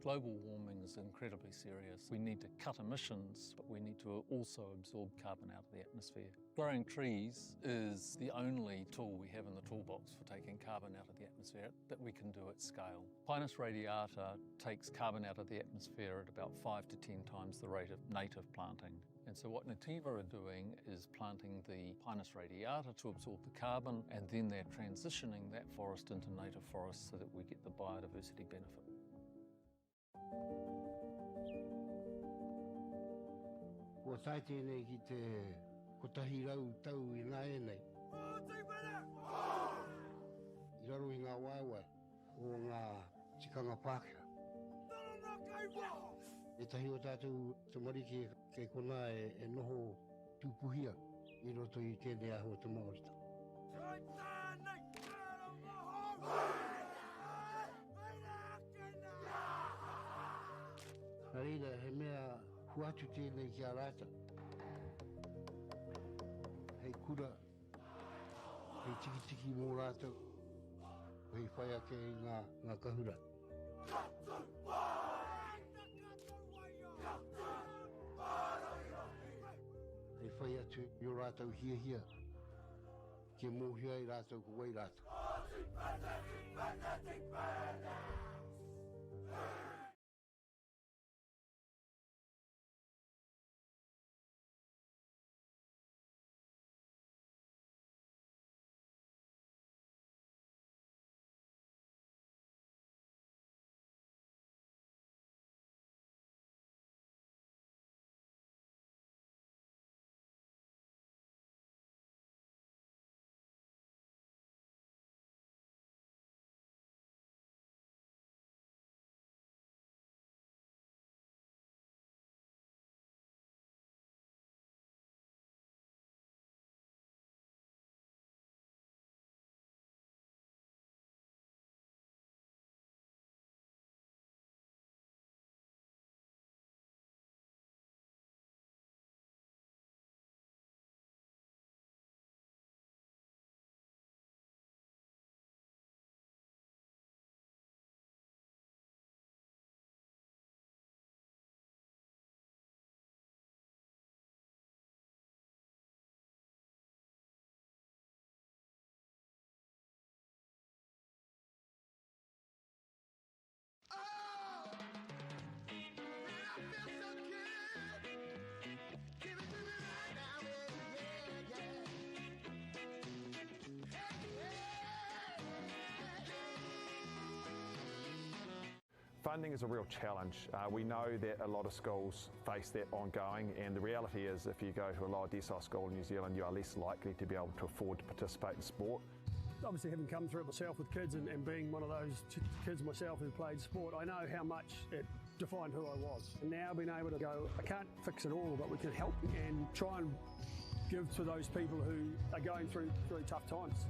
Global warming is incredibly serious. We need to cut emissions, but we need to also absorb carbon out of the atmosphere. Growing trees is the only tool we have in the toolbox for taking carbon out of the atmosphere that we can do at scale. Pinus radiata takes carbon out of the atmosphere at about 5 to 10 times the rate of native planting. And so what Nativa are doing is planting the Pinus radiata to absorb the carbon, and then they're transitioning that forest into native forest so that we get the biodiversity benefit. Kua tai tēnei ki te kotahi rau tau I ngā e nei. I raro I ngā waiwai o ngā tikanga Pākehā. E tahi o tātou te mariki kei kona e noho tūpuhia I roto I tēnei aho te MΑORI. Nā reira, he mea huatu tēnei ki a rāta. Hei kura, hei tiki mō rātou, hei whai ake I ngā kahura. Hei whai atu I o rātou hia, ke mōhia I rātou ko wai rātou. Funding is a real challenge. We know that a lot of schools face that ongoing, and the reality is if you go to a lower decile school in New Zealand, you are less likely to be able to afford to participate in sport. Obviously, having come through it myself with kids and being one of those kids myself who played sport, I know how much it defined who I was. And now being able to go, I can't fix it all, but we can help and try and give to those people who are going through really tough times.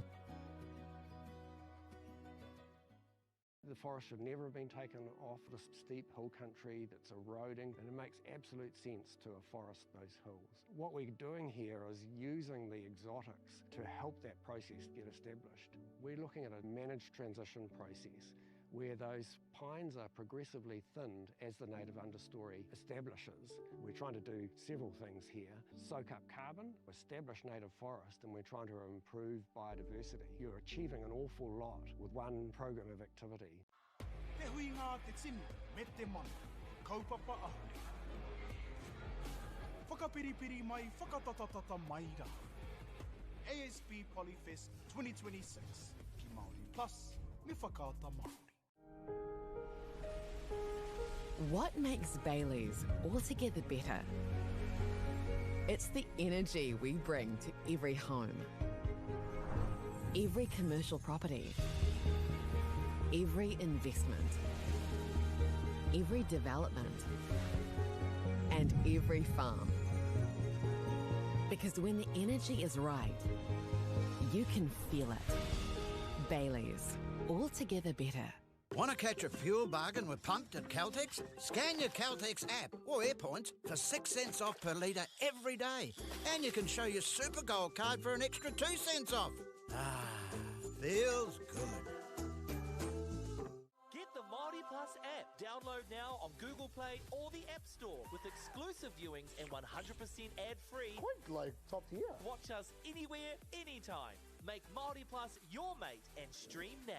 The forest should never have been taken off the steep hill country that's eroding, and it makes absolute sense to afforest those hills. What we're doing here is using the exotics to help that process get established. We're looking at a managed transition process where those pines are progressively thinned as the native understory establishes. We're trying to do several things here. Soak up carbon, establish native forest, and we're trying to improve biodiversity. You're achieving an awful lot with one program of activity. Te hui ngā te tinu, me te mana, kaupapa ahuri. Whakapiripiri mai, whakatatatata mai rā. ASP Polyfest 2026, ki Māori Plus, me whakaata Māori. What makes Bailey's altogether better? It's the energy we bring to every home, every commercial property, every investment, every development, and every farm. Because when the energy is right, you can feel it. Bailey's, altogether better. Want to catch a fuel bargain with Pumped at Caltex? Scan your Caltex app or AirPoints for 6 cents off per litre every day. And you can show your Super Gold card for an extra 2 cents off. Ah, feels good. Get the MAORI MāORI Plus app. Download now on Google Play or the App Store with exclusive viewings and 100% ad-free. Quite like top tier. Watch us anywhere, anytime. Make MāORI Plus your mate and stream now.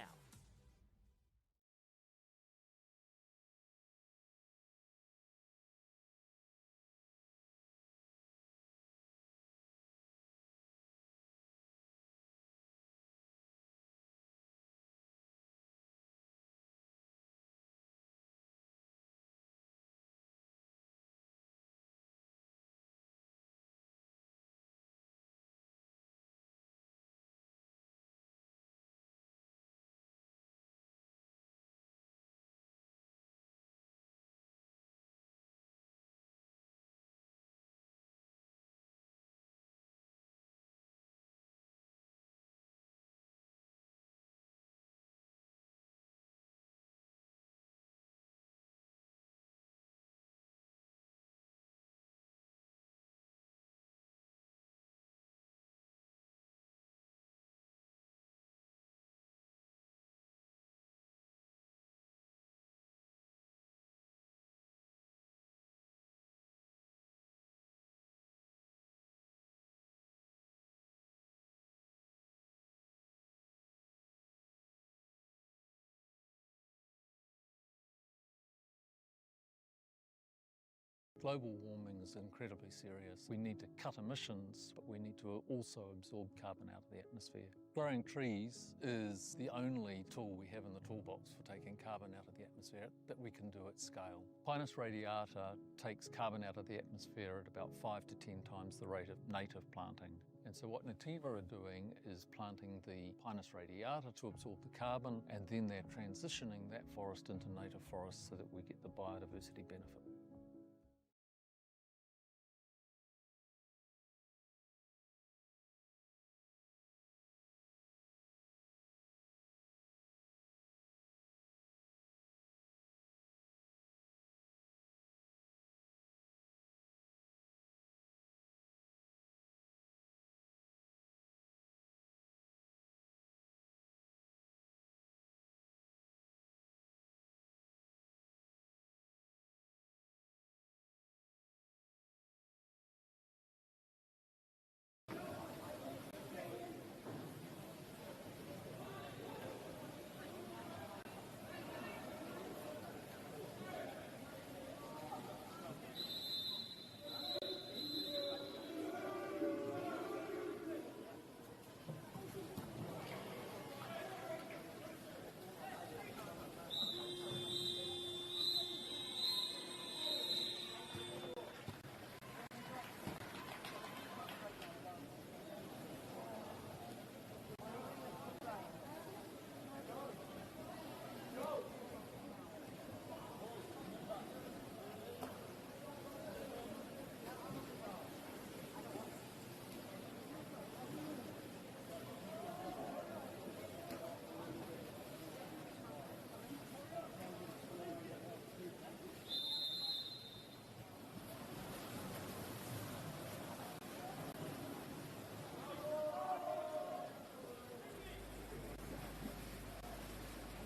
Global warming is incredibly serious. We need to cut emissions, but we need to also absorb carbon out of the atmosphere. Growing trees is the only tool we have in the toolbox for taking carbon out of the atmosphere that we can do at scale. Pinus radiata takes carbon out of the atmosphere at about 5 to 10 times the rate of native planting. And so what Nativa are doing is planting the Pinus radiata to absorb the carbon, and then they're transitioning that forest into native forest so that we get the biodiversity benefit.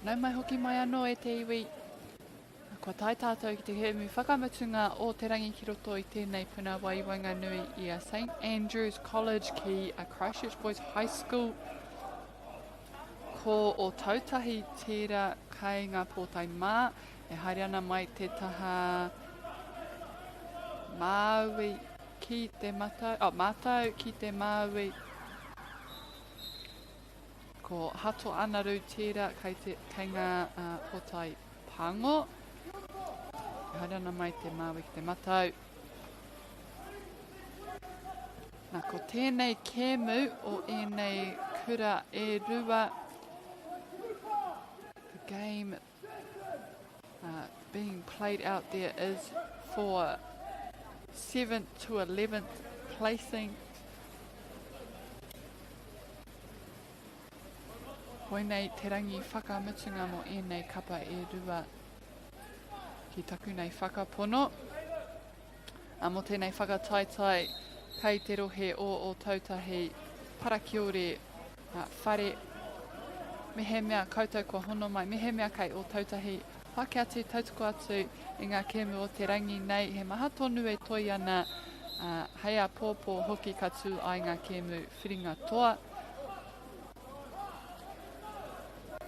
Nau mai hoki mai anō e te iwi. Kua tai tātou ki te hemu whakamutunga o te rangi ki roto i tēnei puna waiwanga nui i a St Andrews College ki a Christchurch Boys High School. Ko o tautahi tērā kai ngā pōtai mā, e haere ana mai te taha MāORI ki te mātau ki te MāORI. Ko hato anaru tērā kai ngā pōtai pango. E haere ana mai te MāORI ki te matau. Nā ko tēnei kēmu o ēnei kura e rua. The game being played out there is for 7th to 11th placing. Hoi nei te rangi whakamutunga mo ēnei kapa e rua ki taku nei whakapono. Mo tēnei whakataetai kei te rohe o tautahi parakiore whare. Mehe mea koutou kua hono mai, mehe mea kei o tautahi whakea te tautoko atu i ngā kēmu o te rangi nei. He maha tonu e toi ana hei a pōpō hoki katu ai ngā kēmu whiringa toa.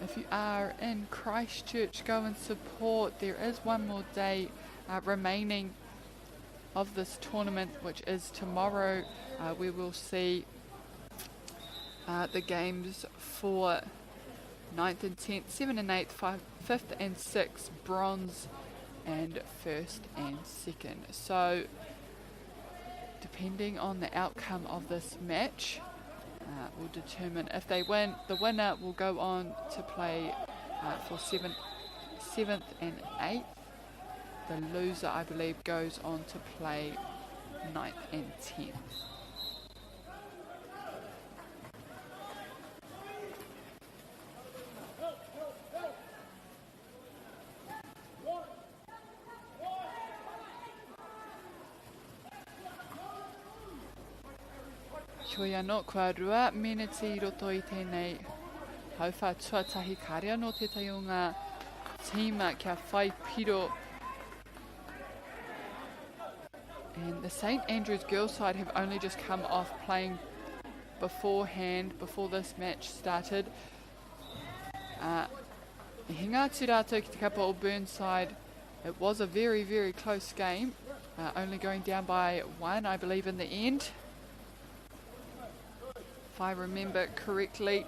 If you are in Christchurch, go and support. There is one more day remaining of this tournament, which is tomorrow. We will see the games for 9th and 10th, 7th and 8th, 5th and 6th, bronze, and 1st and 2nd. So, depending on the outcome of this match, will determine if they win. The winner will go on to play for 7th and 8th. The loser, I believe, goes on to play 9th and 10th. Kia anō, kua rua meneti roto I tēnei hauwha tuatahi kārea no tētai o ngā tīma kia whai piro. And the St Andrews girls side have only just come off playing beforehand, before this match started. I hinga atu rātou ki te kapa o Burnside. It was a very, very close game, only going down by 1, I believe, in the end. If I remember correctly.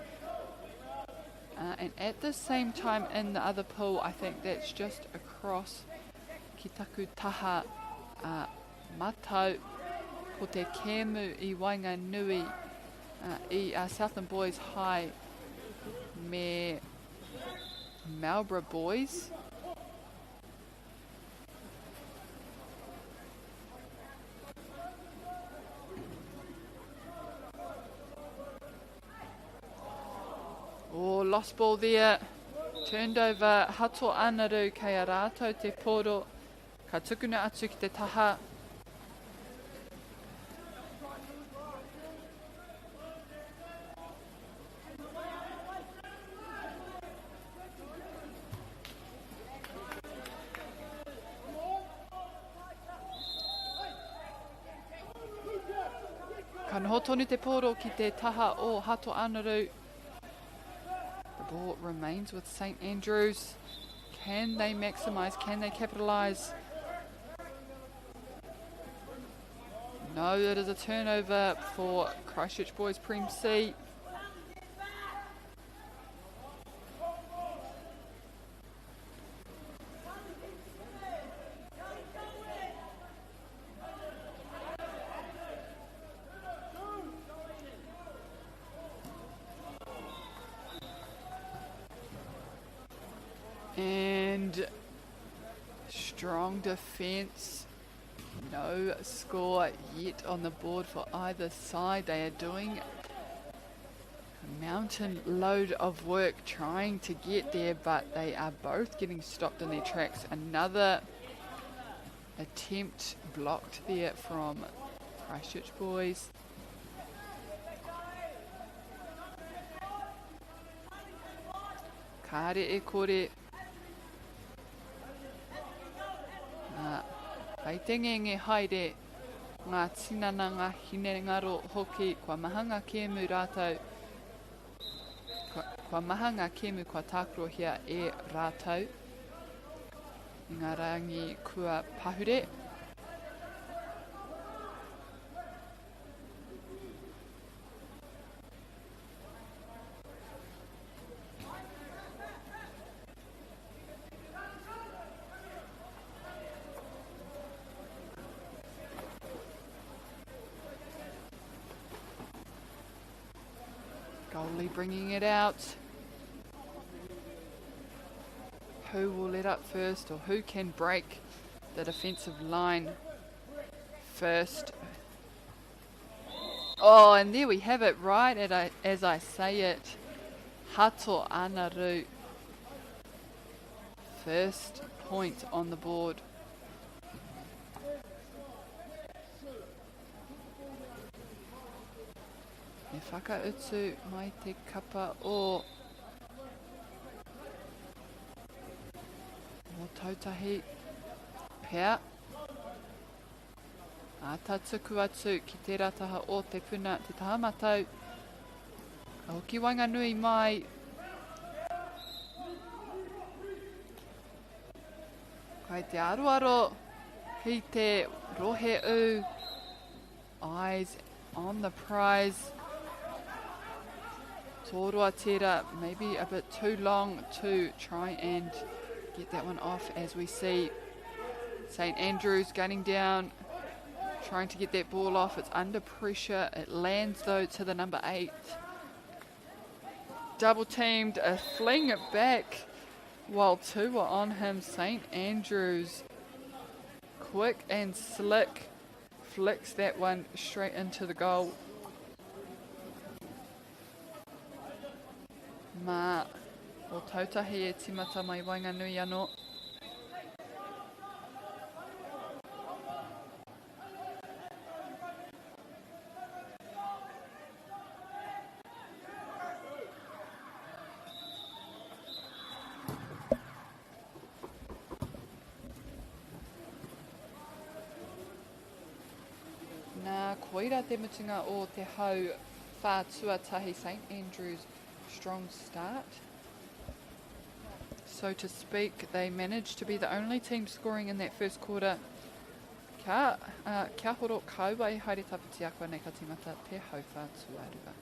And at the same time in the other pool, I think that's just across ki taku taha matau ko te kēmu I Wainga Nui I Southern Boys High me MΑORI Boys. Oh, lost ball there. Turned over. Hato anaru kei a rātou te poro. Ka tukuna atu ki te taha. Ka noho tonu te poro ki te taha o Hato anaru. The ball remains with St Andrews. Can they maximise? Can they capitalise? No, it is a turnover for Christchurch Boys Prem C. And strong defence. No score yet on the board for either side. They are doing a mountain load of work trying to get there, but they are both getting stopped in their tracks. Another attempt blocked there from Christchurch Boys. Kare e kore. Ai te ngenge haere ngā tinana ngā hine ngaro hoki kua maha ngā kēmu rātou. Kua maha ngā kēmu kua tākurohia e rātou. I ngā rangi kua pahure. Goalie bringing it out. Who will let up first, or who can break the defensive line first? Oh, and there we have it, right as I say it. Hato anaru. First point on the board. E whakautu mai te kapa o tautahi pea. Ata tuku atu ki te rataha o te puna te tahamatau. Ka hoki wanga nui mai. Kai te aroaro ki te rohe u. Eyes on the prize. Tōroa tera, maybe a bit too long to try and get that one off, as we see St Andrews gunning down, trying to get that ball off. It's under pressure. It lands though to the number 8. Double teamed, a fling it back while 2 were on him. St Andrews, quick and slick, flicks that one straight into the goal. Mā o tautahi e timata mai Wainganui anō. Nā koira te mutunga o te hau whātuatahi St Andrews. Strong start, so to speak. They managed to be the only team scoring in that first quarter. Kia horo kaua e haere tapiti akua nei ka timata te hau whātuarua.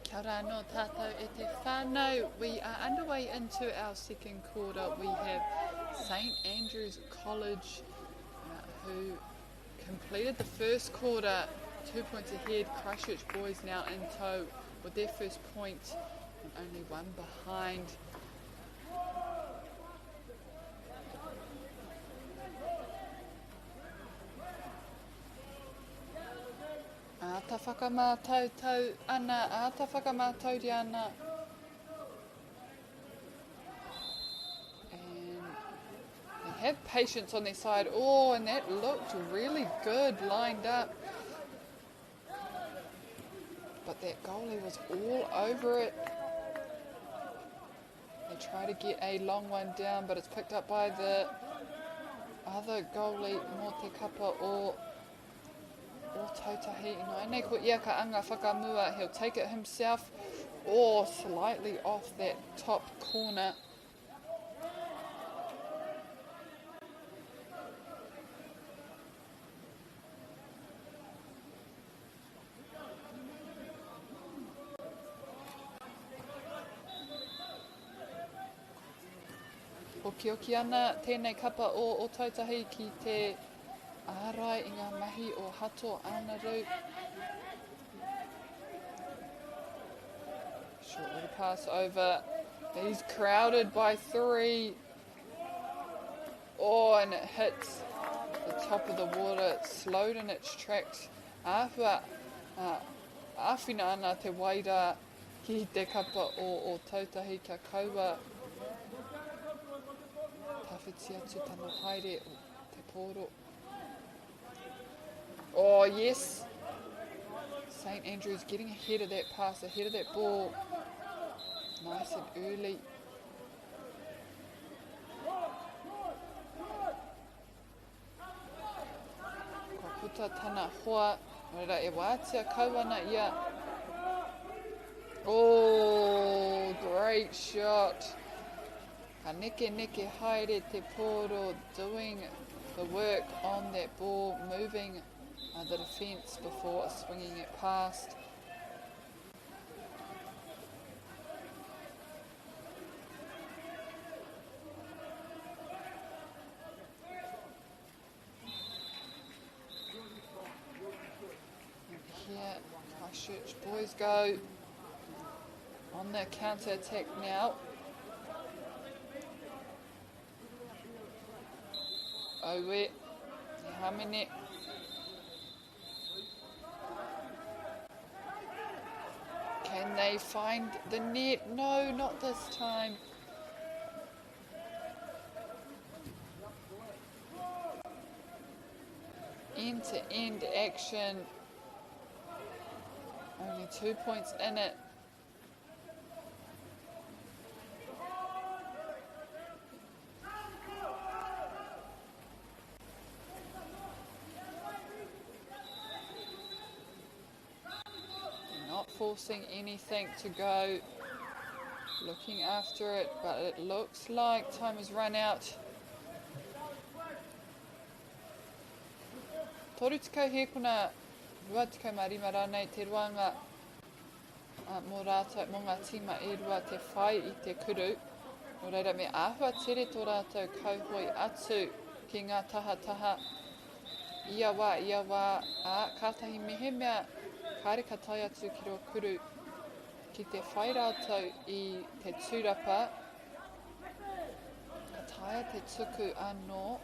Kia ora no tātou e te whānau. We are underway into our second quarter. We have St Andrews College who completed the first quarter 2 points ahead. Christchurch boys now in tow with their first point and only one behind. Ata whakamātau tau ana, ata whakamātau ana. And have patience on their side. Oh, and that looked really good lined up. But that goalie was all over it. They try to get a long one down, but it's picked up by the other goalie, Mo Te Kapa o Tautahi. Nei ko ia ka anga whakamua. He'll take it himself or slightly off that top corner. Hoki ana tēnei kapa o Tautahi ki te ārai i ngā mahi o hato anaru. Short little pass over. He's crowded by 3. Oh, and it hits the top of the water. It slowed in its tracks. Āwhia āwhina ana te waira ki te kapa o Tautahi kia kaua. Tawhiti atu tana haere o te poro. Oh, yes. St. Andrews getting ahead of that pass, ahead of that ball. Nice and early. Ko puta tana hoa. Reira e wātia kauana ia. Oh, great shot. Ka neke haere te poro, doing the work on that ball, moving the defence before swinging it past. Here, Christchurch boys go on the counter attack now. Owe, Hamine. Can they find the net? No, not this time. End-to-end action. Only 2 points in it. Forcing anything to go, looking after it, but it looks like time has run out. Toru tikau he kuna rua tikau marima rānei te ruanga mō rātou mō ngā tima e rua te whai I te kuru. Nō reira me āhua tere tō rātou kauhoi atu ki ngā taha. Ia wā, kātahi mehe mea kāre ka tai atu ki roa kuru ki te whai rātou I te tūrapa. Ka taia te tuku anō.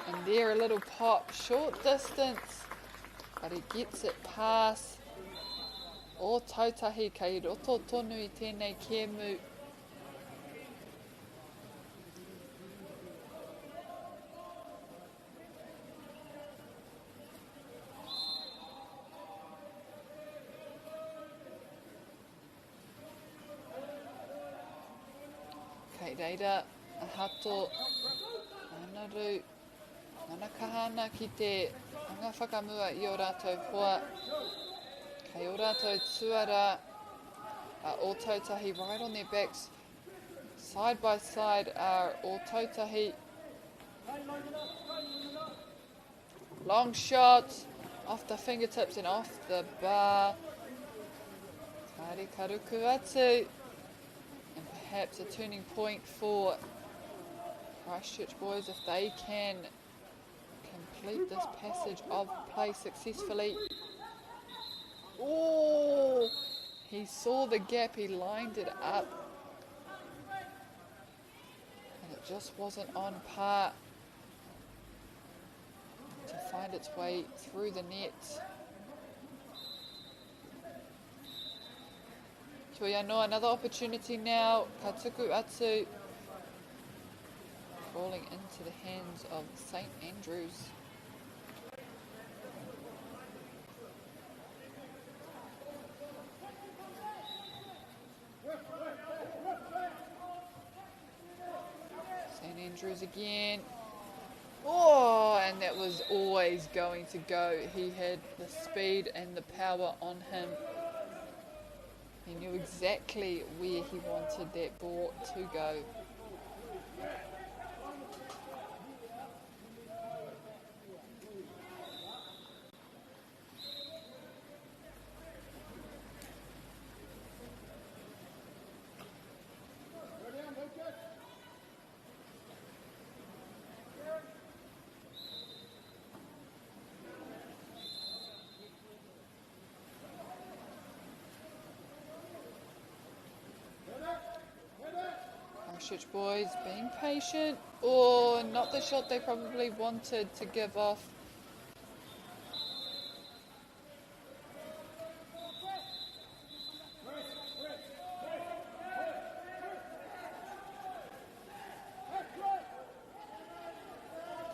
And there a little pop, short distance, but he gets it past. O Tautahi kei roto tonu I tēnei kēmu. Reira, ahato, anaru, mana kahana ki te anga whakamua I o rātou hoa. Kei o rātou tuara, o Tautahi right on their backs. Side by side are o Tautahi. Long shot, off the fingertips and off the bar. Tare karuku atu. Perhaps a turning point for Christchurch boys if they can complete this passage of play successfully. Oh, he saw the gap, he lined it up, and it just wasn't on par to find its way through the net. Tuiano, another opportunity now. Katuku Atu falling into the hands of St Andrews. St Andrews again. Oh, and that was always going to go. He had the speed and the power on him. He knew exactly where he wanted that ball to go. Christchurch boys being patient. Oh, not the shot they probably wanted to give off.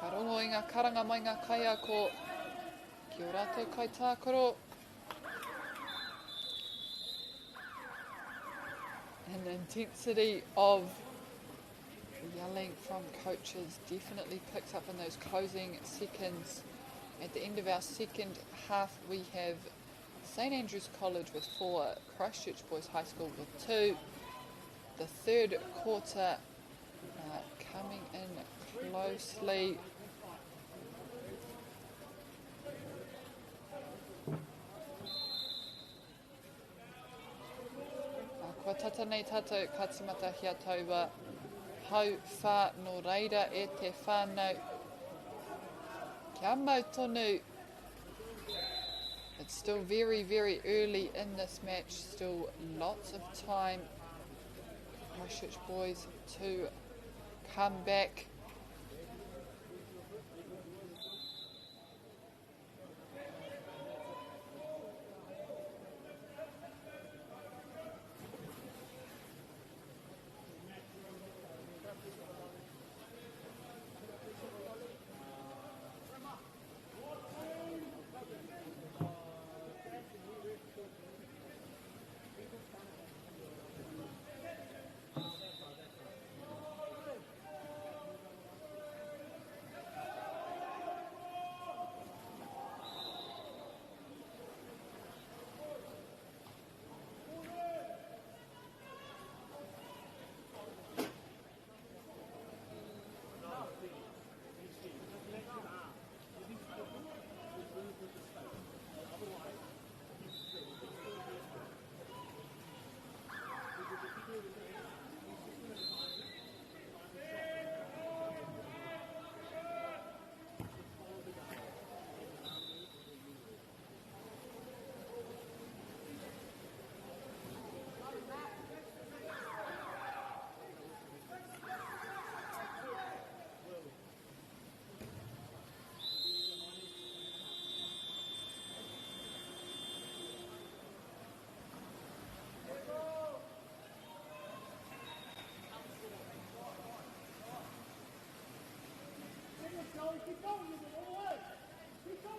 Karongo i ngā karanga mai ngā kaia ko kia ora rātou kai tākoro. And the intensity of yelling from coaches definitely picks up in those closing seconds. At the end of our second half, we have St Andrews College with 4, Christchurch Boys High School with 2. The third quarter coming in closely. Kua tata nei tātou ka tīmata hia taua hau whā no reira e te whānau. Kia mau tonu. It's still very, very early in this match. Still lots of time. Christchurch boys to come back.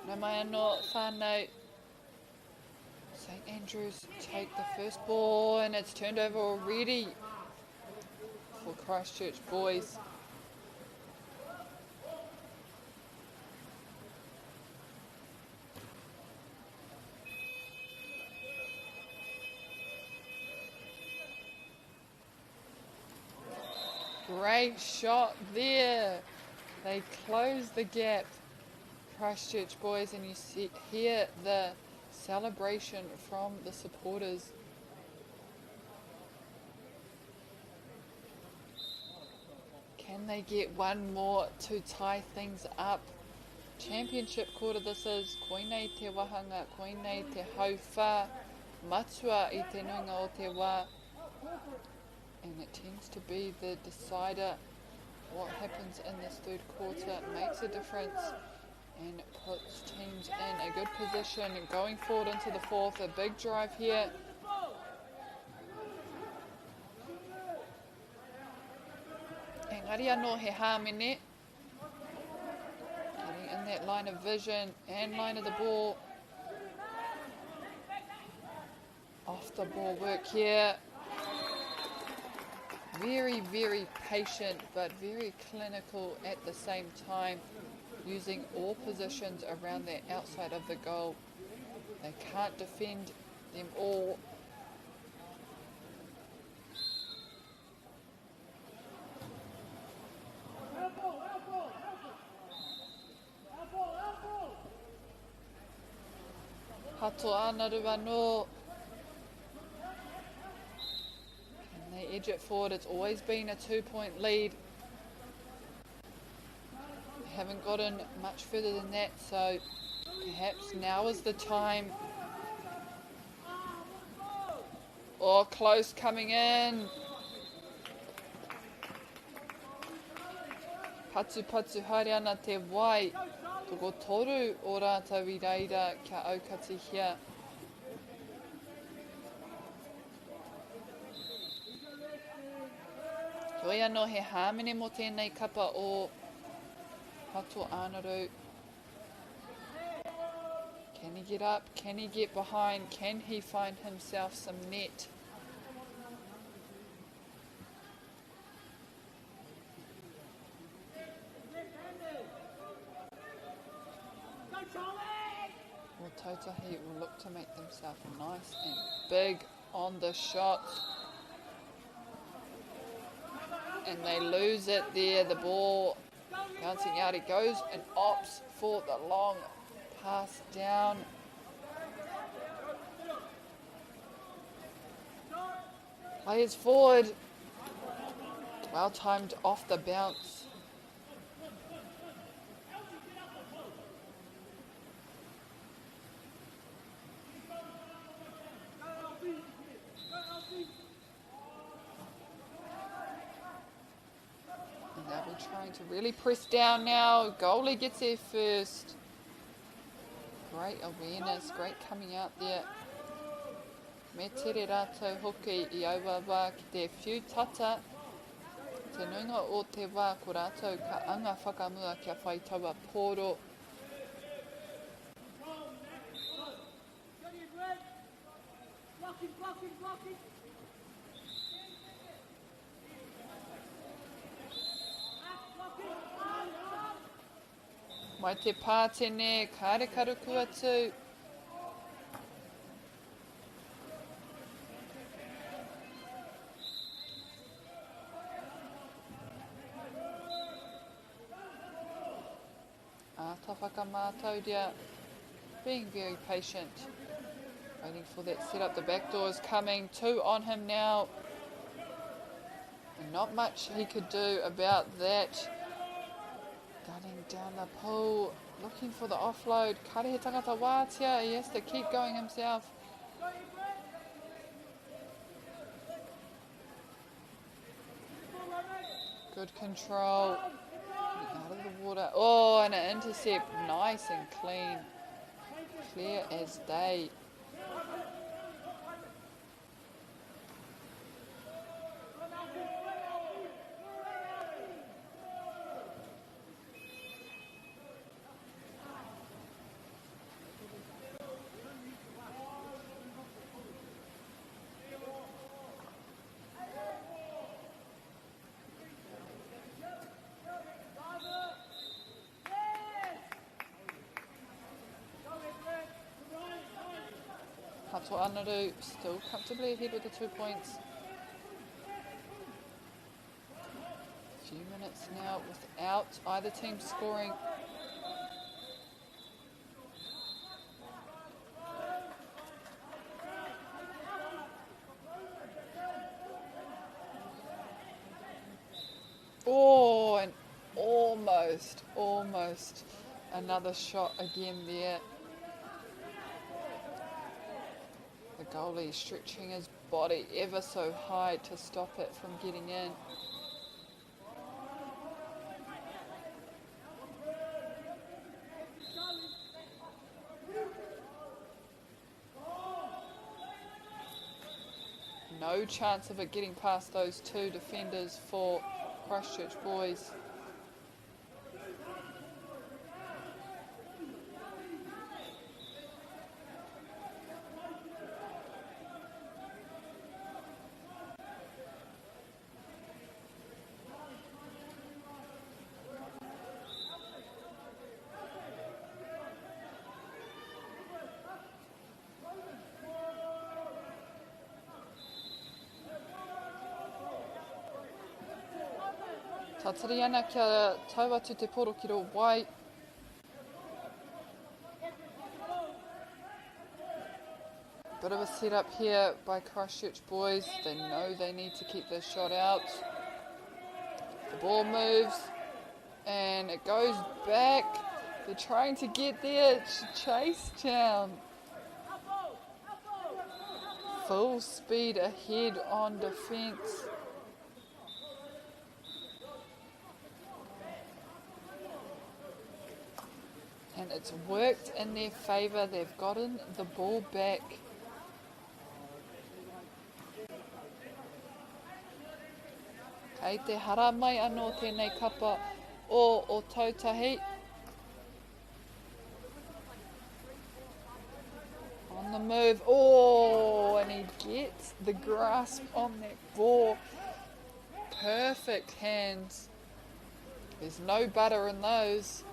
Nā mai anō whānau. St Andrews take the first ball and it's turned over already for Christchurch boys. Great shot there. They close the gap, Christchurch boys, and you hear the celebration from the supporters. Can they get one more to tie things up? Championship quarter this is. Koinei te wahanga, koinei te hauwha, matua I te nuinga o te wā. And it tends to be the decider. What happens in this third quarter makes a difference and puts teams in a good position. Going forward into the fourth, a big drive here. Haria no he hamine. Getting in that line of vision and line of the ball. Off the ball work here. Very, very patient, but very clinical at the same time, using all positions around the outside of the goal. They can't defend them all. Hato anaru anō. Can they edge it forward? It's always been a 2-point lead. They haven't gotten much further than that, so perhaps now is the time. Oh, close coming in. Patu patu haere ana te wai. Toko toru o rātou I reira kia aukati hia. Toi anō he hāmene mo tēnei kapa o Hato Anaru. Can he get up? Can he get behind? Can he find himself some net? Well, Tautahi will look to make themselves nice and big on the shot. And they lose it there. The ball bouncing out. He goes and opts for the long pass down. Players forward. Well timed off the bounce. They'll be trying to really press down now. Goalie gets there first. Great awareness, great coming out there. Me tere rātou hoki I aua wā ki te whiutata. Te nunga o te wā ko rātou ka anga whakamua kia whai taua pōro. Mai te pātene, kāre karuku atu. Ata whakamātauria, being very patient, waiting for that setup. The back door is coming, 2 on him now. And not much he could do about that. Gunning down the pool, looking for the offload. Karehe tangata wātia, he has to keep going himself. Good control. Out of the water. Oh, and an intercept. Nice and clean. Clear as day. Hato Anaru still comfortably ahead with the 2 points. A few minutes now without either team scoring. Oh, and almost another shot again there. The goalie stretching his body ever so high to stop it from getting in. No chance of it getting past those 2 defenders for Christchurch boys. Tatari ana kia taua tu te porokiro wai. Bit of a setup here by Christchurch boys. They know they need to keep this shot out. The ball moves and it goes back. They're trying to get there. Chase down. Full speed ahead on defence. And it's worked in their favour. They've gotten the ball back. Kei te hara mai anō tēnei kapa o tautahi. On the move. Oh, and he gets the grasp on that ball. Perfect hands. There's no butter in those.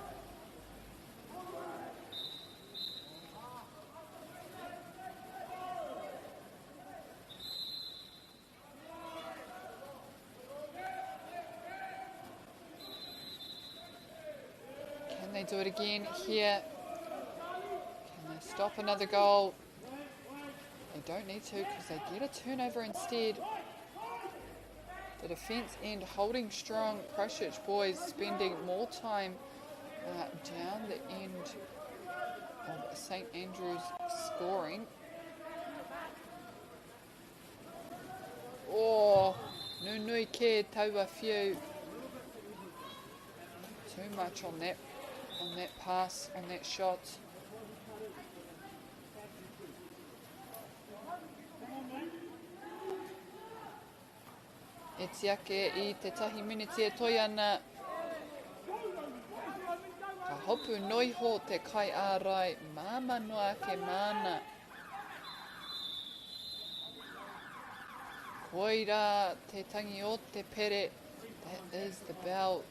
They do it again here. Can they stop another goal? They don't need to because they get a turnover instead. The defence end holding strong. Christchurch boys spending more time down the end of St Andrews scoring. Oh, nui ke taua whiu. Too much on that pass, on that shot. E tiake I te tahi miniti e toi ana. Ka hopu noiho te kai ārai, māma noa ke mana. Koira te tangi o te pere. That is the bell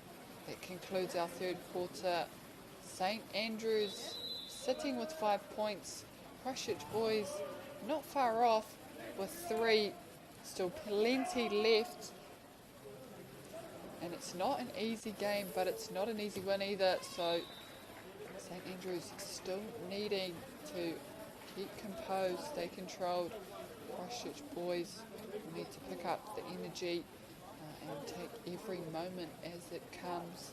that concludes our third quarter. St Andrews sitting with 5 points. Christchurch boys not far off with 3. Still plenty left. And it's not an easy game, but it's not an easy win either. So St Andrews still needing to keep composed, stay controlled. Christchurch boys need to pick up the energy and take every moment as it comes.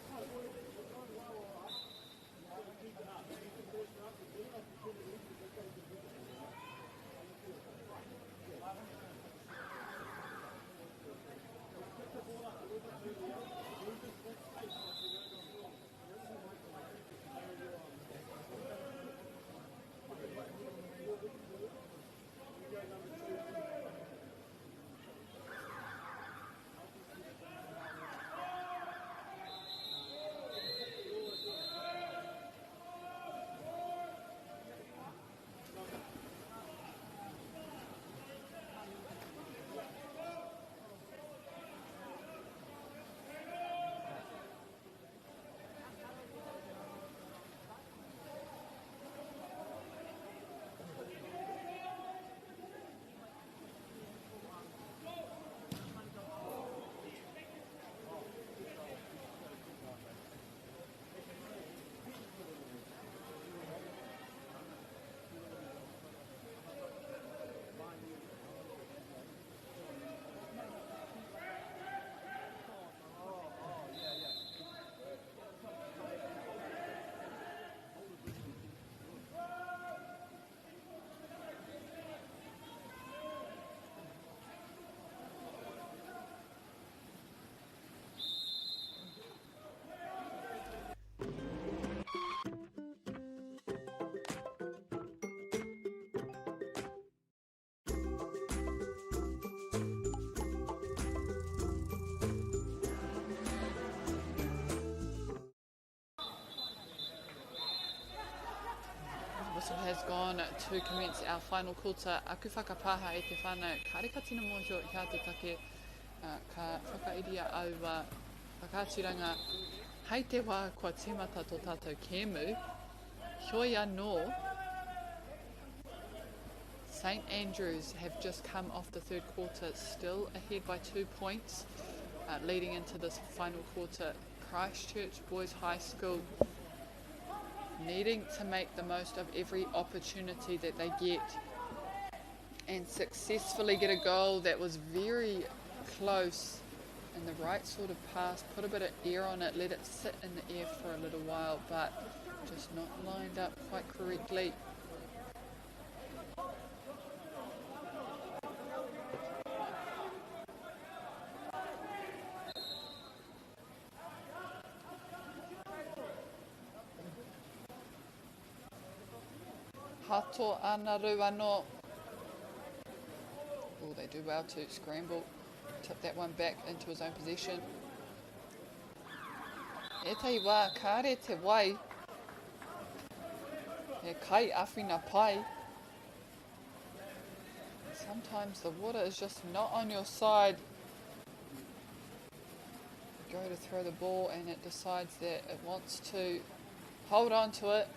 whistle has gone to commence our final quarter. Aku whakapaha e te whānau, ka reka tina mōhio kia te take, ka whakairia aua whakatiranga. Hei te wā kua tīmata tō tātou kēmu, hioi anō, St Andrews have just come off the third quarter, still ahead by 2 points, leading into this final quarter. Christchurch Boys High School needing to make the most of every opportunity that they get and successfully get a goal that was very close and the right sort of pass, put a bit of air on it, let it sit in the air for a little while, but just not lined up quite correctly. Hato anaru anō. Oh, they do well to scramble, tip that one back into his own possession. E tei wā, kāre te wai. He kai awhina pai. Sometimes the water is just not on your side. You go to throw the ball and it decides that it wants to hold on to it.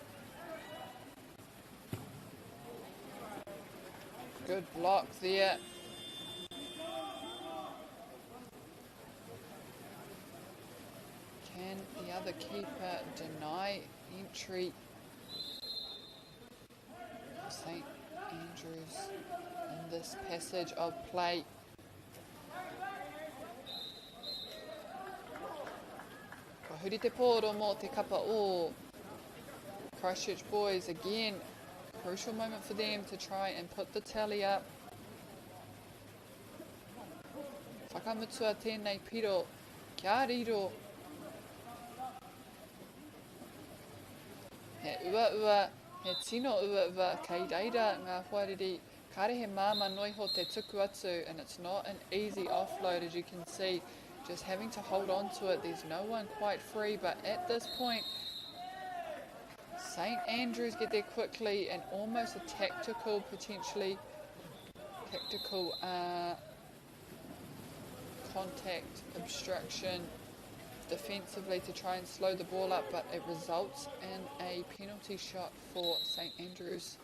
Good block there. Can the other keeper deny entry? St Andrews in this passage of play. Ka huri te pōro mō te kapa o Christchurch Boys again. Crucial moment for them to try and put the tally up. Whakamutua tēnei piro, kia riro. He ua, he tino ua, kei reira ngā huariri. Kare he māma noiho te tuku atu, and it's not an easy offload as you can see. Just having to hold on to it, there's no one quite free, but at this point, St Andrews get there quickly and almost a tactical, potentially tactical contact, obstruction defensively to try and slow the ball up, but it results in a penalty shot for St Andrews.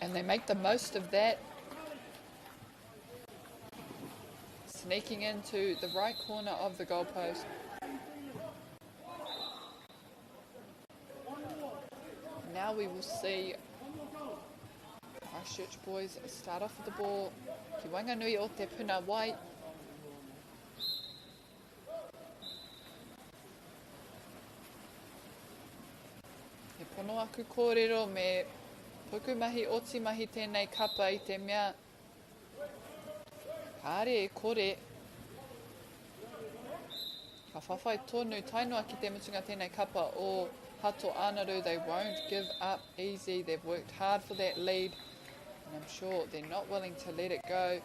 And they make the most of that, sneaking into the right corner of the goalpost. Now we will see Christchurch Boys start off with the ball. Ki Wanganui o te puna wai. He pono aku kōrero me puku mahi oti mahi tēnei kapa I te mea. Kāre e kore. Ka whawhai tonu tainoa ki te mutunga tēnei kapa o Hato Anaru. They won't give up easy. They've worked hard for that lead, and I'm sure they're not willing to let it go.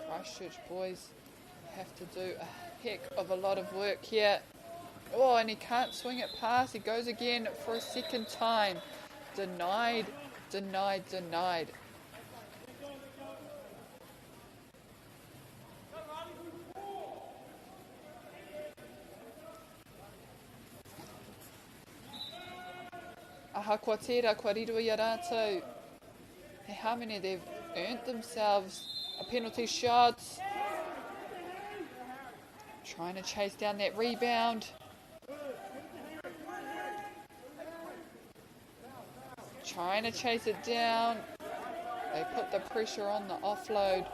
Christchurch Boys have to do a heck of a lot of work here. Oh, and he can't swing it past. He goes again for a second time. Denied, denied, denied. Aha kua tērā, kua riro I a rātou. Hey, how many they've earned themselves a penalty shot. Trying to chase down that rebound. Trying to chase it down. They put the pressure on the offload.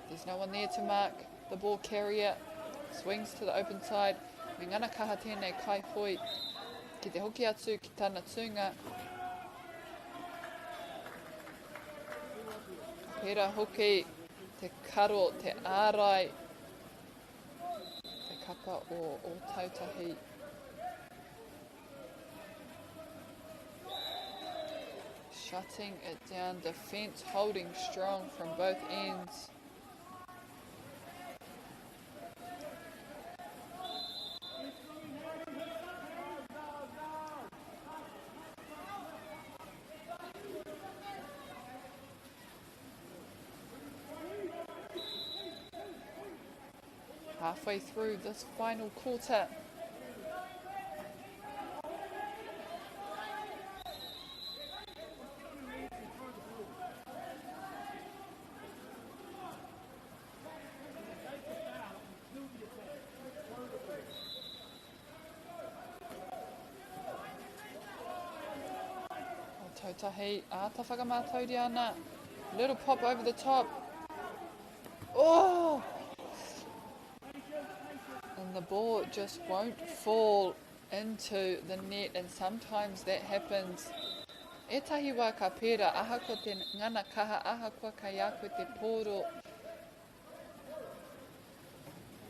There's no one there to mark the ball carrier. Swings to the open side. Me ngana kaha tēnei kai hoi. Ki te hoki atu ki tāna tūnga. Pera hoki te karo, te ārai. Te kapa o tautahi. Shutting it down. Defence holding strong from both ends. halfway through this final quarter. Tahi, ata whakamātauri ana. Little pop over the top. Oh! And the ball just won't fall into the net, and sometimes that happens. E tahi wā ka pērā, aha ko te ngana kaha, aha kua kai a koe te pōro.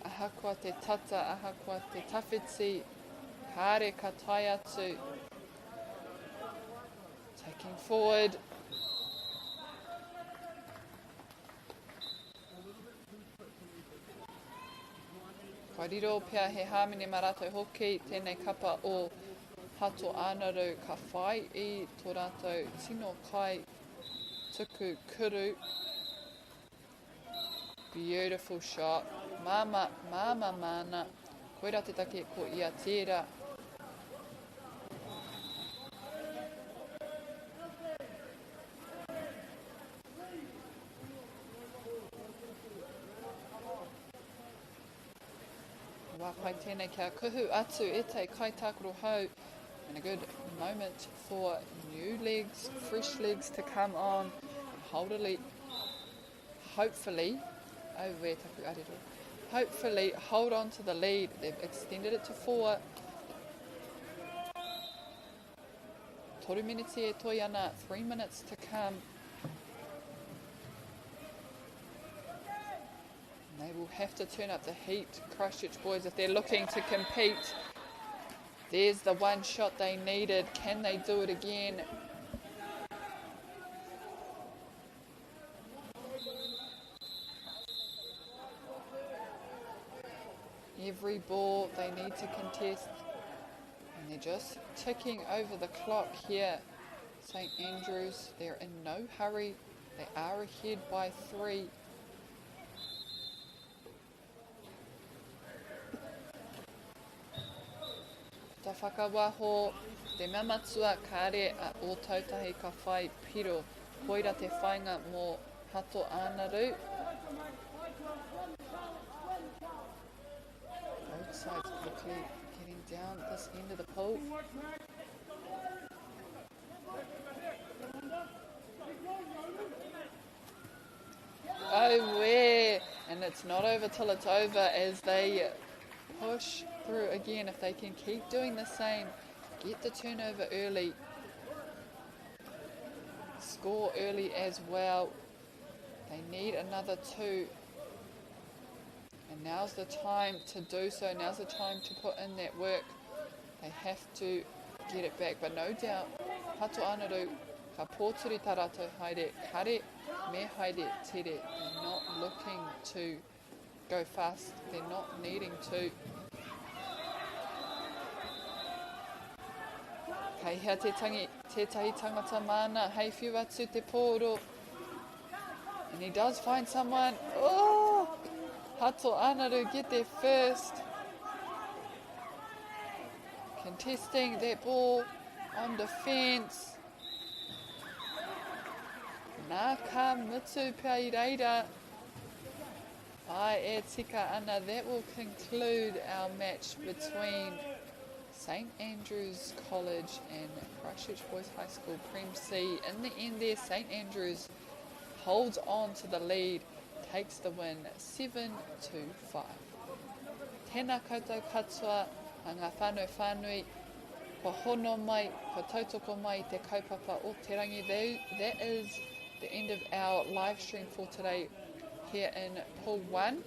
Aha kua te tata, aha kua te tawhiti. Kāre ka tai atu. Taking forward. Kairiro pia he hāmene marato hoki, tēnei kapa o Hato Anaru ka whai I tō rātou tino kai tuku kuru. Beautiful shot. Mama mana. Koira te take ko ia tērā. Wapai tēnei kia kuhu atu e te kai tākoro hau, and a good moment for new legs, fresh legs to come on. Hopefully hold on to the lead. They've extended it to 4. Toru minutes e toi ana, 3 minutes to come. They will have to turn up the heat, Christchurch boys, if they're looking to compete. There's the one shot they needed. Can they do it again? Every ball they need to contest. And they're just ticking over the clock here. St Andrews, they're in no hurry. They are ahead by 3. Ta whakawaho, te mamatua kāre a o tautahi ka whai piro. Koira te whainga mō Hato Anaru. Both sides quickly getting down this end of the pool. Oh, where? And it's not over till it's over as they push through again. If they can keep doing the same, get the turnover early, score early as well. They need another 2. And now's the time to do so. Now's the time to put in that work. They have to get it back. But no doubt, Hato Anaru, ka pōturi tā rātou haere, kare me haere tere. They're not looking to go fast. They're not needing to. Kei hea tētahi tangata mana, hei whiu atu te pōro. And he does find someone. Oh! Hato Anaru get there first. Contesting that ball on defence. Nā ka mutu pia I reira. Ai e tika ana. That will conclude our match between St Andrews College and Christchurch Boys High School Prem C. In the end there, St Andrews holds on to the lead, takes the win 7-5. Tēnā koutou katoa a ngā whānui, ko hono mai, ko tautoko mai te kaupapa o te rangi. That is the end of our live stream for today here in Pool 1.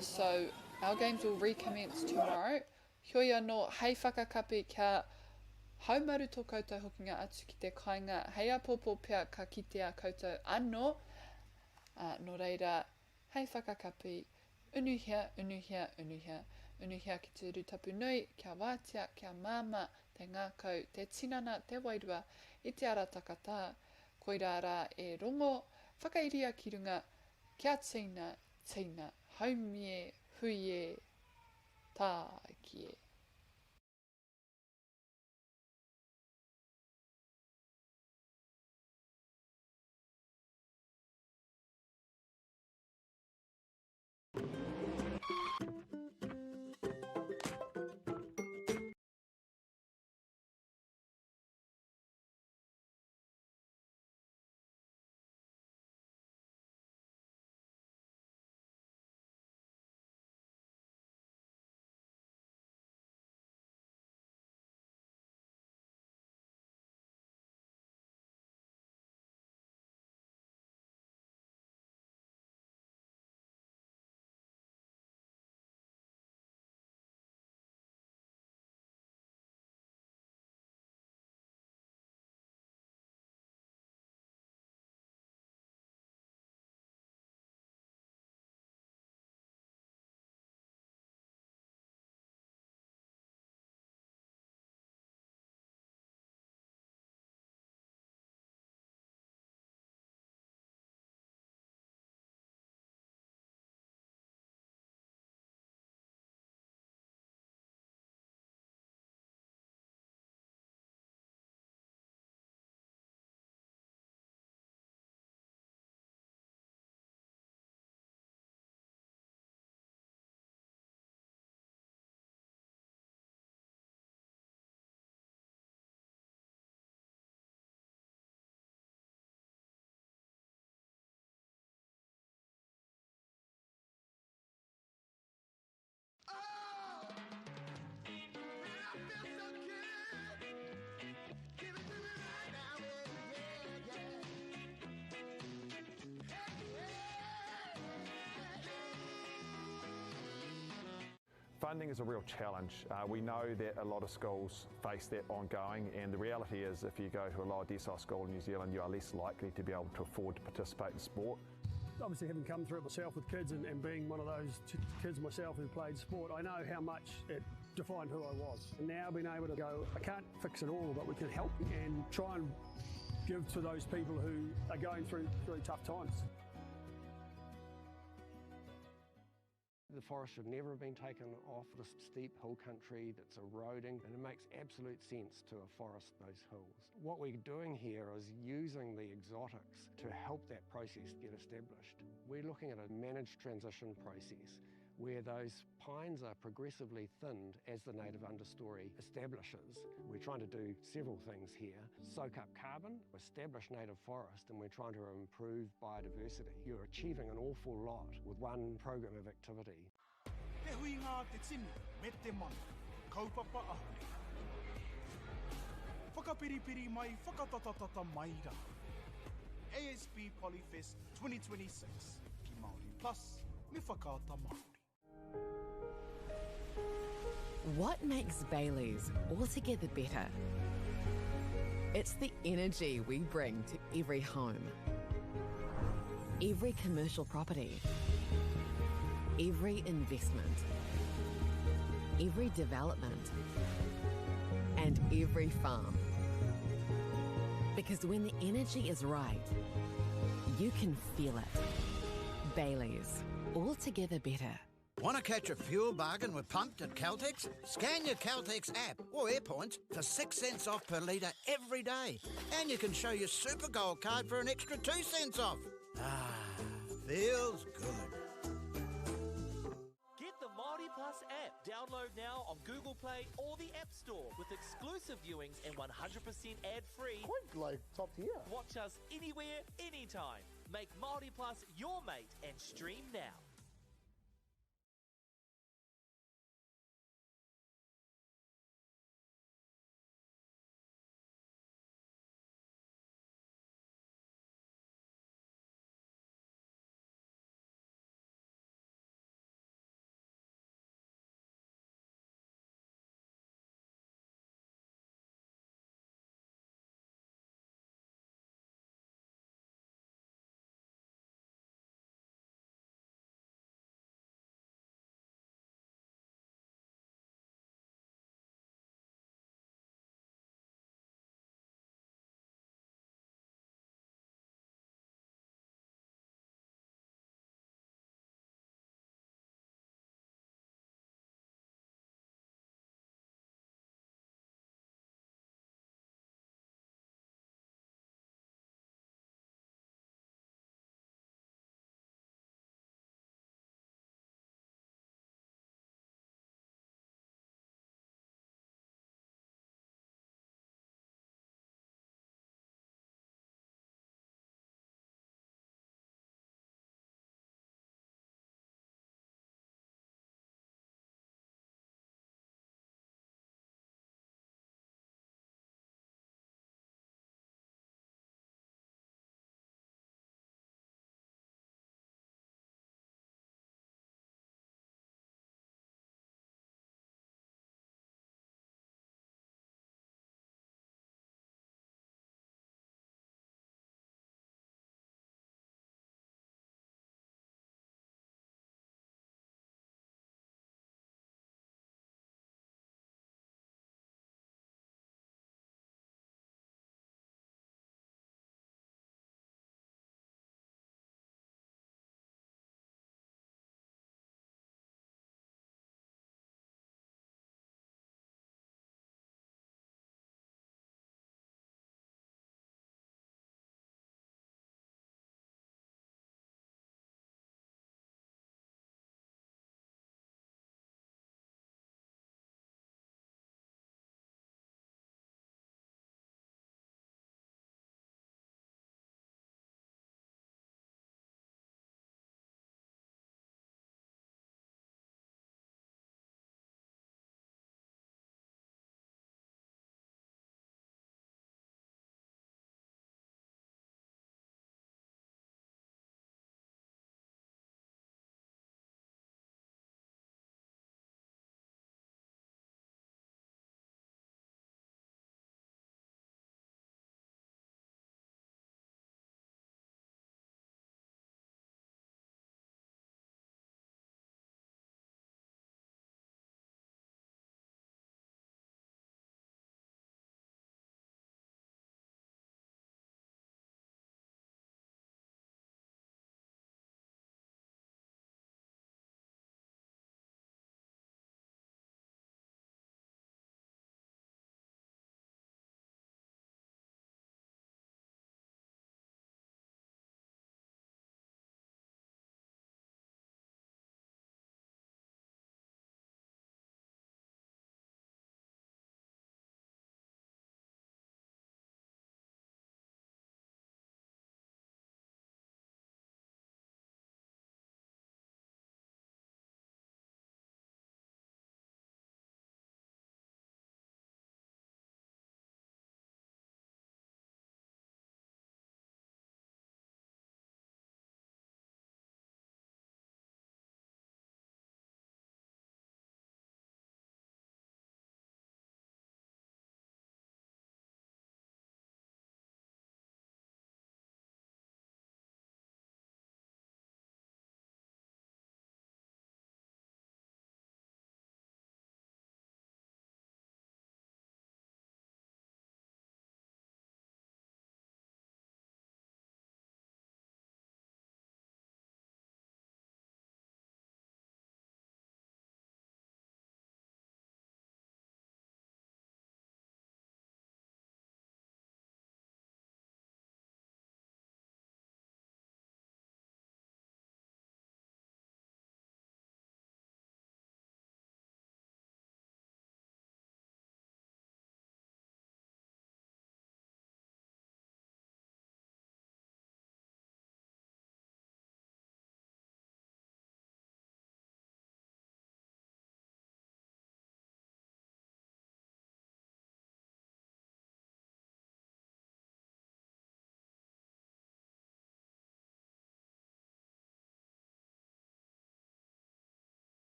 So our games will recommence tomorrow. Hoi anō, hei whakakapi kia haumaru tō koutou hoki ngā atu ki te kāinga. Hei a pōpō pia ka kitea koutou anō. Nō reira, hei whakakapi, unuhia ki te rutapu nui, kia wātia, kia māma, te ngākau, te tinana, te wairua, I te ara takata, koira rā e rongo, whakairia ki runga, kia tīna, haumie huie tākie. Funding is a real challenge. We know that a lot of schools face that ongoing, and the reality is if you go to a lower decile school in New Zealand, you are less likely to be able to afford to participate in sport. Obviously, having come through it myself with kids and being one of those kids myself who played sport, I know how much it defined who I was. And now being able to go, I can't fix it all, but we can help and try and give to those people who are going through really tough times. The forest should never have been taken off this steep hill country that's eroding, and it makes absolute sense to afforest those hills. What we're doing here is using the exotics to help that process get established. We're looking at a managed transition process where those pines are progressively thinned as the native understory establishes. We're trying to do several things here. Soak up carbon, establish native forest, and we're trying to improve biodiversity. You're achieving an awful lot with one program of activity. Te hui ngā te tini, me te mana, kaupapa ahuri. Whakapiripiri mai, whakatatatata mai rā. ASP Polyfest 2026, ki Māori Plus, me whakaata Māori. What makes Bailey's altogether better? It's the energy we bring to every home, every commercial property, every investment, every development, and every farm. Because when the energy is right, you can feel it. Bailey's, altogether better. Want to catch a fuel bargain with Pumped at Caltex? Scan your Caltex app or AirPoints for 6 cents off per litre every day. And you can show your Super Gold card for an extra 2 cents off. Ah, feels good. Get the MāORI Plus app. Download now on Google Play or the App Store with exclusive viewings and 100% ad-free. Quite like top tier. Watch us anywhere, anytime. Make MāORI Plus your mate and stream now.